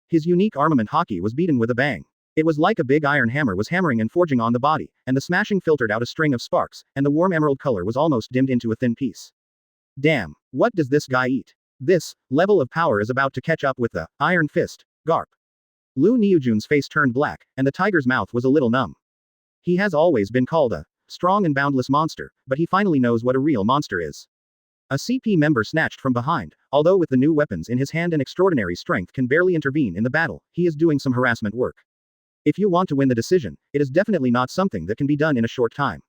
His unique armament Hawkeye was beaten with a bang. It was like a big iron hammer was hammering and forging on the body, and the smashing filtered out a string of sparks, and the warm emerald color was almost dimmed into a thin piece. Damn, what does this guy eat? This level of power is about to catch up with the Iron Fist. Garp. Lu Niujun's face turned black, and the tiger's mouth was a little numb. He has always been called a strong and boundless monster, but he finally knows what a real monster is. A CP member snatched from behind, although with the new weapons in his hand and extraordinary strength can barely intervene in the battle, he is doing some harassment work. If you want to win the decision, it is definitely not something that can be done in a short time.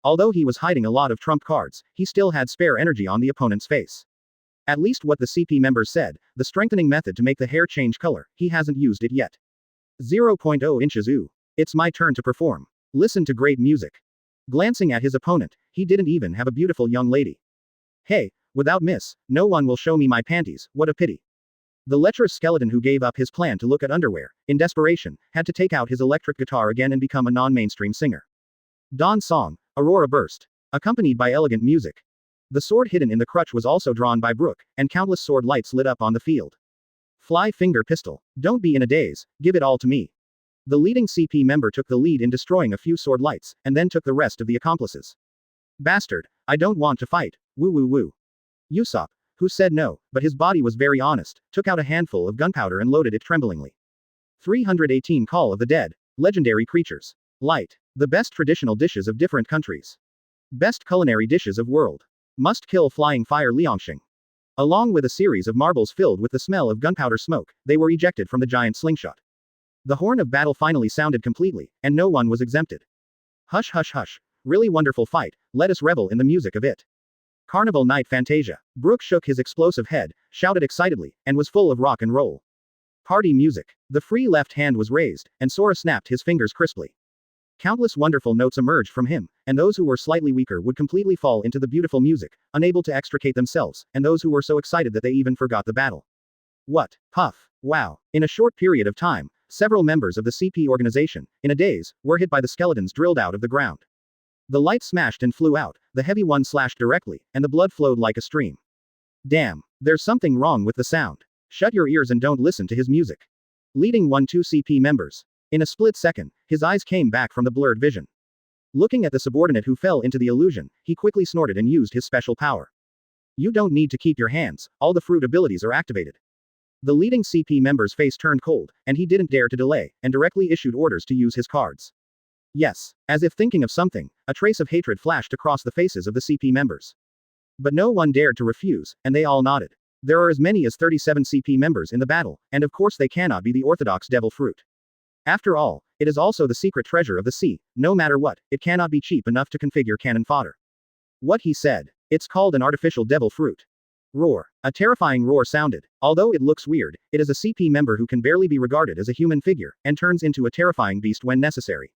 Although he was hiding a lot of trump cards, he still had spare energy on the opponent's face. At least what the CP members said, the strengthening method to make the hair change color, he hasn't used it yet. 0.0 inches ooh. It's my turn to perform. Listen to great music. Glancing at his opponent, he didn't even have a beautiful young lady. Hey, without miss, no one will show me my panties, what a pity. The lecherous skeleton who gave up his plan to look at underwear, in desperation, had to take out his electric guitar again and become a non-mainstream singer. Dawn Song, Aurora Burst. Accompanied by elegant music. The sword hidden in the crutch was also drawn by Brooke, and countless sword lights lit up on the field. Fly Finger Pistol. Don't be in a daze, give it all to me. The leading CP member took the lead in destroying a few sword lights, and then took the rest of the accomplices. Bastard, I don't want to fight, woo woo woo. Usopp, who said no, but his body was very honest, took out a handful of gunpowder and loaded it tremblingly. 318 Call of the Dead. Legendary creatures. Light. The best traditional dishes of different countries. Best culinary dishes of world. Must kill flying fire Liangxing. Along with a series of marbles filled with the smell of gunpowder smoke, they were ejected from the giant slingshot. The horn of battle finally sounded completely, and no one was exempted. Hush hush hush. Really wonderful fight, let us revel in the music of it. Carnival Night Fantasia. Brooke shook his explosive head, shouted excitedly, and was full of rock and roll. Party music. The free left hand was raised, and Sora snapped his fingers crisply. Countless wonderful notes emerged from him, and those who were slightly weaker would completely fall into the beautiful music, unable to extricate themselves, and those who were so excited that they even forgot the battle. What? Puff. Wow. In a short period of time, several members of the CP organization, in a daze, were hit by the skeletons drilled out of the ground. The light smashed and flew out, the heavy one slashed directly, and the blood flowed like a stream. Damn. There's something wrong with the sound. Shut your ears and don't listen to his music. Leading 1-2 CP members. In a split second, his eyes came back from the blurred vision. Looking at the subordinate who fell into the illusion, he quickly snorted and used his special power. You don't need to keep your hands, all the fruit abilities are activated. The leading CP member's face turned cold, and he didn't dare to delay, and directly issued orders to use his cards. Yes. As if thinking of something, a trace of hatred flashed across the faces of the CP members. But no one dared to refuse, and they all nodded. There are as many as 37 CP members in the battle, and of course they cannot be the orthodox devil fruit. After all, it is also the secret treasure of the sea, no matter what, it cannot be cheap enough to configure cannon fodder. What he said. It's called an artificial devil fruit. Roar. A terrifying roar sounded. Although it looks weird, it is a CP member who can barely be regarded as a human figure, and turns into a terrifying beast when necessary.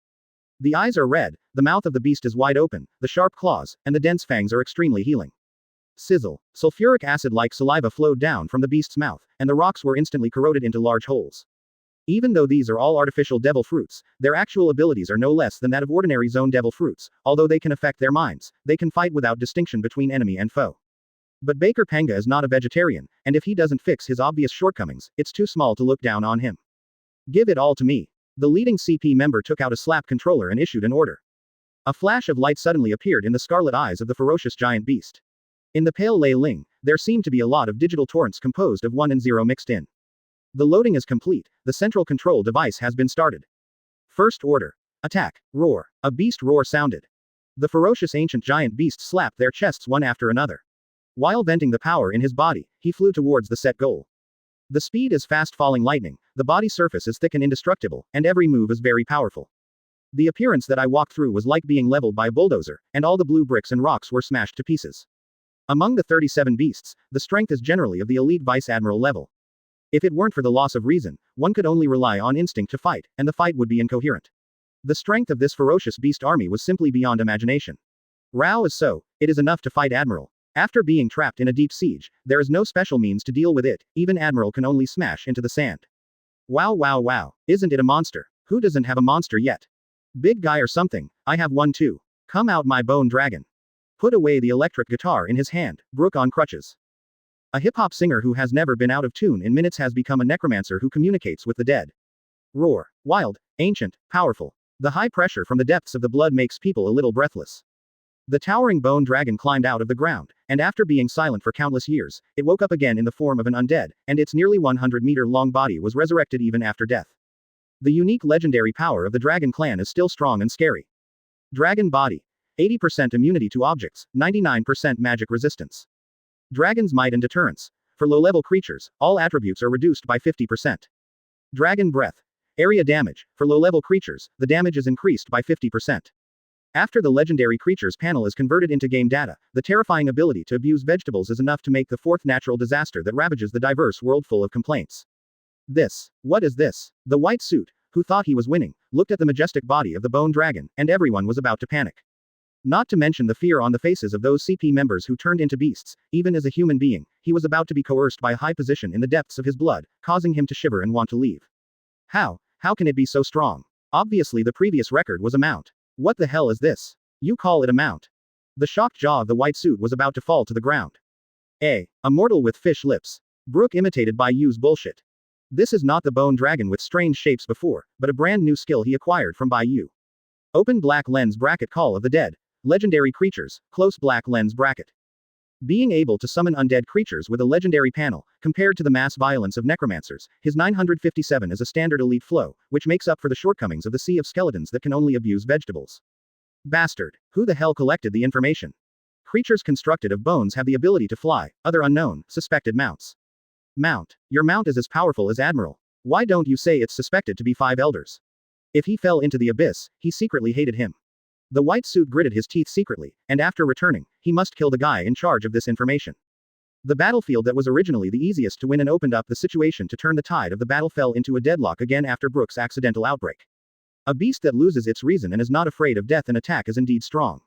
The eyes are red, the mouth of the beast is wide open, the sharp claws, and the dense fangs are extremely healing. Sizzle. Sulfuric acid-like saliva flowed down from the beast's mouth, and the rocks were instantly corroded into large holes. Even though these are all artificial devil fruits, their actual abilities are no less than that of ordinary zone devil fruits. Although they can affect their minds, they can fight without distinction between enemy and foe. But Baker Panga is not a vegetarian, and if he doesn't fix his obvious shortcomings, it's too small to look down on him. Give it all to me. The leading CP member took out a slap controller and issued an order. A flash of light suddenly appeared in the scarlet eyes of the ferocious giant beast. In the pale Lei Ling, there seemed to be a lot of digital torrents composed of 1 and 0 mixed in. The loading is complete, the central control device has been started. First order. Attack. Roar. A beast roar sounded. The ferocious ancient giant beast slapped their chests one after another. While venting the power in his body, he flew towards the set goal. The speed is fast falling lightning, the body surface is thick and indestructible, and every move is very powerful. The appearance that I walked through was like being leveled by a bulldozer, and all the blue bricks and rocks were smashed to pieces. Among the 37 beasts, the strength is generally of the elite vice admiral level. If it weren't for the loss of reason, one could only rely on instinct to fight, and the fight would be incoherent. The strength of this ferocious beast army was simply beyond imagination. Rao is so, it is enough to fight Admiral. After being trapped in a deep siege, there is no special means to deal with it, even Admiral can only smash into the sand. Wow wow wow, isn't it a monster? Who doesn't have a monster yet? Big guy or something, I have one too. Come out my bone dragon. Put away the electric guitar in his hand, Brooke on crutches. A hip-hop singer who has never been out of tune in minutes has become a necromancer who communicates with the dead. Roar. Wild, ancient, powerful. The high pressure from the depths of the blood makes people a little breathless. The towering bone dragon climbed out of the ground, and after being silent for countless years, it woke up again in the form of an undead, and its nearly 100-meter-long body was resurrected even after death. The unique legendary power of the Dragon Clan is still strong and scary. Dragon Body. 80% immunity to objects, 99% magic resistance. Dragon's Might and Deterrence. For low-level creatures, all attributes are reduced by 50%. Dragon Breath. Area damage. For low-level creatures, the damage is increased by 50%. After the legendary creatures panel is converted into game data, the terrifying ability to abuse vegetables is enough to make the fourth natural disaster that ravages the diverse world full of complaints. What is this? The white suit, who thought he was winning, looked at the majestic body of the bone dragon, and everyone was about to panic. Not to mention the fear on the faces of those CP members who turned into beasts. Even as a human being, he was about to be coerced by a high position in the depths of his blood, causing him to shiver and want to leave. How can it be so strong? Obviously the previous record was a mount. What the hell is this? You call it a mount? The shocked jaw of the white suit was about to fall to the ground. A mortal with fish lips. Brooke imitated Bai Yu's bullshit. This is not the bone dragon with strange shapes before, but a brand new skill he acquired from Bai Yu. Open black lens bracket Call of the Dead. Legendary creatures, close black lens bracket. Being able to summon undead creatures with a legendary panel, compared to the mass violence of necromancers, his 957 is a standard elite flow, which makes up for the shortcomings of the sea of skeletons that can only abuse vegetables. Bastard. Who the hell collected the information? Creatures constructed of bones have the ability to fly, other unknown, suspected mounts. Mount. Your mount is as powerful as Admiral. Why don't you say it's suspected to be 5 elders? If he fell into the abyss, he secretly hated him. The white suit gritted his teeth secretly, and after returning, he must kill the guy in charge of this information. The battlefield that was originally the easiest to win and opened up the situation to turn the tide of the battle fell into a deadlock again after Brooke's accidental outbreak. A beast that loses its reason and is not afraid of death and attack is indeed strong.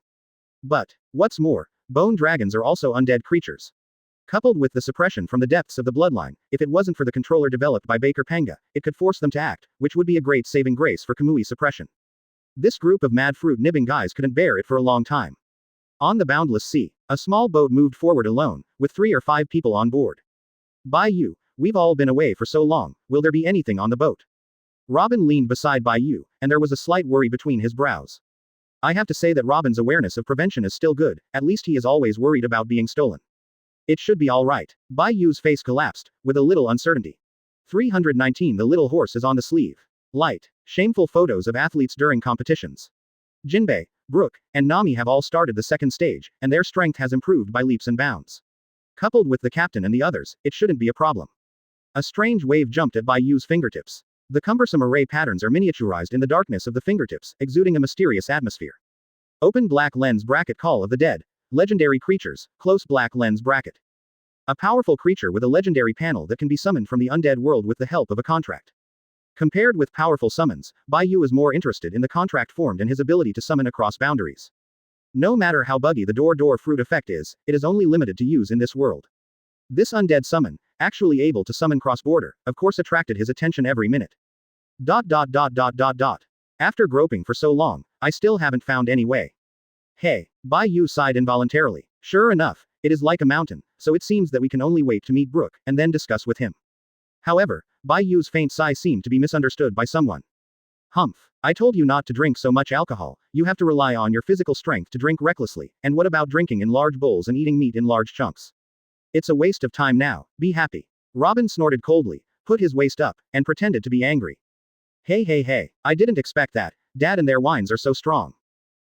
But, what's more, bone dragons are also undead creatures. Coupled with the suppression from the depths of the bloodline, if it wasn't for the controller developed by Baker Panga, it could force them to act, which would be a great saving grace for Kamui suppression. This group of mad fruit-nibbing guys couldn't bear it for a long time. On the boundless sea, a small boat moved forward alone, with 3 or 5 people on board. Bai Yu, we've all been away for so long, will there be anything on the boat? Robin leaned beside Bai Yu, and there was a slight worry between his brows. I have to say that Robin's awareness of prevention is still good, at least he is always worried about being stolen. It should be alright. Bai Yu's face collapsed, with a little uncertainty. 319 The little horse is on the sleeve. Light. Shameful photos of athletes during competitions. Jinbei, Brooke, and Nami have all started the second stage, and their strength has improved by leaps and bounds. Coupled with the captain and the others, it shouldn't be a problem. A strange wave jumped at Bai Yu's fingertips. The cumbersome array patterns are miniaturized in the darkness of the fingertips, exuding a mysterious atmosphere. Open black lens bracket Call of the Dead. Legendary creatures, close black lens bracket. A powerful creature with a legendary panel that can be summoned from the undead world with the help of a contract. Compared with powerful summons, Bai Yu is more interested in the contract formed and his ability to summon across boundaries. No matter how buggy the door fruit effect is, it is only limited to use in this world. This undead summon, actually able to summon cross-border, of course attracted his attention every minute. After groping for so long, I still haven't found any way. Hey, Bai Yu sighed involuntarily. Sure enough, it is like a mountain, so it seems that we can only wait to meet Brooke, and then discuss with him. However, Bai Yu's faint sigh seemed to be misunderstood by someone. Humph. I told you not to drink so much alcohol, you have to rely on your physical strength to drink recklessly, and what about drinking in large bowls and eating meat in large chunks? It's a waste of time now, be happy. Robin snorted coldly, put his waist up, and pretended to be angry. Hey, I didn't expect that, Dad and their wines are so strong.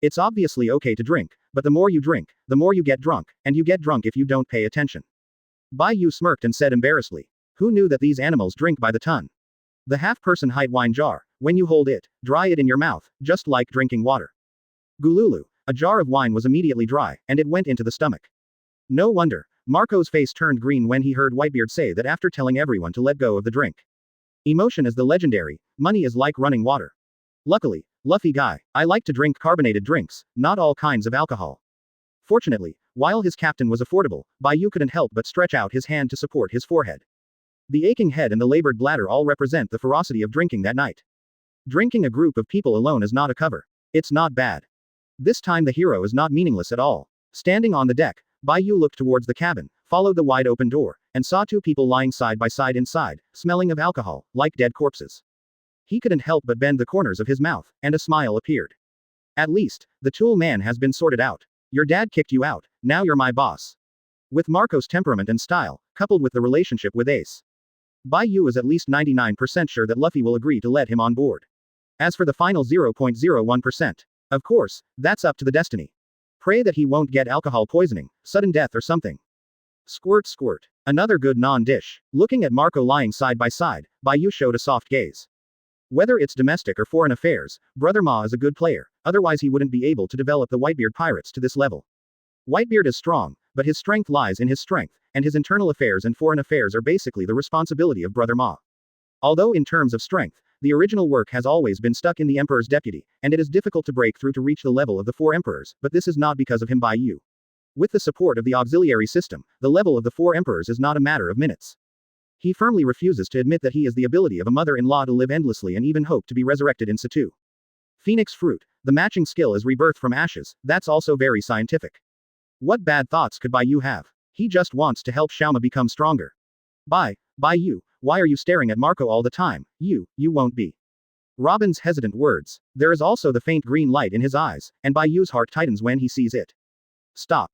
It's obviously okay to drink, but the more you drink, the more you get drunk, and you get drunk if you don't pay attention. Bai Yu smirked and said embarrassedly. Who knew that these animals drink by the ton? The half-person height wine jar, when you hold it, dry it in your mouth, just like drinking water. Gululu, a jar of wine was immediately dry, and it went into the stomach. No wonder, Marco's face turned green when he heard Whitebeard say that after telling everyone to let go of the drink. Emotion is the legendary, money is like running water. Luckily, Luffy guy, I like to drink carbonated drinks, not all kinds of alcohol. Fortunately, while his captain was affordable, Bai Yu couldn't help but stretch out his hand to support his forehead. The aching head and the labored bladder all represent the ferocity of drinking that night. Drinking a group of people alone is not a cover. It's not bad. This time the hero is not meaningless at all. Standing on the deck, Bai Yu looked towards the cabin, followed the wide open door, and saw 2 people lying side by side inside, smelling of alcohol, like dead corpses. He couldn't help but bend the corners of his mouth, and a smile appeared. At least, the tool man has been sorted out. Your dad kicked you out, now you're my boss. With Marco's temperament and style, coupled with the relationship with Ace, Bai Yu is at least 99% sure that Luffy will agree to let him on board. As for the final 0.01%, of course, that's up to the destiny. Pray that he won't get alcohol poisoning, sudden death or something. Squirt squirt. Another good non-dish. Looking at Marco lying side by side, Bai Yu showed a soft gaze. Whether it's domestic or foreign affairs, Brother Ma is a good player, otherwise he wouldn't be able to develop the Whitebeard pirates to this level. Whitebeard is strong, but his strength lies in his strength, and his internal affairs and foreign affairs are basically the responsibility of Brother Ma. Although in terms of strength, the original work has always been stuck in the Emperor's deputy, and it is difficult to break through to reach the level of the 4 emperors, but this is not because of him Bai Yu. With the support of the auxiliary system, the level of the 4 emperors is not a matter of minutes. He firmly refuses to admit that he is the ability of a mother-in-law to live endlessly and even hope to be resurrected in situ. Phoenix fruit, the matching skill is rebirth from ashes, that's also very scientific. What bad thoughts could Bai Yu have? He just wants to help Xiaoma become stronger. Bai Yu, why are you staring at Marco all the time? You won't be. Robin's hesitant words. There is also the faint green light in his eyes, and Bai Yu's heart tightens when he sees it. Stop.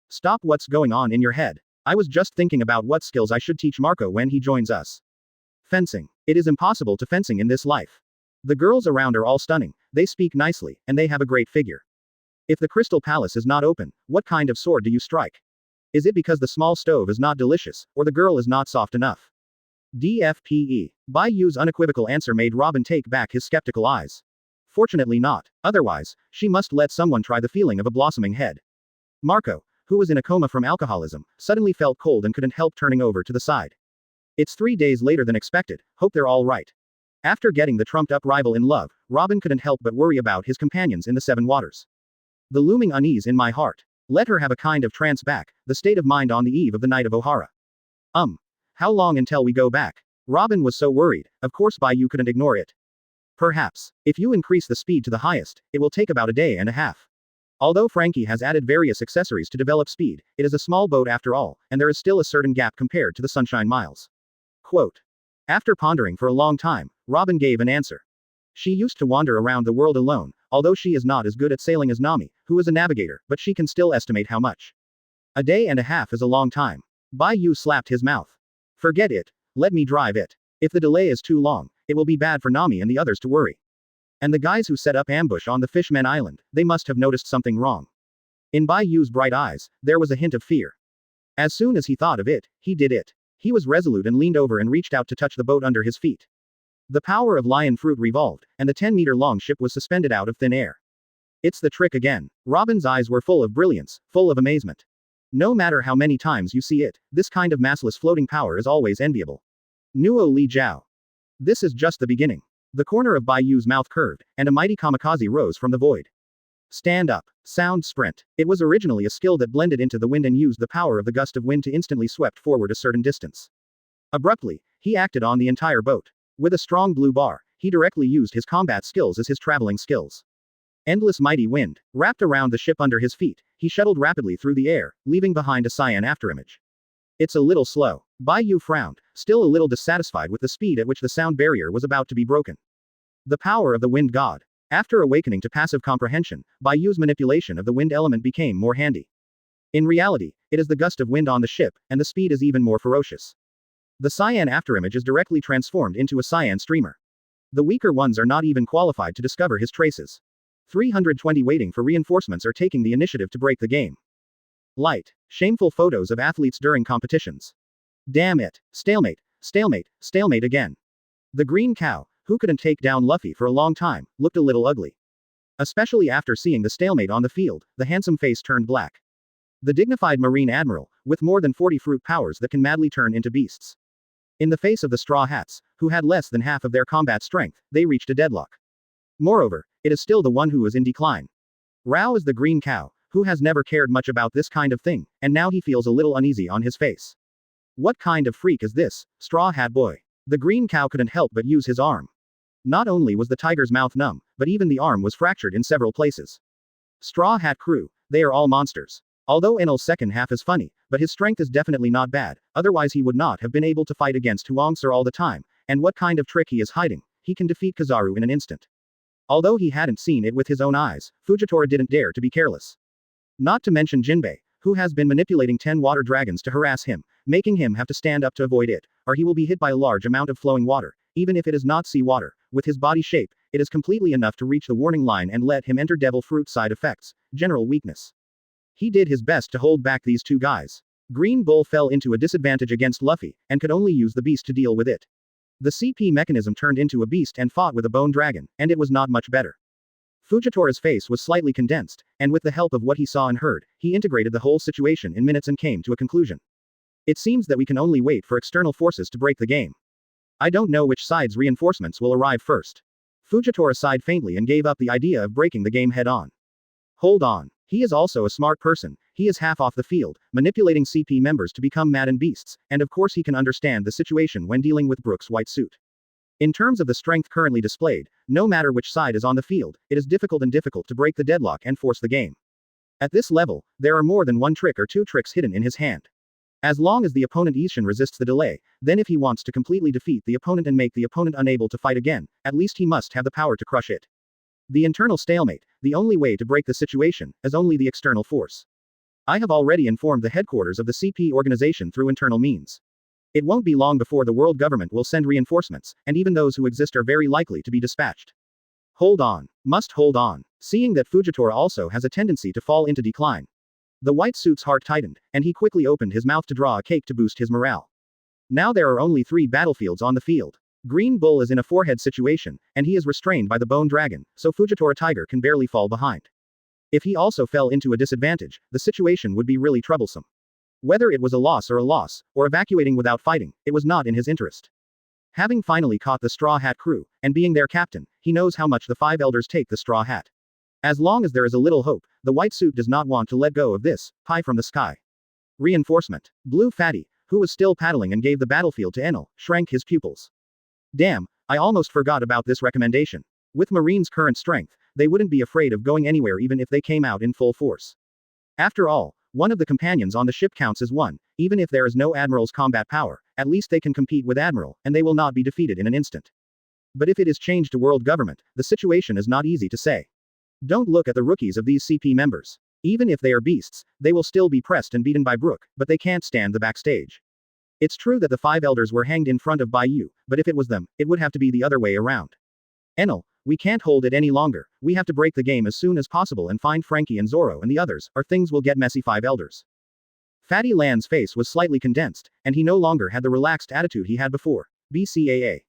Stop, what's going on in your head? I was just thinking about what skills I should teach Marco when he joins us. Fencing. It is impossible to fencing in this life. The girls around are all stunning, they speak nicely, and they have a great figure. If the Crystal Palace is not open, what kind of sword do you strike? Is it because the small stove is not delicious, or the girl is not soft enough? DFPE. Bai Yu's unequivocal answer made Robin take back his skeptical eyes. Fortunately not. Otherwise, she must let someone try the feeling of a blossoming head. Marco, who was in a coma from alcoholism, suddenly felt cold and couldn't help turning over to the side. It's 3 days later than expected, hope they're all right. After getting the trumped-up rival in love, Robin couldn't help but worry about his companions in the Seven Waters. The looming unease in my heart. Let her have a kind of trance back, the state of mind on the eve of the night of O'Hara. How long until we go back? Robin was so worried, of course Bai Yu couldn't ignore it. Perhaps, if you increase the speed to the highest, it will take about a day and a half. Although Franky has added various accessories to develop speed, it is a small boat after all, and there is still a certain gap compared to the Sunshine Miles. Quote. After pondering for a long time, Robin gave an answer. She used to wander around the world alone, although she is not as good at sailing as Nami, who is a navigator, but she can still estimate how much. A day and a half is a long time. Bai Yu slapped his mouth. Forget it. Let me drive it. If the delay is too long, it will be bad for Nami and the others to worry. And the guys who set up ambush on the Fishmen Island, they must have noticed something wrong. In Bai Yu's bright eyes, there was a hint of fear. As soon as he thought of it, he did it. He was resolute and leaned over and reached out to touch the boat under his feet. The power of lion fruit revolved, and the 10-meter-long ship was suspended out of thin air. It's the trick again. Robin's eyes were full of brilliance, full of amazement. No matter how many times you see it, this kind of massless floating power is always enviable. Nuo Li Jiao. This is just the beginning. The corner of Bai Yu's mouth curved, and a mighty kamikaze rose from the void. Stand up. Sound sprint. It was originally a skill that blended into the wind and used the power of the gust of wind to instantly swept forward a certain distance. Abruptly, he acted on the entire boat. With a strong blue bar, he directly used his combat skills as his traveling skills. Endless mighty wind, wrapped around the ship under his feet, he shuttled rapidly through the air, leaving behind a cyan afterimage. It's a little slow. Bai Yu frowned, still a little dissatisfied with the speed at which the sound barrier was about to be broken. The power of the wind god. After awakening to passive comprehension, Bai Yu's manipulation of the wind element became more handy. In reality, it is the gust of wind on the ship, and the speed is even more ferocious. The cyan afterimage is directly transformed into a cyan streamer. The weaker ones are not even qualified to discover his traces. 320 waiting for reinforcements are taking the initiative to break the game. Light. Shameful photos of athletes during competitions. Damn it. Stalemate. Stalemate. Stalemate again. The green cow, who couldn't take down Luffy for a long time, looked a little ugly. Especially after seeing the stalemate on the field, the handsome face turned black. The dignified Marine Admiral, with more than 40 fruit powers that can madly turn into beasts. In the face of the Straw Hats, who had less than half of their combat strength, they reached a deadlock. Moreover, it is still the one who is in decline. Rao is the green cow, who has never cared much about this kind of thing, and now he feels a little uneasy on his face. What kind of freak is this, Straw Hat Boy? The green cow couldn't help but use his arm. Not only was the tiger's mouth numb, but even the arm was fractured in several places. Straw Hat crew, they are all monsters. Although Enel's second half is funny, but his strength is definitely not bad, otherwise he would not have been able to fight against Huang-Sir all the time, and what kind of trick he is hiding, he can defeat Kizaru in an instant. Although he hadn't seen it with his own eyes, Fujitora didn't dare to be careless. Not to mention Jinbei, who has been manipulating 10 water dragons to harass him, making him have to stand up to avoid it, or he will be hit by a large amount of flowing water, even if it is not sea water. With his body shape, it is completely enough to reach the warning line and let him enter devil fruit side effects, general weakness. He did his best to hold back these two guys. Green Bull fell into a disadvantage against Luffy, and could only use the beast to deal with it. The CP mechanism turned into a beast and fought with a bone dragon, and it was not much better. Fujitora's face was slightly condensed, and with the help of what he saw and heard, he integrated the whole situation in minutes and came to a conclusion. It seems that we can only wait for external forces to break the game. I don't know which side's reinforcements will arrive first. Fujitora sighed faintly and gave up the idea of breaking the game head on. Hold on. He is also a smart person. He is half off the field, manipulating CP members to become mad and beasts, and of course he can understand the situation when dealing with Brooke's white suit. In terms of the strength currently displayed, no matter which side is on the field, it is difficult to break the deadlock and force the game. At this level, there are more than one trick or two tricks hidden in his hand. As long as the opponent Ishin resists the delay, then if he wants to completely defeat the opponent and make the opponent unable to fight again, at least he must have the power to crush it. The internal stalemate, the only way to break the situation, is only the external force. I have already informed the headquarters of the CP organization through internal means. It won't be long before the world government will send reinforcements, and even those who exist are very likely to be dispatched. Hold on. Must hold on. Seeing that Fujitora also has a tendency to fall into decline. The white suit's heart tightened, and he quickly opened his mouth to draw a cake to boost his morale. Now there are only 3 battlefields on the field. Green Bull is in a forehead situation, and he is restrained by the Bone Dragon, so Fujitora Tiger can barely fall behind. If he also fell into a disadvantage, the situation would be really troublesome. Whether it was a loss, or evacuating without fighting, it was not in his interest. Having finally caught the Straw Hat crew, and being their captain, he knows how much the 5 elders take the Straw Hat. As long as there is a little hope, the white suit does not want to let go of this pie from the sky. Reinforcement. Blue Fatty, who was still paddling and gave the battlefield to Enel, shrank his pupils. Damn, I almost forgot about this recommendation. With Marine's current strength, they wouldn't be afraid of going anywhere even if they came out in full force. After all, one of the companions on the ship counts as one, even if there is no Admiral's combat power, at least they can compete with Admiral, and they will not be defeated in an instant. But if it is changed to world government, the situation is not easy to say. Don't look at the rookies of these CP members. Even if they are beasts, they will still be pressed and beaten by Brooke, but they can't stand the backstage. It's true that the 5 elders were hanged in front of Bai Yu, but if it was them, it would have to be the other way around. Enel, we can't hold it any longer, we have to break the game as soon as possible and find Franky and Zoro and the others, or things will get messy. 5 elders. Fatty Land's face was slightly condensed, and he no longer had the relaxed attitude he had before. BCAA.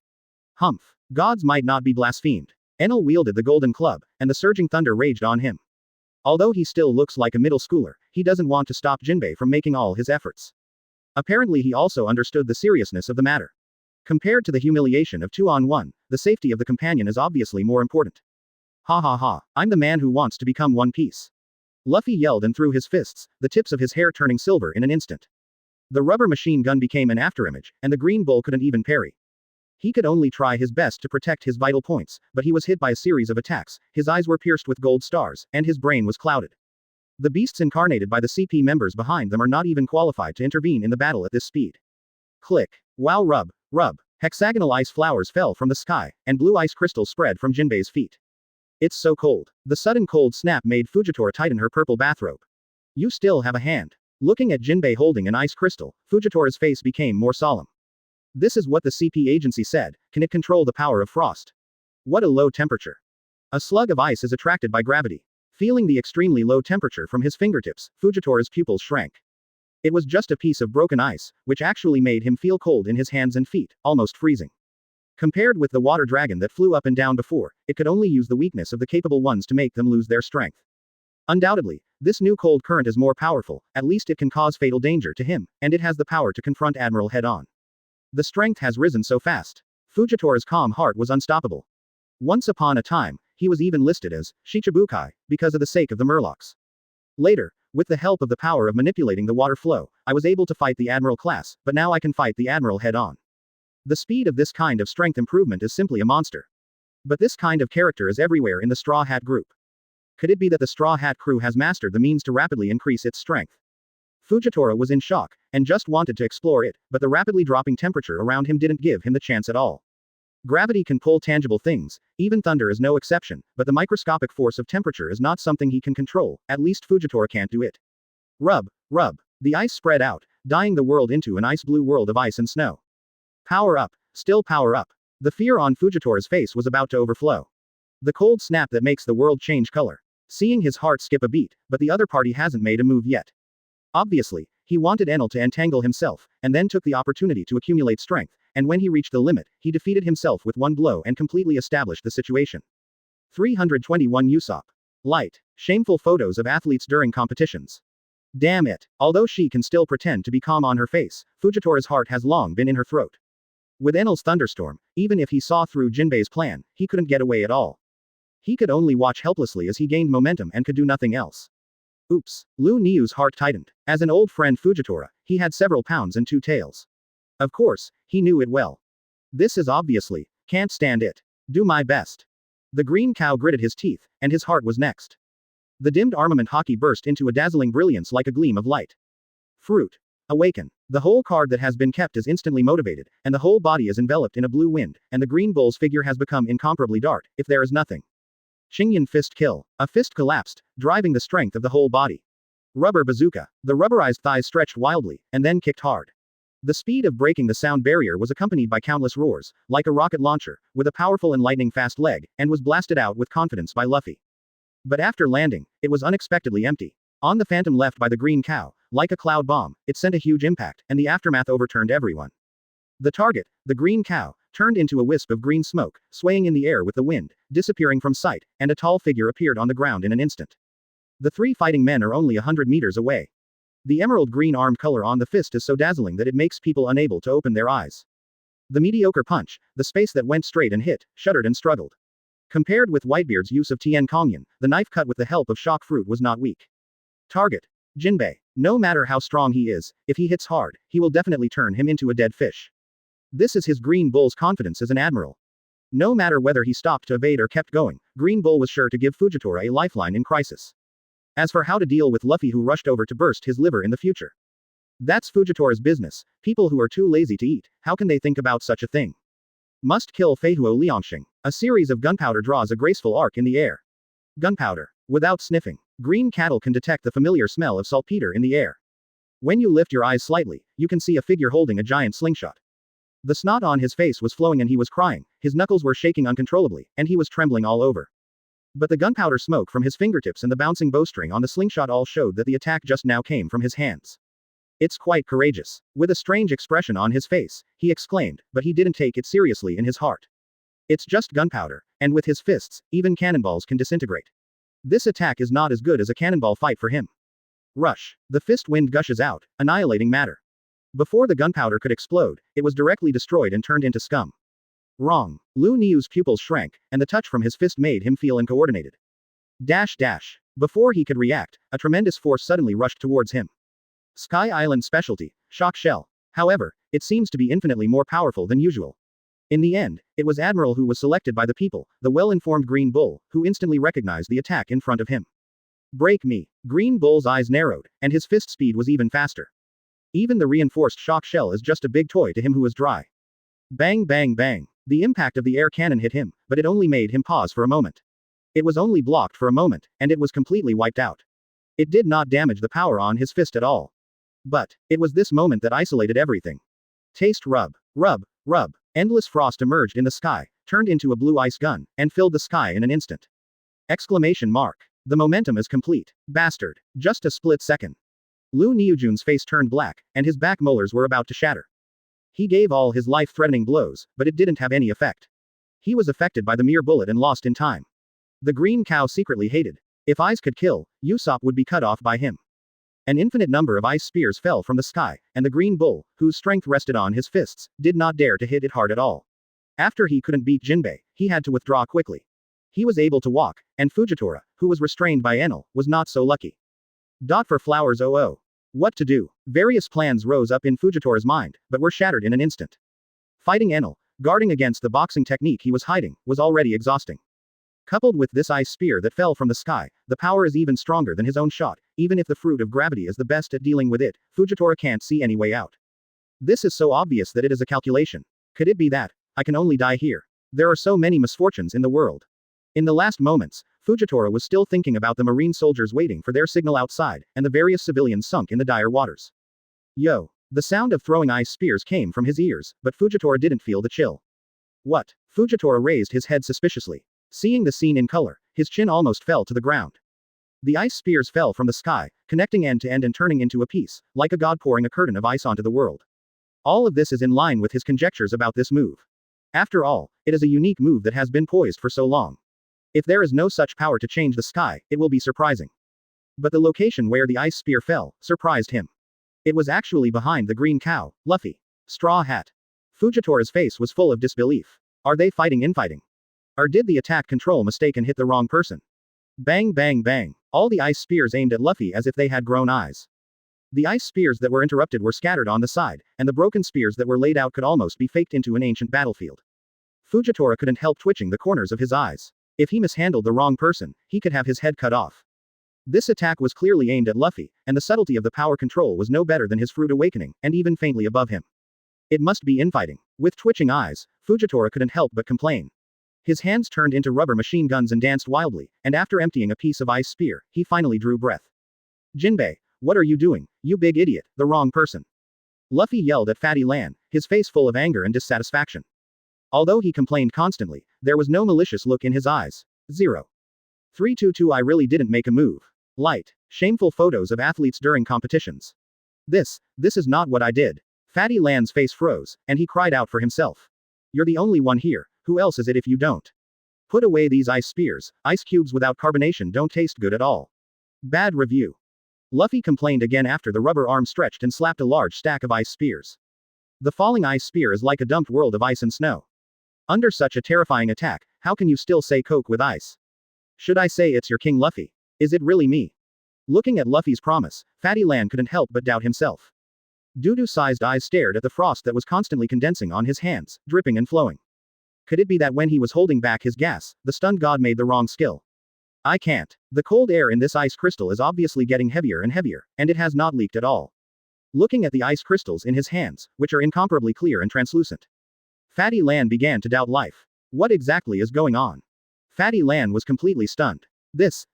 Humph. Gods might not be blasphemed. Enel wielded the golden club, and the surging thunder raged on him. Although he still looks like a middle schooler, he doesn't want to stop Jinbei from making all his efforts. Apparently he also understood the seriousness of the matter. Compared to the humiliation of 2-on-1, the safety of the companion is obviously more important. Ha ha ha, I'm the man who wants to become One Piece. Luffy yelled and threw his fists, the tips of his hair turning silver in an instant. The rubber machine gun became an afterimage, and the Green Bull couldn't even parry. He could only try his best to protect his vital points, but he was hit by a series of attacks, his eyes were pierced with gold stars, and his brain was clouded. The beasts incarnated by the CP members behind them are not even qualified to intervene in the battle at this speed. Click. Wow, rub, rub. Hexagonal ice flowers fell from the sky, and blue ice crystals spread from Jinbei's feet. It's so cold. The sudden cold snap made Fujitora tighten her purple bathrobe. You still have a hand. Looking at Jinbei holding an ice crystal, Fujitora's face became more solemn. This is what the CP agency said, can it control the power of frost? What a low temperature. A slug of ice is attracted by gravity. Feeling the extremely low temperature from his fingertips, Fujitora's pupils shrank. It was just a piece of broken ice, which actually made him feel cold in his hands and feet, almost freezing. Compared with the water dragon that flew up and down before, it could only use the weakness of the capable ones to make them lose their strength. Undoubtedly, this new cold current is more powerful, at least it can cause fatal danger to him, and it has the power to confront Admiral head-on. The strength has risen so fast. Fujitora's calm heart was unstoppable. Once upon a time, he was even listed as Shichibukai, because of the sake of the Murlocs. Later, with the help of the power of manipulating the water flow, I was able to fight the Admiral class, but now I can fight the Admiral head-on. The speed of this kind of strength improvement is simply a monster. But this kind of character is everywhere in the Straw Hat group. Could it be that the Straw Hat crew has mastered the means to rapidly increase its strength? Fujitora was in shock, and just wanted to explore it, but the rapidly dropping temperature around him didn't give him the chance at all. Gravity can pull tangible things, even thunder is no exception, but the microscopic force of temperature is not something he can control, at least Fujitora can't do it. Rub, rub. The ice spread out, dyeing the world into an ice-blue world of ice and snow. Power up, still power up. The fear on Fujitora's face was about to overflow. The cold snap that makes the world change color. Seeing his heart skip a beat, but the other party hasn't made a move yet. Obviously, he wanted Enel to entangle himself, and then took the opportunity to accumulate strength, and when he reached the limit, he defeated himself with one blow and completely established the situation. 321 Usopp. Light. Shameful photos of athletes during competitions. Damn it. Although she can still pretend to be calm on her face, Fujitora's heart has long been in her throat. With Enel's thunderstorm, even if he saw through Jinbei's plan, he couldn't get away at all. He could only watch helplessly as he gained momentum and could do nothing else. Oops. Lu Niu's heart tightened. As an old friend Fujitora, he had several pounds and 2 tails. Of course, he knew it well. This is obviously, can't stand it. Do my best. The green cow gritted his teeth, and his heart was next. The dimmed armament hockey burst into a dazzling brilliance like a gleam of light. Fruit. Awaken. The whole card that has been kept is instantly motivated, and the whole body is enveloped in a blue wind, and the green bull's figure has become incomparably dark, if there is nothing. Xingyan fist kill. A fist collapsed, driving the strength of the whole body. Rubber bazooka. The rubberized thighs stretched wildly, and then kicked hard. The speed of breaking the sound barrier was accompanied by countless roars, like a rocket launcher, with a powerful and lightning-fast leg, and was blasted out with confidence by Luffy. But after landing, it was unexpectedly empty. On the phantom left by the green cow, like a cloud bomb, it sent a huge impact, and the aftermath overturned everyone. The target, the green cow, turned into a wisp of green smoke, swaying in the air with the wind, disappearing from sight, and a tall figure appeared on the ground in an instant. The three fighting men are only 100 meters away. The emerald green armed color on the fist is so dazzling that it makes people unable to open their eyes. The mediocre punch, the space that went straight and hit, shuddered and struggled. Compared with Whitebeard's use of Tien Kongyan, the knife cut with the help of shock fruit was not weak. Target. Jinbei. No matter how strong he is, if he hits hard, he will definitely turn him into a dead fish. This is his Green Bull's confidence as an admiral. No matter whether he stopped to evade or kept going, Green Bull was sure to give Fujitora a lifeline in crisis. As for how to deal with Luffy who rushed over to burst his liver in the future. That's Fujitora's business. People who are too lazy to eat, how can they think about such a thing? Must kill Feihuo Liangxing. A series of gunpowder draws a graceful arc in the air. Gunpowder. Without sniffing, green cattle can detect the familiar smell of saltpeter in the air. When you lift your eyes slightly, you can see a figure holding a giant slingshot. The snot on his face was flowing and he was crying, his knuckles were shaking uncontrollably, and he was trembling all over. But the gunpowder smoke from his fingertips and the bouncing bowstring on the slingshot all showed that the attack just now came from his hands. It's quite courageous. With a strange expression on his face, he exclaimed, but he didn't take it seriously in his heart. It's just gunpowder, and with his fists, even cannonballs can disintegrate. This attack is not as good as a cannonball fight for him. Rush. The fist wind gushes out, annihilating matter. Before the gunpowder could explode, it was directly destroyed and turned into scum. Wrong. Lu Niu's pupils shrank, and the touch from his fist made him feel uncoordinated. Dash dash. Before he could react, a tremendous force suddenly rushed towards him. Sky Island specialty, shock shell. However, it seems to be infinitely more powerful than usual. In the end, it was Admiral who was selected by the people, the well-informed Green Bull, who instantly recognized the attack in front of him. Break me. Green Bull's eyes narrowed, and his fist speed was even faster. Even the reinforced shock shell is just a big toy to him who is dry. Bang bang bang. The impact of the air cannon hit him, but it only made him pause for a moment. It was only blocked for a moment, and it was completely wiped out. It did not damage the power on his fist at all. But, it was this moment that isolated everything. Taste rub. Rub. Rub. Endless frost emerged in the sky, turned into a blue ice gun, and filled the sky in an instant. Exclamation mark. The momentum is complete. Bastard. Just a split second. Lu Niujun's face turned black, and his back molars were about to shatter. He gave all his life-threatening blows, but it didn't have any effect. He was affected by the mere bullet and lost in time. The green cow secretly hated. If eyes could kill, Usopp would be cut off by him. An infinite number of ice spears fell from the sky, and the green bull, whose strength rested on his fists, did not dare to hit it hard at all. After he couldn't beat Jinbei, he had to withdraw quickly. He was able to walk, and Fujitora, who was restrained by Enel, was not so lucky. For flowers. Oh. What to do? Various plans rose up in Fujitora's mind, but were shattered in an instant. Fighting Enel, guarding against the boxing technique he was hiding, was already exhausting. Coupled with this ice spear that fell from the sky, the power is even stronger than his own shot. Even if the fruit of gravity is the best at dealing with it, Fujitora can't see any way out. This is so obvious that it is a calculation. Could it be that I can only die here? There are so many misfortunes in the world. In the last moments, Fujitora was still thinking about the marine soldiers waiting for their signal outside, and the various civilians sunk in the dire waters. Yo! The sound of throwing ice spears came from his ears, but Fujitora didn't feel the chill. What? Fujitora raised his head suspiciously. Seeing the scene in color, his chin almost fell to the ground. The ice spears fell from the sky, connecting end to end and turning into a piece, like a god pouring a curtain of ice onto the world. All of this is in line with his conjectures about this move. After all, it is a unique move that has been poised for so long. If there is no such power to change the sky, it will be surprising. But the location where the ice spear fell, surprised him. It was actually behind the green cow, Luffy. Straw Hat. Fujitora's face was full of disbelief. Are they fighting infighting? Or did the attack control mistake and hit the wrong person? Bang bang bang. All the ice spears aimed at Luffy as if they had grown eyes. The ice spears that were interrupted were scattered on the side, and the broken spears that were laid out could almost be faked into an ancient battlefield. Fujitora couldn't help twitching the corners of his eyes. If he mishandled the wrong person, he could have his head cut off. This attack was clearly aimed at Luffy, and the subtlety of the power control was no better than his fruit awakening, and even faintly above him. It must be infighting. With twitching eyes, Fujitora couldn't help but complain. His hands turned into rubber machine guns and danced wildly, and after emptying a piece of ice spear, he finally drew breath. Jinbei, what are you doing, you big idiot, the wrong person. Luffy yelled at Fatty Lan, his face full of anger and dissatisfaction. Although he complained constantly, there was no malicious look in his eyes. 322 I really didn't make a move. Light. Shameful photos of athletes during competitions. This is not what I did. Fatty Lan's face froze, and he cried out for himself. You're the only one here, who else is it if you don't? Put away these ice spears, ice cubes without carbonation don't taste good at all. Bad review. Luffy complained again after the rubber arm stretched and slapped a large stack of ice spears. The falling ice spear is like a dumped world of ice and snow. Under such a terrifying attack, how can you still say coke with ice? Should I say it's your King Luffy? Is it really me? Looking at Luffy's promise, Fatty Lan couldn't help but doubt himself. Doo-doo-sized eyes stared at the frost that was constantly condensing on his hands, dripping and flowing. Could it be that when he was holding back his gas, the stunned god made the wrong skill? I can't. The cold air in this ice crystal is obviously getting heavier and heavier, and it has not leaked at all. Looking at the ice crystals in his hands, which are incomparably clear and translucent, Fatty Lan began to doubt life. What exactly is going on? Fatty Lan was completely stunned. This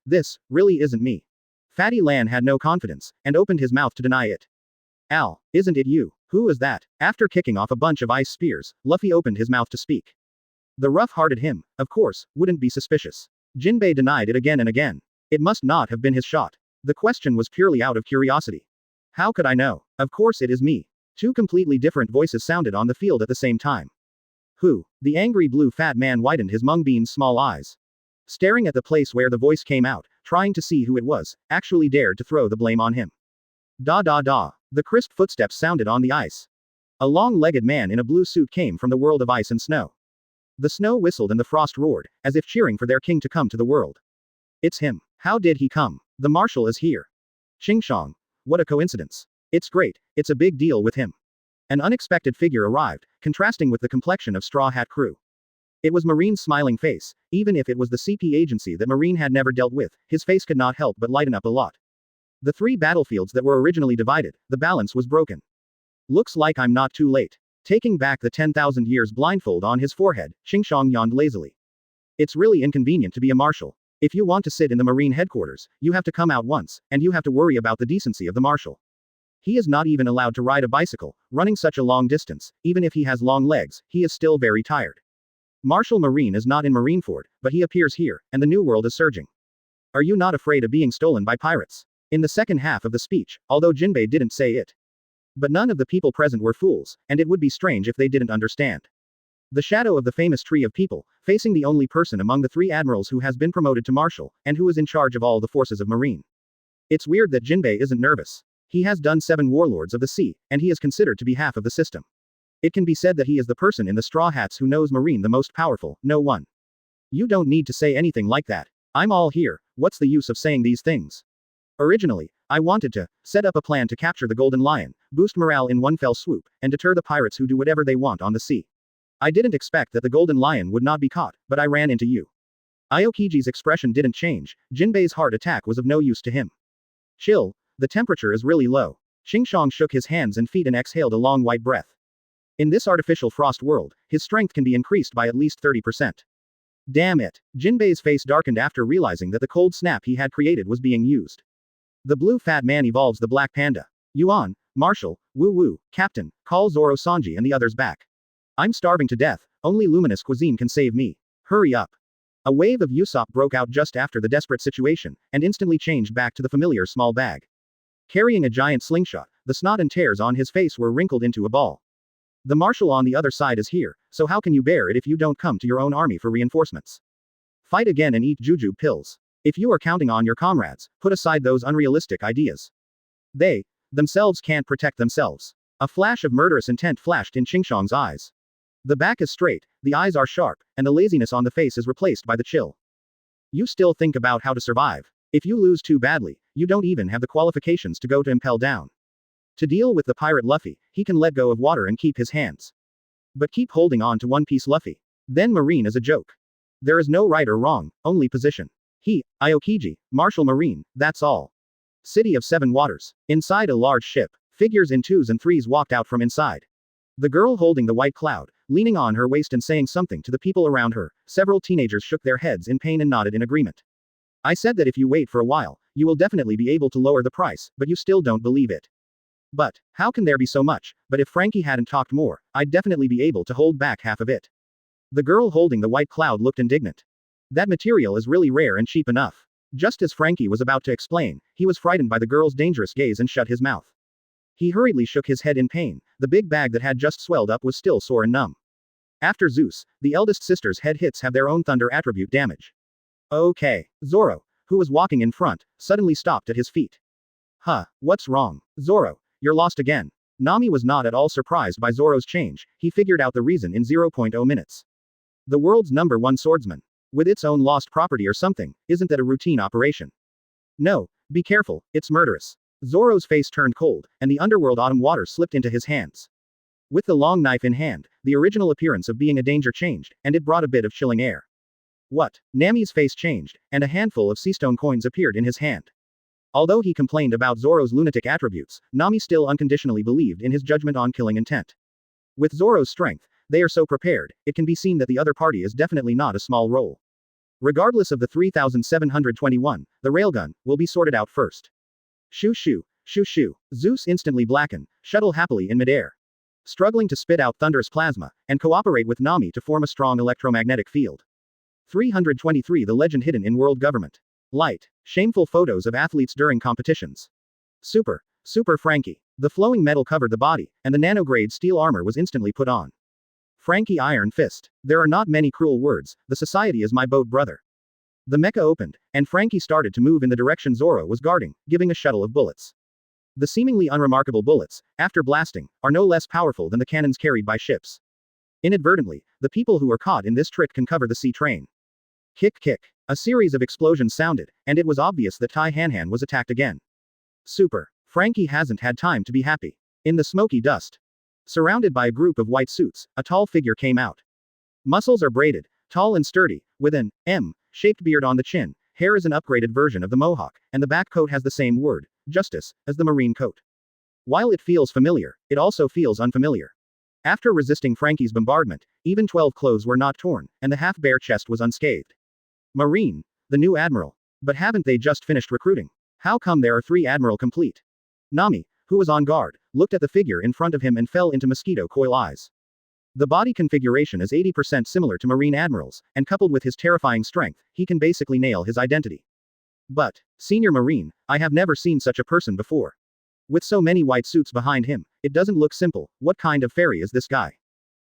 really isn't me. Fatty Lan had no confidence, and opened his mouth to deny it. Al, isn't it you? Who is that? After kicking off a bunch of ice spears, Luffy opened his mouth to speak. The rough-hearted him, of course, wouldn't be suspicious. Jinbei denied it again and again. It must not have been his shot. The question was purely out of curiosity. How could I know? Of course it is me. Two completely different voices sounded on the field at the same time. Who? The angry blue fat man widened his mung bean's small eyes. Staring at the place where the voice came out, trying to see who it was, actually dared to throw the blame on him. Da da da. The crisp footsteps sounded on the ice. A long-legged man in a blue suit came from the world of ice and snow. The snow whistled and the frost roared, as if cheering for their king to come to the world. It's him. How did he come? The marshal is here. Chingshong. What a coincidence. It's great, it's a big deal with him. An unexpected figure arrived, contrasting with the complexion of Straw Hat Crew. It was Marine's smiling face. Even if it was the CP agency that Marine had never dealt with, his face could not help but lighten up a lot. The three battlefields that were originally divided, the balance was broken. Looks like I'm not too late. Taking back the 10,000 years blindfold on his forehead, Chingshong yawned lazily. It's really inconvenient to be a marshal. If you want to sit in the Marine headquarters, you have to come out once, and you have to worry about the decency of the marshal. He is not even allowed to ride a bicycle, running such a long distance. Even if he has long legs, he is still very tired. Marshal Marine is not in Marineford, but he appears here, and the new world is surging. Are you not afraid of being stolen by pirates? In the second half of the speech, although Jinbei didn't say it. But none of the people present were fools, and it would be strange if they didn't understand. The shadow of the famous tree of people, facing the only person among the three admirals who has been promoted to marshal, and who is in charge of all the forces of Marine. It's weird that Jinbei isn't nervous. He has done 7 warlords of the sea, and he is considered to be half of the system. It can be said that he is the person in the straw hats who knows Marine the most powerful, no one. You don't need to say anything like that. I'm all here, what's the use of saying these things? Originally, I wanted to set up a plan to capture the Golden Lion, boost morale in one fell swoop, and deter the pirates who do whatever they want on the sea. I didn't expect that the Golden Lion would not be caught, but I ran into you. Aokiji's expression didn't change. Jinbei's heart attack was of no use to him. Chill, the temperature is really low. Chingshong shook his hands and feet and exhaled a long white breath. In this artificial frost world, his strength can be increased by at least 30%. Damn it. Jinbei's face darkened after realizing that the cold snap he had created was being used. The blue fat man evolves the black panda. Yuan, Marshal, Wu Wu, Captain, call Zoro Sanji and the others back. I'm starving to death, only luminous cuisine can save me. Hurry up. A wave of Usopp broke out just after the desperate situation, and instantly changed back to the familiar small bag. Carrying a giant slingshot, the snot and tears on his face were wrinkled into a ball. The marshal on the other side is here, so how can you bear it if you don't come to your own army for reinforcements? Fight again and eat juju pills. If you are counting on your comrades, put aside those unrealistic ideas. They, themselves can't protect themselves. A flash of murderous intent flashed in Chingshong's eyes. The back is straight, the eyes are sharp, and the laziness on the face is replaced by the chill. You still think about how to survive. If you lose too badly, you don't even have the qualifications to go to Impel Down. To deal with the pirate Luffy, he can let go of water and keep his hands. But keep holding on to One Piece Luffy. Then Marine is a joke. There is no right or wrong, only position. He, Aokiji, Marshal Marine, that's all. City of Seven Waters. Inside a large ship, figures in 2s and 3s walked out from inside. The girl holding the white cloud, leaning on her waist and saying something to the people around her, several teenagers shook their heads in pain and nodded in agreement. I said that if you wait for a while, you will definitely be able to lower the price, but you still don't believe it. But, how can there be so much? But if Franky hadn't talked more, I'd definitely be able to hold back half of it. The girl holding the white cloud looked indignant. That material is really rare and cheap enough. Just as Franky was about to explain, he was frightened by the girl's dangerous gaze and shut his mouth. He hurriedly shook his head in pain. The big bag that had just swelled up was still sore and numb. After Zeus, the eldest sister's head hits have their own thunder attribute damage. Okay. Zoro, who was walking in front, suddenly stopped at his feet. Huh, what's wrong? Zoro, you're lost again. Nami was not at all surprised by Zoro's change, he figured out the reason in 0.0 minutes. The world's #1 swordsman. With its own lost property or something, isn't that a routine operation? No, be careful, it's murderous. Zoro's face turned cold, and the underworld autumn water slipped into his hands. With the long knife in hand, the original appearance of being a danger changed, and it brought a bit of chilling air. What? Nami's face changed, and a handful of seastone coins appeared in his hand. Although he complained about Zoro's lunatic attributes, Nami still unconditionally believed in his judgment on killing intent. With Zoro's strength, they are so prepared, it can be seen that the other party is definitely not a small role. Regardless of the 3721, the railgun will be sorted out first. Shoo shoo, shoo shoo. Zeus instantly blackened, shuttle happily in midair. Struggling to spit out thunderous plasma, and cooperate with Nami to form a strong electromagnetic field. 323 The legend hidden in world government. Light. Shameful photos of athletes during competitions. Super Franky. The flowing metal covered the body, and the nanograde steel armor was instantly put on. Franky Iron Fist. There are not many cruel words, the society is my boat brother. The mecha opened, and Franky started to move in the direction Zoro was guarding, giving a shuttle of bullets. The seemingly unremarkable bullets, after blasting, are no less powerful than the cannons carried by ships. Inadvertently, the people who were caught in this trick can cover the sea train. Kick kick. A series of explosions sounded, and it was obvious that Tai Hanhan was attacked again. Super. Franky hasn't had time to be happy. In the smoky dust, surrounded by a group of white suits, a tall figure came out. Muscles are braided, tall and sturdy, with an M-shaped beard on the chin. Hair is an upgraded version of the mohawk, and the back coat has the same word, justice, as the marine coat. While it feels familiar, it also feels unfamiliar. After resisting Franky's bombardment, even 12 clothes were not torn, and the half-bare chest was unscathed. Marine, the new admiral. But haven't they just finished recruiting? How come there are 3 admiral complete? Nami, who was on guard, looked at the figure in front of him and fell into mosquito coil eyes. The body configuration is 80% similar to Marine admirals, and coupled with his terrifying strength, he can basically nail his identity. But, Senior Marine, I have never seen such a person before. With so many white suits behind him, it doesn't look simple. What kind of fairy is this guy?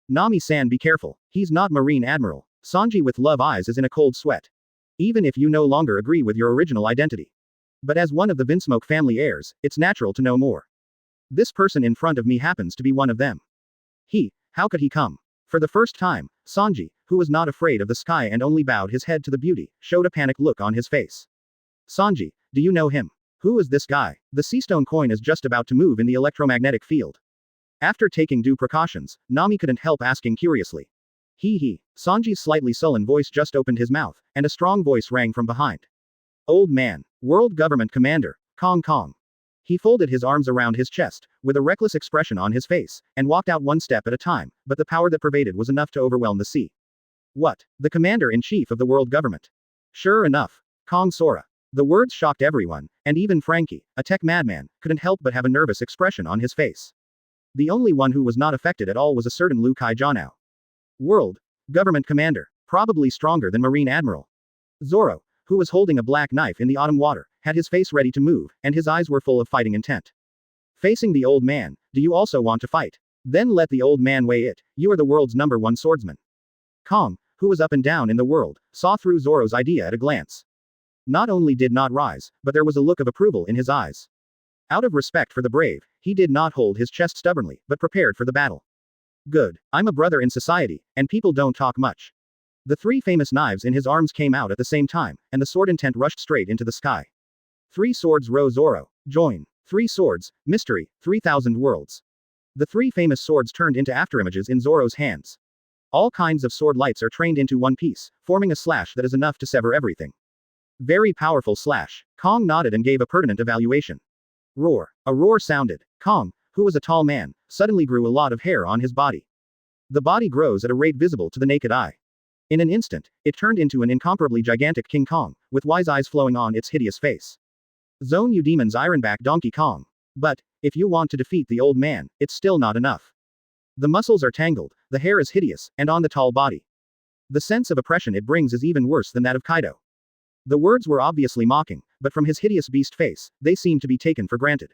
Nami-san, be careful, he's not Marine Admiral. Sanji with love eyes is in a cold sweat. Even if you no longer agree with your original identity. But as one of the Vinsmoke family heirs, it's natural to know more. This person in front of me happens to be one of them. How could he come? For the first time, Sanji, who was not afraid of the sky and only bowed his head to the beauty, showed a panicked look on his face. Sanji, do you know him? Who is this guy? The seastone coin is just about to move in the electromagnetic field. After taking due precautions, Nami couldn't help asking curiously. Sanji's slightly sullen voice just opened his mouth, and a strong voice rang from behind. Old man. World Government Commander. Kong. He folded his arms around his chest, with a reckless expression on his face, and walked out one step at a time, but the power that pervaded was enough to overwhelm the sea. What? The Commander-in-Chief of the World Government. Sure enough. Kong Sora. The words shocked everyone, and even Franky, a tech madman, couldn't help but have a nervous expression on his face. The only one who was not affected at all was a certain Liu Kai Jianao. World Government Commander, probably stronger than Marine Admiral. Zoro, who was holding a black knife in the autumn water, had his face ready to move, and his eyes were full of fighting intent. Facing the old man, do you also want to fight? Then let the old man weigh it, you are the world's #1 swordsman. Kong, who was up and down in the world, saw through Zoro's idea at a glance. Not only did not rise, but there was a look of approval in his eyes. Out of respect for the brave, he did not hold his chest stubbornly, but prepared for the battle. Good, I'm a brother in society, and people don't talk much. The 3 famous knives in his arms came out at the same time, and the sword intent rushed straight into the sky. 3 swords row Zoro. Join. 3 swords, mystery, 3,000 worlds. The 3 famous swords turned into afterimages in Zoro's hands. All kinds of sword lights are trained into one piece, forming a slash that is enough to sever everything. Very powerful slash. Kong nodded and gave a pertinent evaluation. Roar. A roar sounded. Kong, who was a tall man, suddenly grew a lot of hair on his body. The body grows at a rate visible to the naked eye. In an instant, it turned into an incomparably gigantic King Kong, with wise eyes flowing on its hideous face. Zone you demons Ironback Donkey Kong. But, if you want to defeat the old man, it's still not enough. The muscles are tangled, the hair is hideous, and on the tall body. The sense of oppression it brings is even worse than that of Kaido. The words were obviously mocking, but from his hideous beast face, they seemed to be taken for granted.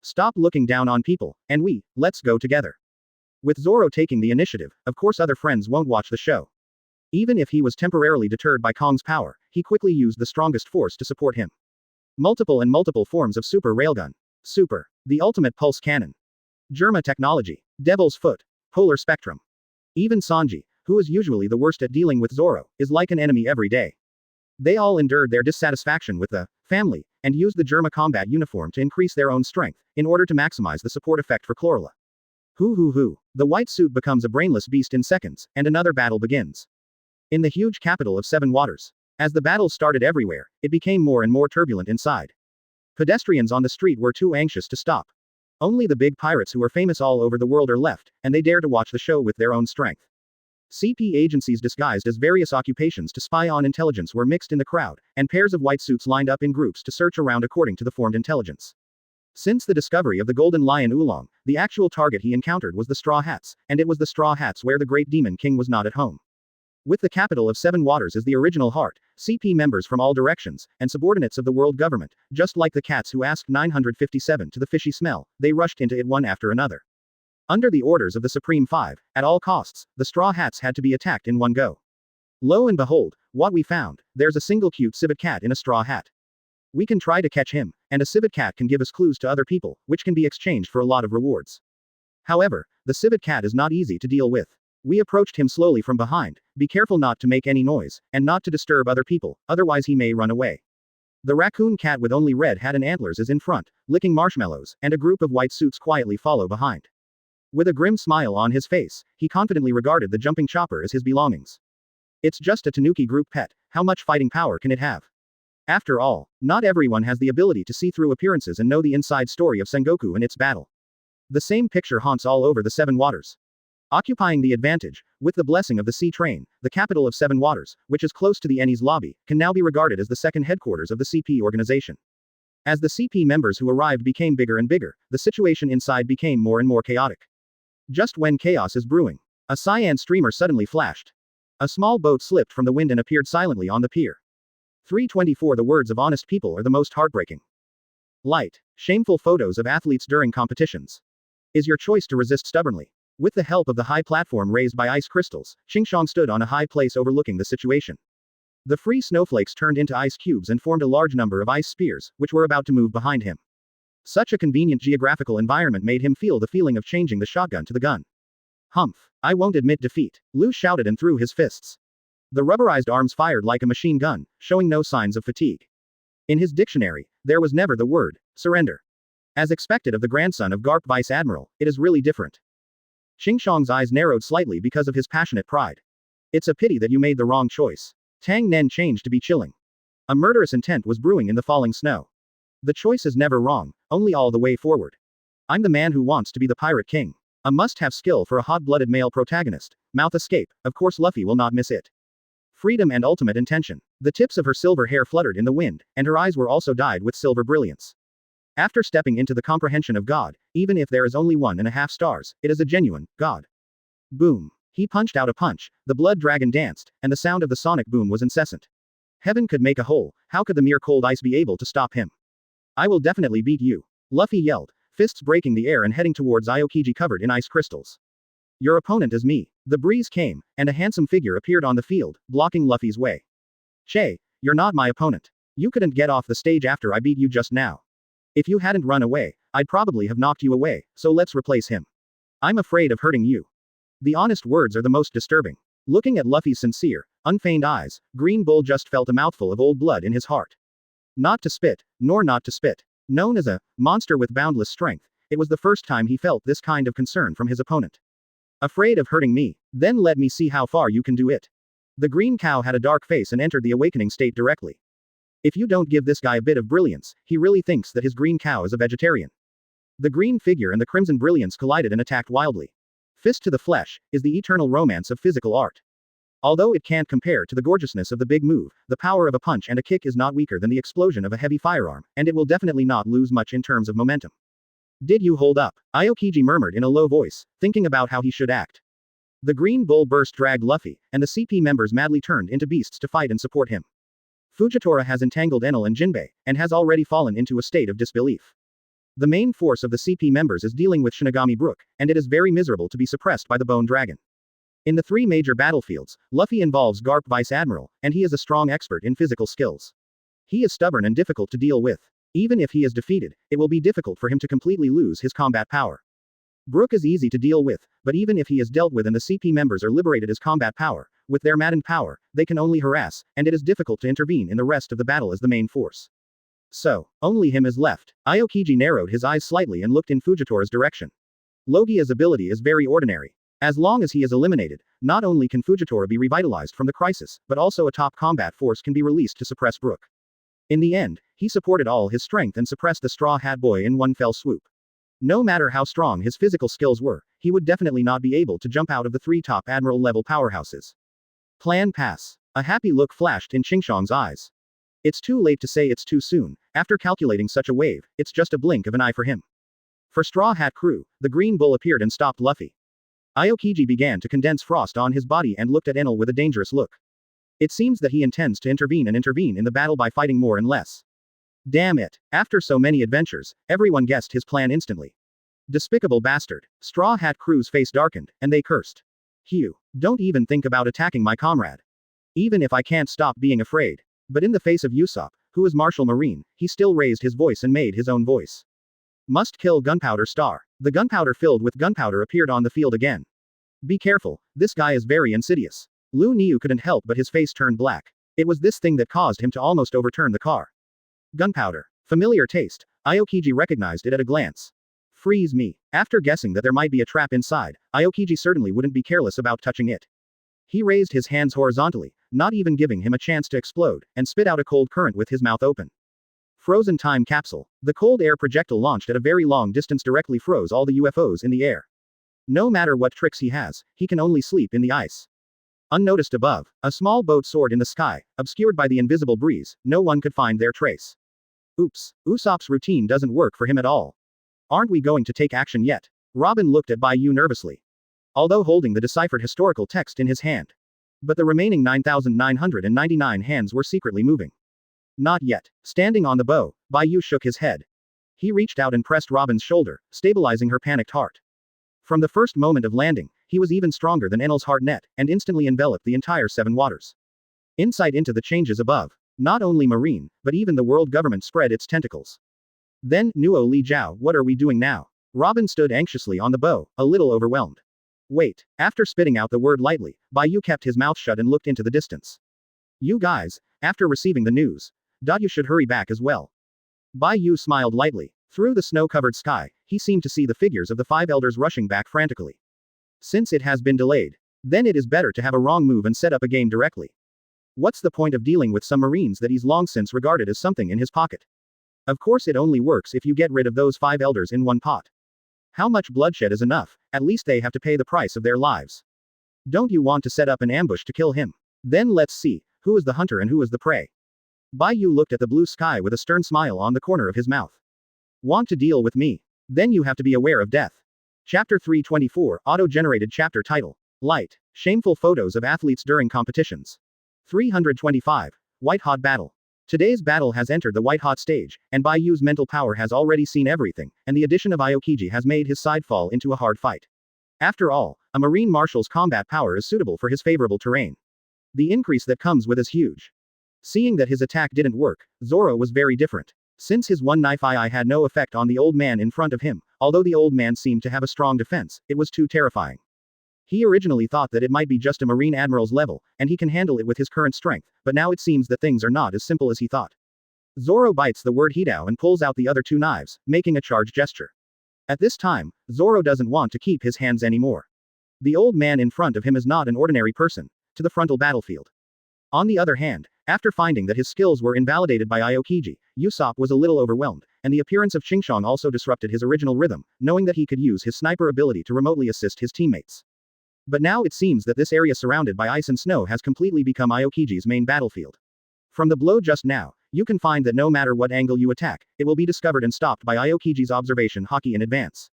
Stop looking down on people, and let's go together. With Zoro taking the initiative, of course other friends won't watch the show. Even if he was temporarily deterred by Kong's power, he quickly used the strongest force to support him. Multiple forms of super railgun. Super. The ultimate pulse cannon. Germa technology. Devil's foot. Polar spectrum. Even Sanji, who is usually the worst at dealing with Zoro, is like an enemy every day. They all endured their dissatisfaction with the family, and used the Germa combat uniform to increase their own strength, in order to maximize the support effect for Chlorella. Hoo. The white suit becomes a brainless beast in seconds, and another battle begins. In the huge capital of Seven Waters. As the battle started everywhere, it became more and more turbulent inside. Pedestrians on the street were too anxious to stop. Only the big pirates who are famous all over the world are left, and they dare to watch the show with their own strength. CP agencies disguised as various occupations to spy on intelligence were mixed in the crowd, and pairs of white suits lined up in groups to search around according to the formed intelligence. Since the discovery of the Golden Lion Oolong, the actual target he encountered was the Straw Hats, and it was the Straw Hats where the Great Demon King was not at home. With the capital of Seven Waters as the original heart, CP members from all directions, and subordinates of the world government, just like the cats who asked 957 to the fishy smell, they rushed into it one after another. Under the orders of the Supreme Five, at all costs, the Straw Hats had to be attacked in one go. Lo and behold, what we found, there's a single cute civet cat in a straw hat. We can try to catch him, and a civet cat can give us clues to other people, which can be exchanged for a lot of rewards. However, the civet cat is not easy to deal with. We approached him slowly from behind, be careful not to make any noise, and not to disturb other people, otherwise he may run away. The raccoon cat with only red hat and antlers is in front, licking marshmallows, and a group of white suits quietly follow behind. With a grim smile on his face, he confidently regarded the jumping chopper as his belongings. It's just a Tanuki group pet, how much fighting power can it have? After all, not everyone has the ability to see through appearances and know the inside story of Sengoku and its battle. The same picture haunts all over the Seven Waters. Occupying the advantage, with the blessing of the Sea Train, the capital of Seven Waters, which is close to the Enies lobby, can now be regarded as the second headquarters of the CP organization. As the CP members who arrived became bigger and bigger, the situation inside became more and more chaotic. Just when chaos is brewing, a cyan streamer suddenly flashed. A small boat slipped from the wind and appeared silently on the pier. 324 The words of honest people are the most heartbreaking. Light. Shameful photos of athletes during competitions. Is your choice to resist stubbornly? With the help of the high platform raised by ice crystals, Xingqiang stood on a high place overlooking the situation. The free snowflakes turned into ice cubes and formed a large number of ice spears, which were about to move behind him. Such a convenient geographical environment made him feel the feeling of changing the shotgun to the gun. Humph. I won't admit defeat. Lu shouted and threw his fists. The rubberized arms fired like a machine gun, showing no signs of fatigue. In his dictionary, there was never the word surrender. As expected of the grandson of Garp Vice Admiral, it is really different. Xingqiang's eyes narrowed slightly because of his passionate pride. It's a pity that you made the wrong choice. Tang Nen changed to be chilling. A murderous intent was brewing in the falling snow. The choice is never wrong, only all the way forward. I'm the man who wants to be the pirate king. A must-have skill for a hot-blooded male protagonist. Mouth escape, of course Luffy will not miss it. Freedom and ultimate intention. The tips of her silver hair fluttered in the wind, and her eyes were also dyed with silver brilliance. After stepping into the comprehension of God, even if there is only 1.5 stars, it is a genuine God. Boom. He punched out a punch, the blood dragon danced, and the sound of the sonic boom was incessant. Heaven could make a hole, how could the mere cold ice be able to stop him? I will definitely beat you. Luffy yelled, fists breaking the air and heading towards Aokiji covered in ice crystals. Your opponent is me. The breeze came, and a handsome figure appeared on the field, blocking Luffy's way. Che, you're not my opponent. You couldn't get off the stage after I beat you just now. If you hadn't run away, I'd probably have knocked you away, so let's replace him. I'm afraid of hurting you. The honest words are the most disturbing. Looking at Luffy's sincere, unfeigned eyes, Green Bull just felt a mouthful of old blood in his heart. Not to spit, nor not to spit. Known as a monster with boundless strength, it was the first time he felt this kind of concern from his opponent. Afraid of hurting me? Then let me see how far you can do it. The green cow had a dark face and entered the awakening state directly. If you don't give this guy a bit of brilliance, he really thinks that his green cow is a vegetarian. The green figure and the crimson brilliance collided and attacked wildly. Fist to the flesh is the eternal romance of physical art. Although it can't compare to the gorgeousness of the big move, the power of a punch and a kick is not weaker than the explosion of a heavy firearm, and it will definitely not lose much in terms of momentum. Did you hold up? Aokiji murmured in a low voice, thinking about how he should act. The Green Bull burst dragged Luffy, and the CP members madly turned into beasts to fight and support him. Fujitora has entangled Enel and Jinbei, and has already fallen into a state of disbelief. The main force of the CP members is dealing with Shinigami Brooke, and it is very miserable to be suppressed by the Bone Dragon. In the three major battlefields, Luffy involves Garp Vice Admiral, and he is a strong expert in physical skills. He is stubborn and difficult to deal with. Even if he is defeated, it will be difficult for him to completely lose his combat power. Brooke is easy to deal with, but even if he is dealt with and the CP members are liberated as combat power, with their maddened power, they can only harass, and it is difficult to intervene in the rest of the battle as the main force. So, only him is left. Aokiji narrowed his eyes slightly and looked in Fujitora's direction. Logia's ability is very ordinary. As long as he is eliminated, not only can Fujitora be revitalized from the crisis, but also a top combat force can be released to suppress Brooke. In the end, he supported all his strength and suppressed the Straw Hat Boy in one fell swoop. No matter how strong his physical skills were, he would definitely not be able to jump out of the three top admiral-level powerhouses. Plan pass. A happy look flashed in Chingshong's eyes. It's too late to say it's too soon. After calculating such a wave, it's just a blink of an eye for him. For Straw Hat Crew, the Green Bull appeared and stopped Luffy. Aokiji began to condense frost on his body and looked at Enel with a dangerous look. It seems that he intends to intervene in the battle by fighting more and less. Damn it. After so many adventures, everyone guessed his plan instantly. Despicable bastard. Straw Hat Crew's face darkened, and they cursed. Hugh, don't even think about attacking my comrade. Even if I can't stop being afraid. But in the face of Usopp, who is Martial Marine, he still raised his voice and made his own voice. Must kill Gunpowder Star. The gunpowder filled with gunpowder appeared on the field again. Be careful, this guy is very insidious. Lu Niu couldn't help but his face turned black. It was this thing that caused him to almost overturn the car. Gunpowder. Familiar taste. Aokiji recognized it at a glance. Freeze me. After guessing that there might be a trap inside, Aokiji certainly wouldn't be careless about touching it. He raised his hands horizontally, not even giving him a chance to explode, and spit out a cold current with his mouth open. Frozen time capsule. The cold air projectile launched at a very long distance directly froze all the UFOs in the air. No matter what tricks he has, he can only sleep in the ice. Unnoticed above, a small boat soared in the sky, obscured by the invisible breeze, no one could find their trace. Oops, Usopp's routine doesn't work for him at all. Aren't we going to take action yet? Robin looked at Bai Yu nervously. Although holding the deciphered historical text in his hand. But the remaining 9,999 hands were secretly moving. Not yet. Standing on the bow, Bai Yu shook his head. He reached out and pressed Robin's shoulder, stabilizing her panicked heart. From the first moment of landing, he was even stronger than Enel's heart net, and instantly enveloped the entire Seven Waters. Insight into the changes above. Not only Marine, but even the world government spread its tentacles. Then, Nuo Li Jiao, what are we doing now? Robin stood anxiously on the bow, a little overwhelmed. Wait. After spitting out the word lightly, Bai Yu kept his mouth shut and looked into the distance. You guys, after receiving the news, you should hurry back as well. Bai Yu smiled lightly. Through the snow-covered sky, he seemed to see the figures of the five elders rushing back frantically. Since it has been delayed, then it is better to have a wrong move and set up a game directly. What's the point of dealing with some Marines that he's long since regarded as something in his pocket? Of course it only works if you get rid of those five elders in one pot. How much bloodshed is enough? At least they have to pay the price of their lives. Don't you want to set up an ambush to kill him? Then let's see, who is the hunter and who is the prey? Bai Yu looked at the blue sky with a stern smile on the corner of his mouth. Want to deal with me? Then you have to be aware of death. Chapter 324, Auto-generated chapter title. Light. Shameful photos of athletes during competitions. 325. White-hot battle. Today's battle has entered the white-hot stage, and Bai Yu's mental power has already seen everything, and the addition of Aokiji has made his side fall into a hard fight. After all, a Marine Marshal's combat power is suitable for his favorable terrain. The increase that comes with is huge. Seeing that his attack didn't work, Zoro was very different. Since his one knife eye had no effect on the old man in front of him, although the old man seemed to have a strong defense, it was too terrifying. He originally thought that it might be just a Marine Admiral's level, and he can handle it with his current strength, but now it seems that things are not as simple as he thought. Zoro bites the word Hidao and pulls out the other two knives, making a charge gesture. At this time, Zoro doesn't want to keep his hands anymore. The old man in front of him is not an ordinary person. To the frontal battlefield. On the other hand, after finding that his skills were invalidated by Aokiji, Usopp was a little overwhelmed, and the appearance of Chingshong also disrupted his original rhythm, knowing that he could use his sniper ability to remotely assist his teammates. But now it seems that this area surrounded by ice and snow has completely become Aokiji's main battlefield. From the blow just now, you can find that no matter what angle you attack, it will be discovered and stopped by Aokiji's observation Hawkeye in advance.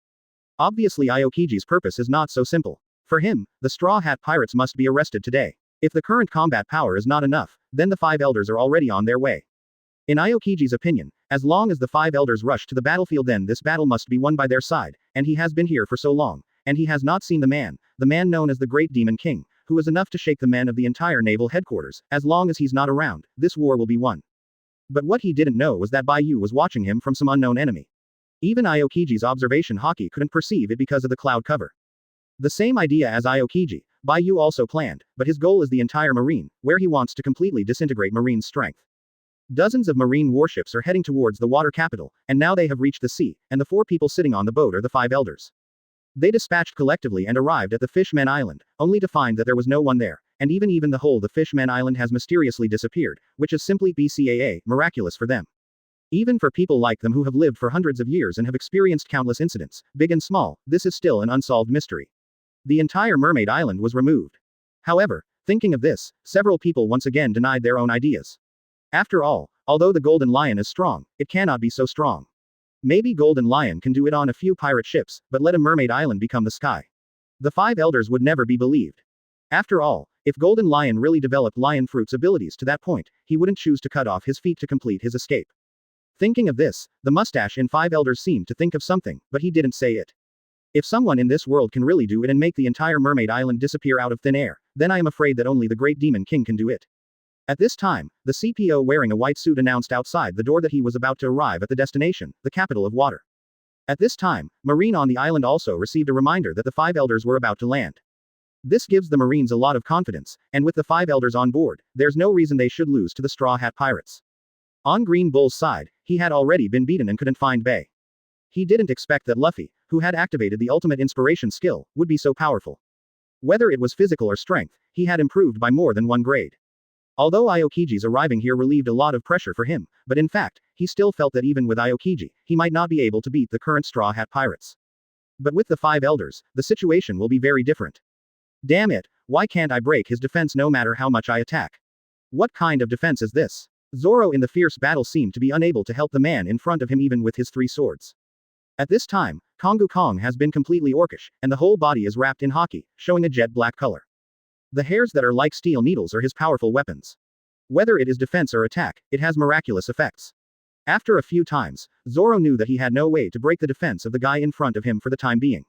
Obviously Aokiji's purpose is not so simple. For him, the Straw Hat Pirates must be arrested today. If the current combat power is not enough, then the 5 elders are already on their way. In Aokiji's opinion, as long as the 5 elders rush to the battlefield, then this battle must be won by their side, and he has been here for so long, and he has not seen the man known as the Great Demon King, who is enough to shake the men of the entire naval headquarters. As long as he's not around, this war will be won. But what he didn't know was that Bai Yu was watching him from some unknown enemy. Even Aokiji's observation Hawkeye couldn't perceive it because of the cloud cover. The same idea as Aokiji, Bai Yu also planned, but his goal is the entire marine, where he wants to completely disintegrate marine's strength. Dozens of marine warships are heading towards the water capital, and now they have reached the sea, and the 4 people sitting on the boat are the 5 elders. They dispatched collectively and arrived at the Fishmen Island, only to find that there was no one there, and even the whole the Fishmen Island has mysteriously disappeared, which is simply BCAA, miraculous for them. Even for people like them who have lived for hundreds of years and have experienced countless incidents, big and small, this is still an unsolved mystery. The entire Mermaid Island was removed. However, thinking of this, several people once again denied their own ideas. After all, although the Golden Lion is strong, it cannot be so strong. Maybe Golden Lion can do it on a few pirate ships, but let a Mermaid Island become the sky. The 5 elders would never be believed. After all, if Golden Lion really developed Lion Fruit's abilities to that point, he wouldn't choose to cut off his feet to complete his escape. Thinking of this, the mustache in 5 elders seemed to think of something, but he didn't say it. If someone in this world can really do it and make the entire Mermaid Island disappear out of thin air, then I am afraid that only the Great Demon King can do it. At this time, the CPO wearing a white suit announced outside the door that he was about to arrive at the destination, the capital of water. At this time, Marine on the island also received a reminder that the 5 elders were about to land. This gives the Marines a lot of confidence, and with the 5 elders on board, there's no reason they should lose to the Straw Hat Pirates. On Green Bull's side, he had already been beaten and couldn't find Bai. He didn't expect that Luffy, who had activated the ultimate inspiration skill, would be so powerful. Whether it was physical or strength, he had improved by more than 1 grade. Although Aokiji's arriving here relieved a lot of pressure for him, but in fact, he still felt that even with Aokiji, he might not be able to beat the current Straw Hat Pirates. But with the 5 elders, the situation will be very different. Damn it, why can't I break his defense no matter how much I attack? What kind of defense is this? Zoro in the fierce battle seemed to be unable to help the man in front of him even with his 3 swords. At this time, Kongu Kong has been completely orcish, and the whole body is wrapped in haki, showing a jet black color. The hairs that are like steel needles are his powerful weapons. Whether it is defense or attack, it has miraculous effects. After a few times, Zoro knew that he had no way to break the defense of the guy in front of him for the time being.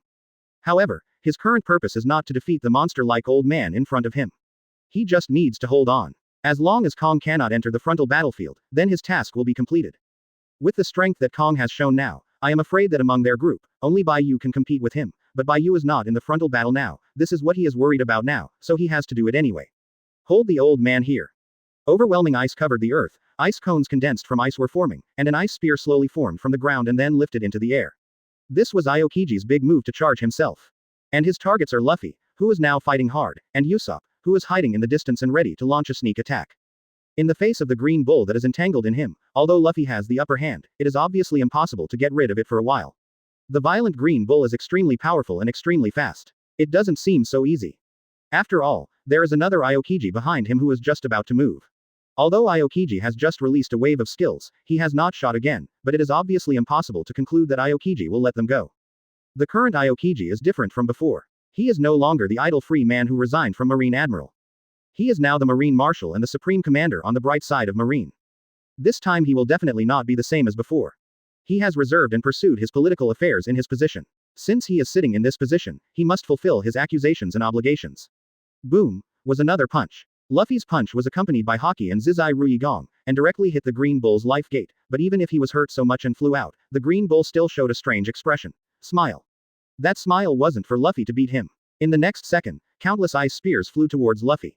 However, his current purpose is not to defeat the monster-like old man in front of him. He just needs to hold on. As long as Kong cannot enter the frontal battlefield, then his task will be completed. With the strength that Kong has shown now, I am afraid that among their group, only Bai Yu can compete with him, but Bai Yu is not in the frontal battle now, this is what he is worried about now, so he has to do it anyway. Hold the old man here. Overwhelming ice covered the earth, ice cones condensed from ice were forming, and an ice spear slowly formed from the ground and then lifted into the air. This was Aokiji's big move to charge himself. And his targets are Luffy, who is now fighting hard, and Usopp, who is hiding in the distance and ready to launch a sneak attack. In the face of the green bull that is entangled in him, although Luffy has the upper hand, it is obviously impossible to get rid of it for a while. The violent green bull is extremely powerful and extremely fast. It doesn't seem so easy. After all, there is another Aokiji behind him who is just about to move. Although Aokiji has just released a wave of skills, he has not shot again, but it is obviously impossible to conclude that Aokiji will let them go. The current Aokiji is different from before. He is no longer the idle free man who resigned from Marine Admiral. He is now the Marine Marshal and the Supreme Commander on the bright side of Marine. This time he will definitely not be the same as before. He has reserved and pursued his political affairs in his position. Since he is sitting in this position, he must fulfill his accusations and obligations. Boom, was another punch. Luffy's punch was accompanied by Hawkeye and Zizai Rui Gong, and directly hit the Green Bull's life gate, but even if he was hurt so much and flew out, the Green Bull still showed a strange expression. Smile. That smile wasn't for Luffy to beat him. In the next second, countless ice spears flew towards Luffy.